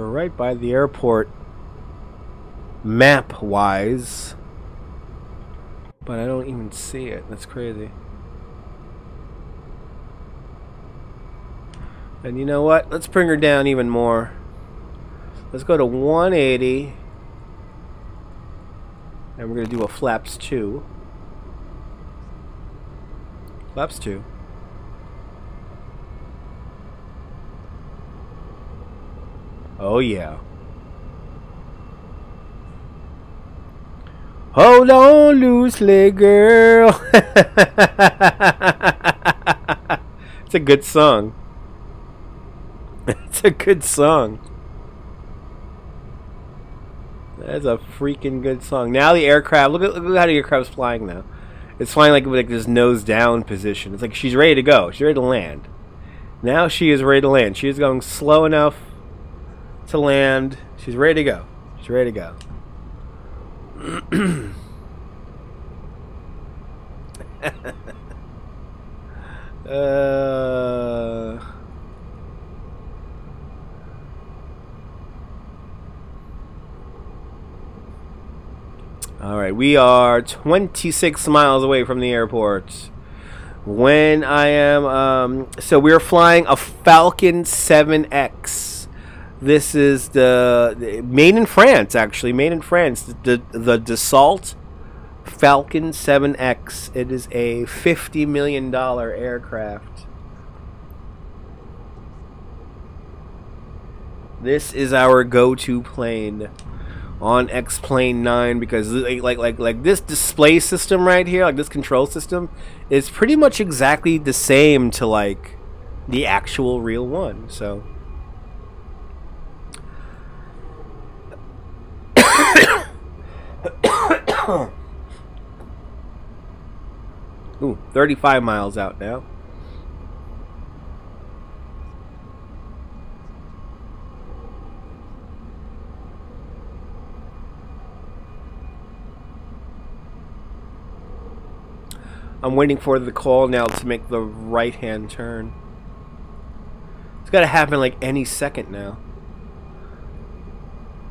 right by the airport map wise, but I don't even see it. That's crazy. And you know what? Let's bring her down even more. Let's go to 180. And we're going to do a flaps 2. Flaps 2. Oh yeah. Hold on loosely, girl. It's a good song. It's a good song. That's a freaking good song. Now the aircraft, look at how the aircraft's flying now. It's flying like this nose down position. It's like she's ready to go. She's ready to land. Now she is ready to land. She is going slow enough to land. She's ready to go. She's ready to go. Alright, we are 26 miles away from the airport. When I am, so we're flying a Falcon 7X. This is made in France, actually. Made in France. The Dassault Falcon 7X. It is a $50 million aircraft. This is our go-to plane on X-Plane 9 because like this display system right here, like this control system, is pretty much exactly the same to like the actual real one. So ooh, 35 miles out now. I'm waiting for the call now to make the right-hand turn. It's got to happen like any second now.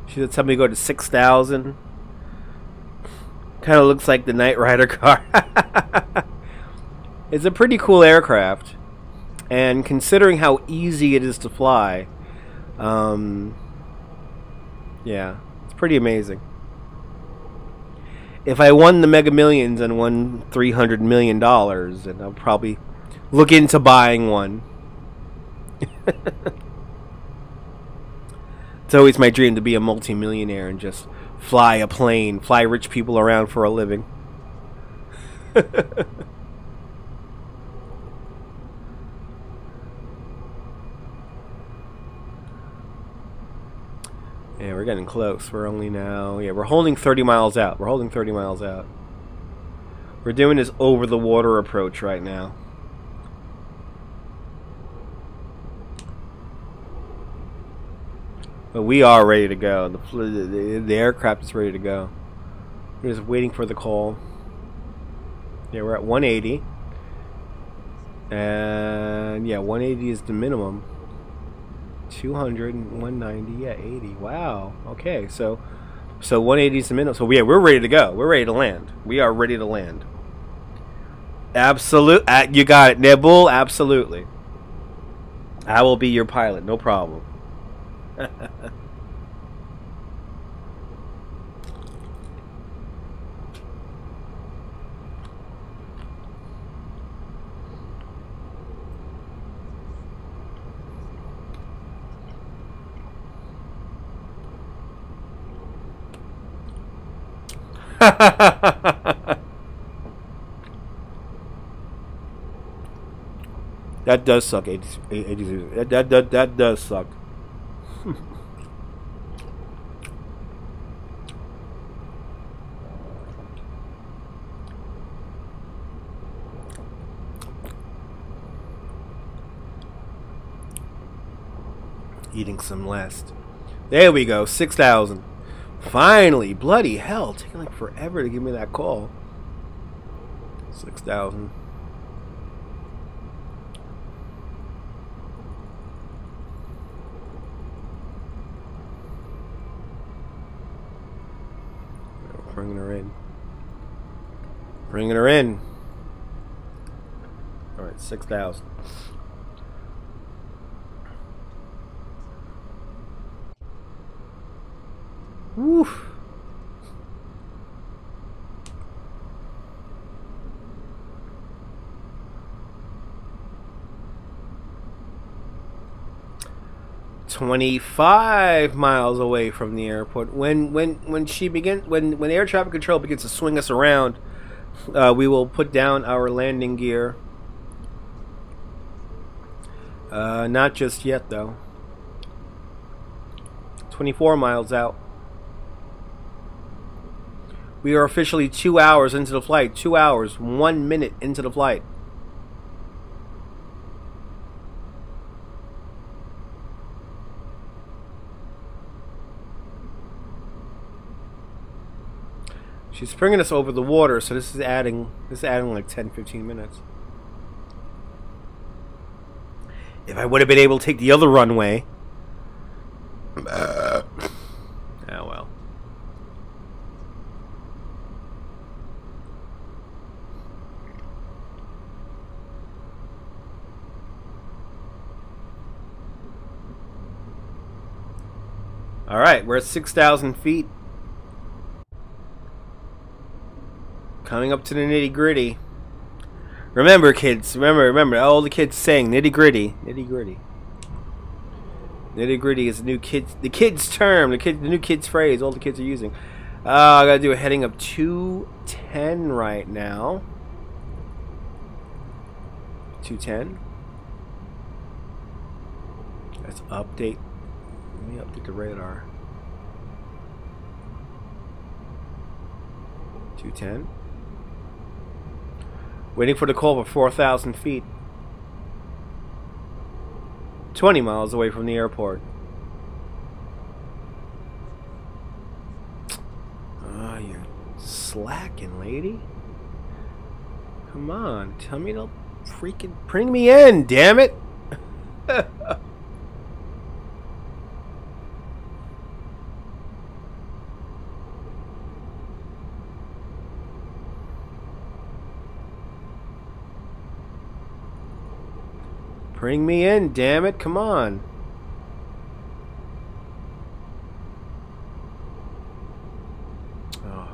She said somebody go to 6,000. Kind of looks like the Knight Rider car. It's a pretty cool aircraft, and considering how easy it is to fly, yeah, it's pretty amazing. If I won the Mega Millions and won $300 million, then I'll probably look into buying one. It's always my dream to be a multimillionaire and just fly a plane, fly rich people around for a living. Yeah, we're getting close. We're only now... Yeah, we're holding 30 miles out. We're holding 30 miles out. We're doing this over-the-water approach right now. But we are ready to go. The aircraft is ready to go. We're just waiting for the call. Yeah, we're at 180. And, yeah, 180 is the minimum. 200 and 190, yeah, 80. Wow. Okay, so 180 is the minimum. So yeah, we're ready to go. We're ready to land. We are ready to land. Absolute. You got it, Nibble. Absolutely. I will be your pilot. No problem. That does suck. 82. That does suck. Eating some last. There we go. 6,000. Finally, bloody hell, taking like forever to give me that call. 6,000. Bringing her in. Bringing her in. All right, 6,000. Woo. "25 miles away from the airport." When air traffic control begins to swing us around, we will put down our landing gear. Not just yet, though. 24 miles out. We are officially 2 hours into the flight. 2 hours, 1 minute into the flight. She's bringing us over the water, so this is adding like 10-15 minutes. If I would have been able to take the other runway. Oh well. All right, we're at 6,000 feet. Coming up to the nitty gritty. Remember, kids. Remember. All the kids saying nitty gritty. Nitty gritty. Nitty gritty is the kids term. The new kids phrase. All the kids are using. I gotta do a heading of 210 right now. 210. Let's update. Let me update the radar. 210. Waiting for the call for 4,000 feet. 20 miles away from the airport. Oh, you're slacking, lady. Come on, tell me to freaking bring me in, damn it. Bring me in, damn it, come on. Oh.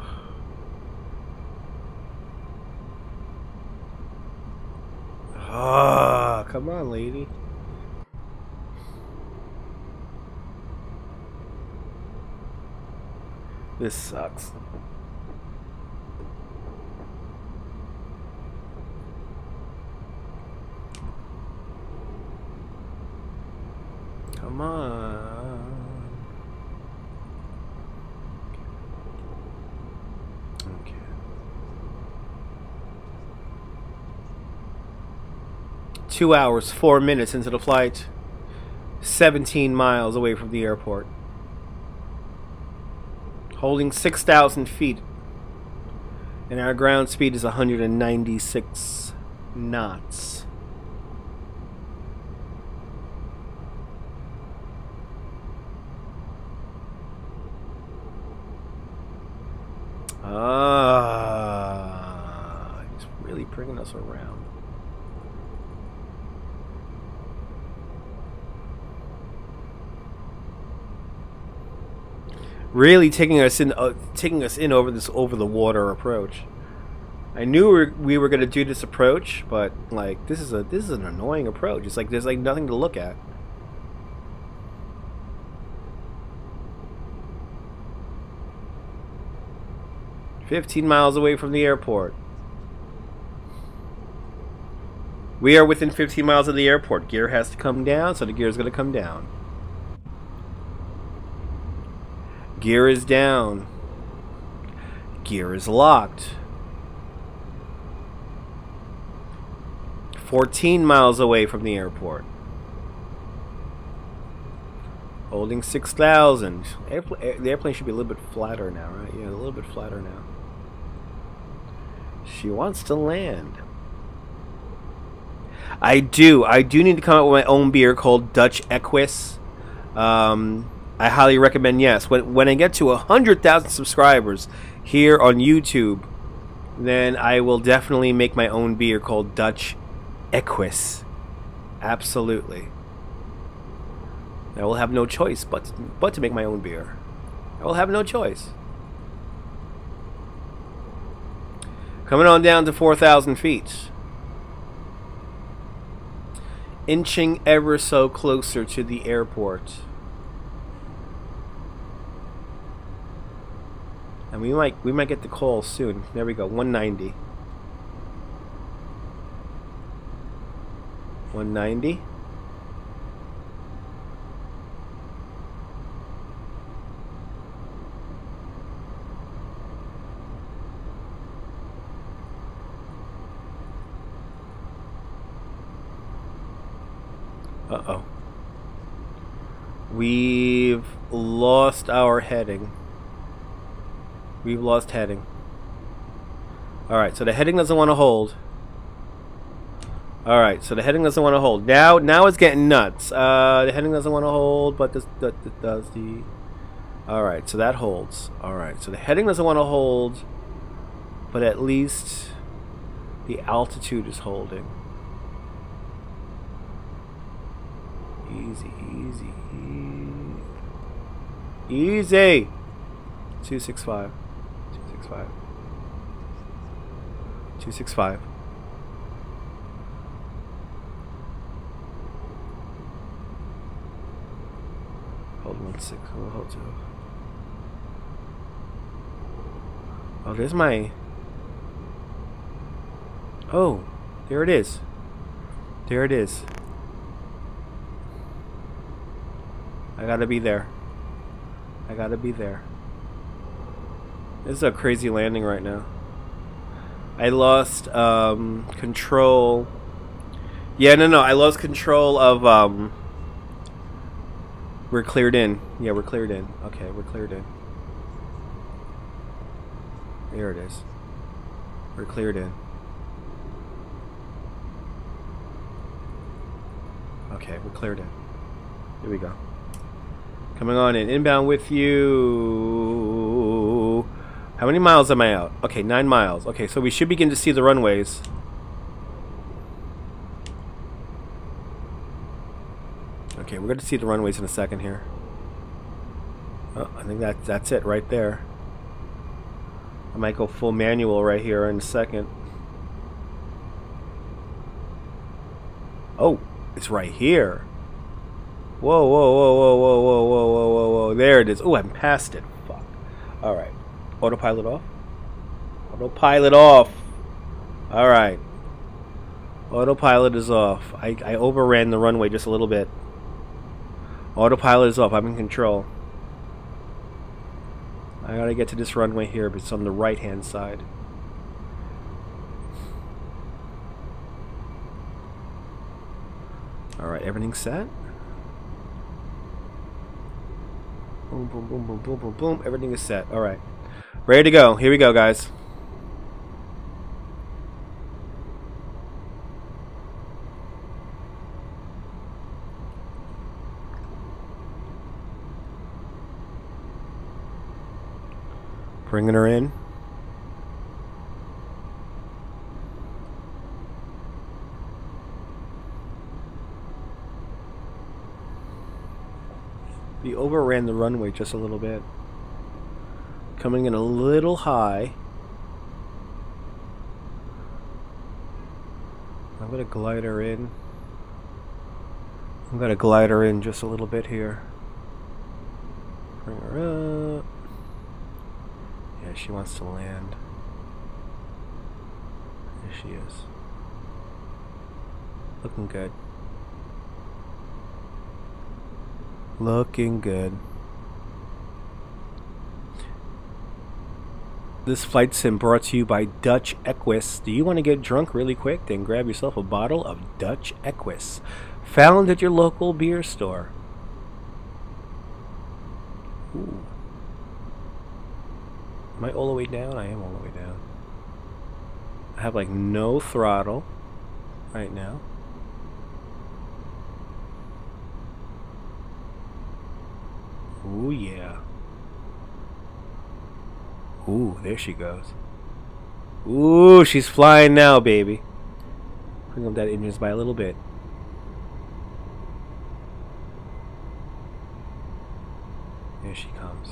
Oh, come on, lady. This sucks. Come on. Okay. 2 hours, 4 minutes into the flight. 17 miles away from the airport. Holding 6,000 feet. And our ground speed is 196 knots. He's really bringing us around. Really taking us in over the water approach. I knew we were going to do this approach, but like this is an annoying approach. It's like there's like nothing to look at. "15 miles away from the airport." We are within 15 miles of the airport. Gear has to come down, so the gear is going to come down. Gear is down. Gear is locked. 14 miles away from the airport. Holding 6,000. The airplane should be a little bit flatter now, right? Yeah, a little bit flatter now. She wants to land. I do need to come up with my own beer called Dutch Equus. I highly recommend, yes. When I get to 100,000 subscribers here on YouTube, then I will definitely make my own beer called Dutch Equus. Absolutely. I will have no choice but to make my own beer. I will have no choice. Coming on down to 4,000 feet. Inching ever so closer to the airport. And we might get the call soon. There we go. 190. 190. Uh-oh. We've lost our heading. We've lost heading. Alright, so the heading doesn't want to hold. Alright, so the heading doesn't want to hold. Now it's getting nuts. The heading doesn't want to hold, but this does the... Alright, so that holds. Alright, so the heading doesn't want to hold, but at least the altitude is holding. Easy, easy, easy. Easy! 265. 265. 265. Hold 16. Hold 2. Oh, there's my... Oh, there it is. There it is. I gotta be there. I gotta be there. This is a crazy landing right now. I lost control. Yeah, no, I lost control of we're cleared in. Yeah, we're cleared in. Okay, we're cleared in. There it is. We're cleared in. Okay, we're cleared in. Here we go. Coming on in. Inbound with you. How many miles am I out? Okay, 9 miles. Okay, so we should begin to see the runways. Okay, we're going to see the runways in a second here. Oh, I think that's it right there. I might go full manual right here in a second. Oh, it's right here. Whoa, whoa, whoa, whoa, whoa, whoa, whoa, whoa, whoa, whoa. There it is. Oh, I'm past it. Fuck. Alright. Autopilot off. Autopilot off. All right. Autopilot is off. I overran the runway just a little bit. Autopilot is off. I'm in control. I gotta get to this runway here, but it's on the right-hand side. Alright, everything's set. Boom, boom, boom, boom, boom, boom, boom. Everything is set. Alright. Ready to go. Here we go, guys. Bringing her in. We overran the runway just a little bit. Coming in a little high. I'm going to glide her in. I'm going to glide her in just a little bit here. Bring her up. Yeah, she wants to land. There she is. Looking good. Looking good. This flight sim brought to you by Dutch Equus. Do you want to get drunk really quick? Then grab yourself a bottle of Dutch Equus. Found at your local beer store. Ooh. Am I all the way down? I am all the way down. I have like no throttle right now. Ooh, yeah. Ooh, there she goes. Ooh, she's flying now, baby. Bring up that engines by a little bit. There she comes.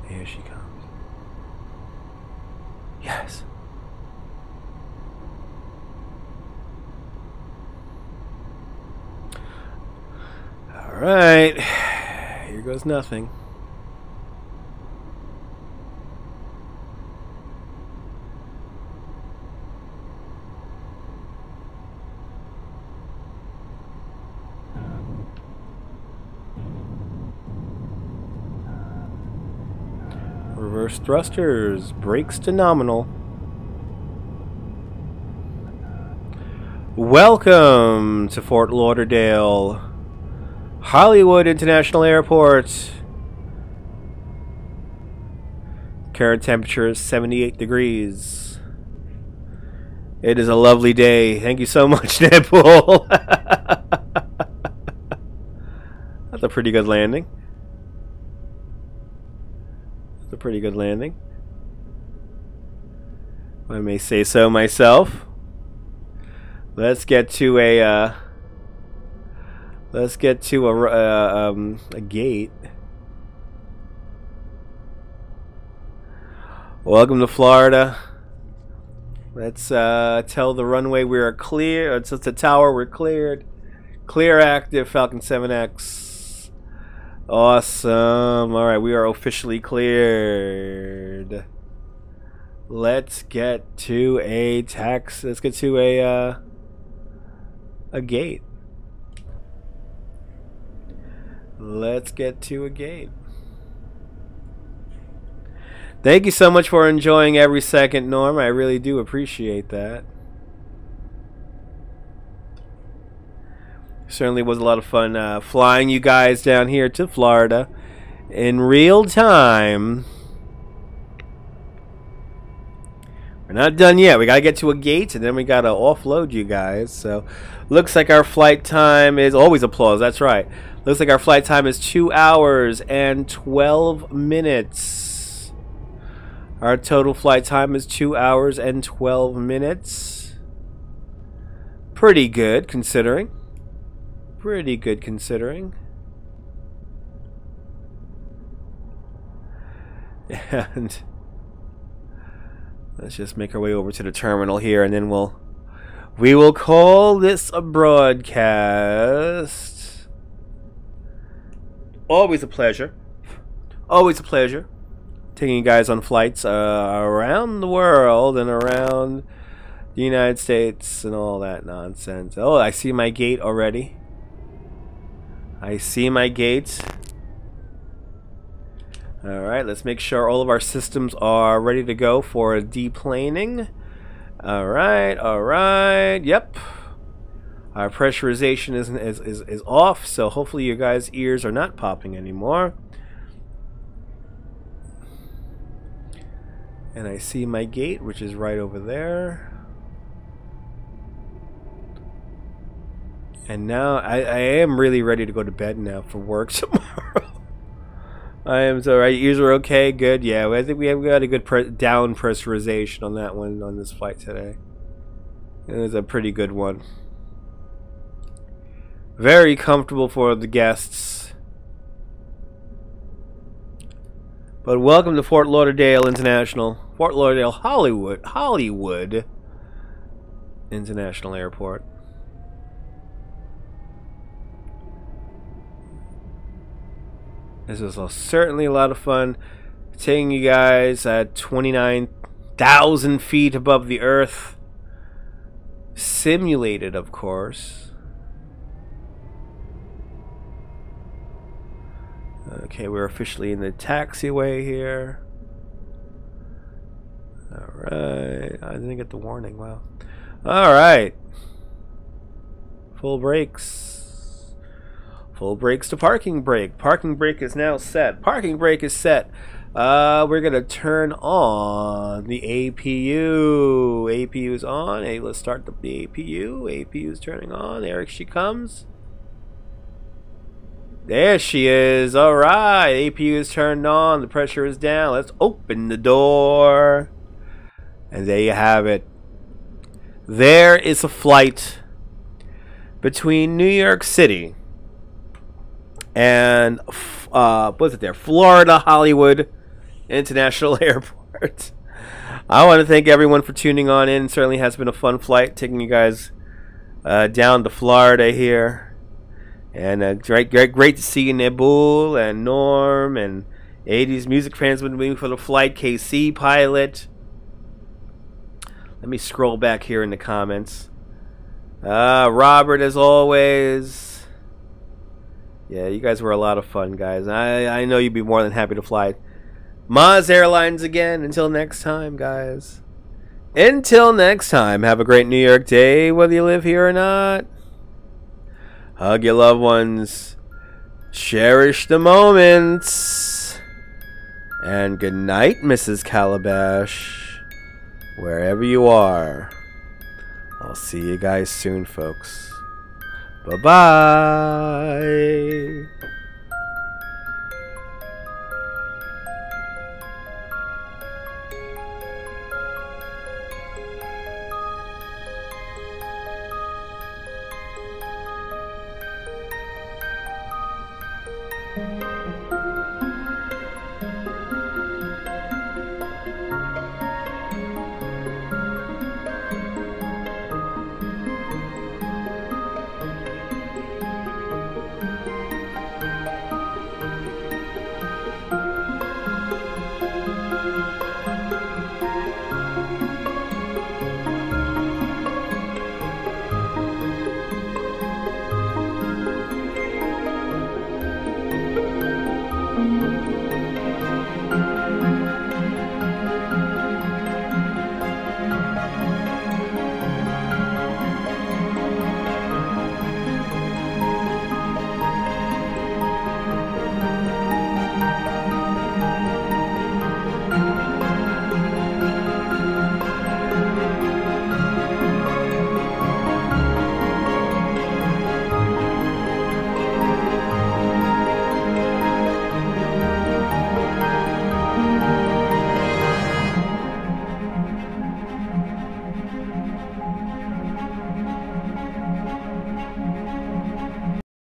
Here she comes. Yes. All right. Here goes nothing. Reverse thrusters, brakes to nominal. Welcome to Fort Lauderdale, Hollywood International Airport. Current temperature is 78 degrees. It is a lovely day. Thank you so much, Deadpool. That's a pretty good landing. A pretty good landing, I may say so myself. Let's get to a gate. Welcome to Florida. Let's tell the runway we are clear. It's the tower, we're cleared. Clear active, Falcon 7X. Awesome. Alright, we are officially cleared. Let's get to a tax. Let's get to a gate. Let's get to a gate. Thank you so much for enjoying every second, Norm. I really do appreciate that. Certainly was a lot of fun flying you guys down here to Florida in real time. We're not done yet. We gotta get to a gate and then we gotta offload you guys. So looks like our flight time is always applause. That's right. Looks like our flight time is 2 hours and 12 minutes. Our total flight time is 2 hours and 12 minutes. Pretty good considering. Pretty good considering. And let's just make our way over to the terminal here, and then we will call this a broadcast. Always a pleasure. Always a pleasure. Taking you guys on flights around the world and around the United States and all that nonsense. Oh, I see my gate already. I see my gate. Alright, let's make sure all of our systems are ready to go for deplaning. Alright, alright, yep. Our pressurization is off, so hopefully you guys' ears are not popping anymore. And I see my gate, which is right over there. And now I am really ready to go to bed now for work tomorrow. I am so right. Ears are okay, good. Yeah, I think we got a good down pressurization on that one on this flight today. It was a pretty good one. Very comfortable for the guests. But welcome to Fort Lauderdale International, Fort Lauderdale Hollywood International Airport. This is certainly a lot of fun. Taking you guys at 29,000 feet above the Earth. Simulated, of course. Okay, we're officially in the taxiway here. Alright. I didn't get the warning. Wow. Alright. Full brakes. Full brakes to parking brake. Parking brake is now set. Parking brake is set. We're going to turn on the APU. APU is on. Hey, let's start the APU. APU is turning on. There she comes. There she is. Alright. APU is turned on. The pressure is down. Let's open the door. And there you have it. There is a flight between New York City and what's it there? Florida Hollywood International Airport. I want to thank everyone for tuning on in. It certainly has been a fun flight taking you guys down to Florida here. And great to see Nabul and Norm and 80s music fans been waiting for the flight. KC pilot. Let me scroll back here in the comments. Robert, as always. Yeah, you guys were a lot of fun, guys. I know you'd be more than happy to fly Maz Airlines again. Until next time, guys. Until next time, have a great New York day, whether you live here or not. Hug your loved ones. Cherish the moments. And good night, Mrs. Calabash. Wherever you are. I'll see you guys soon, folks. Bye-bye.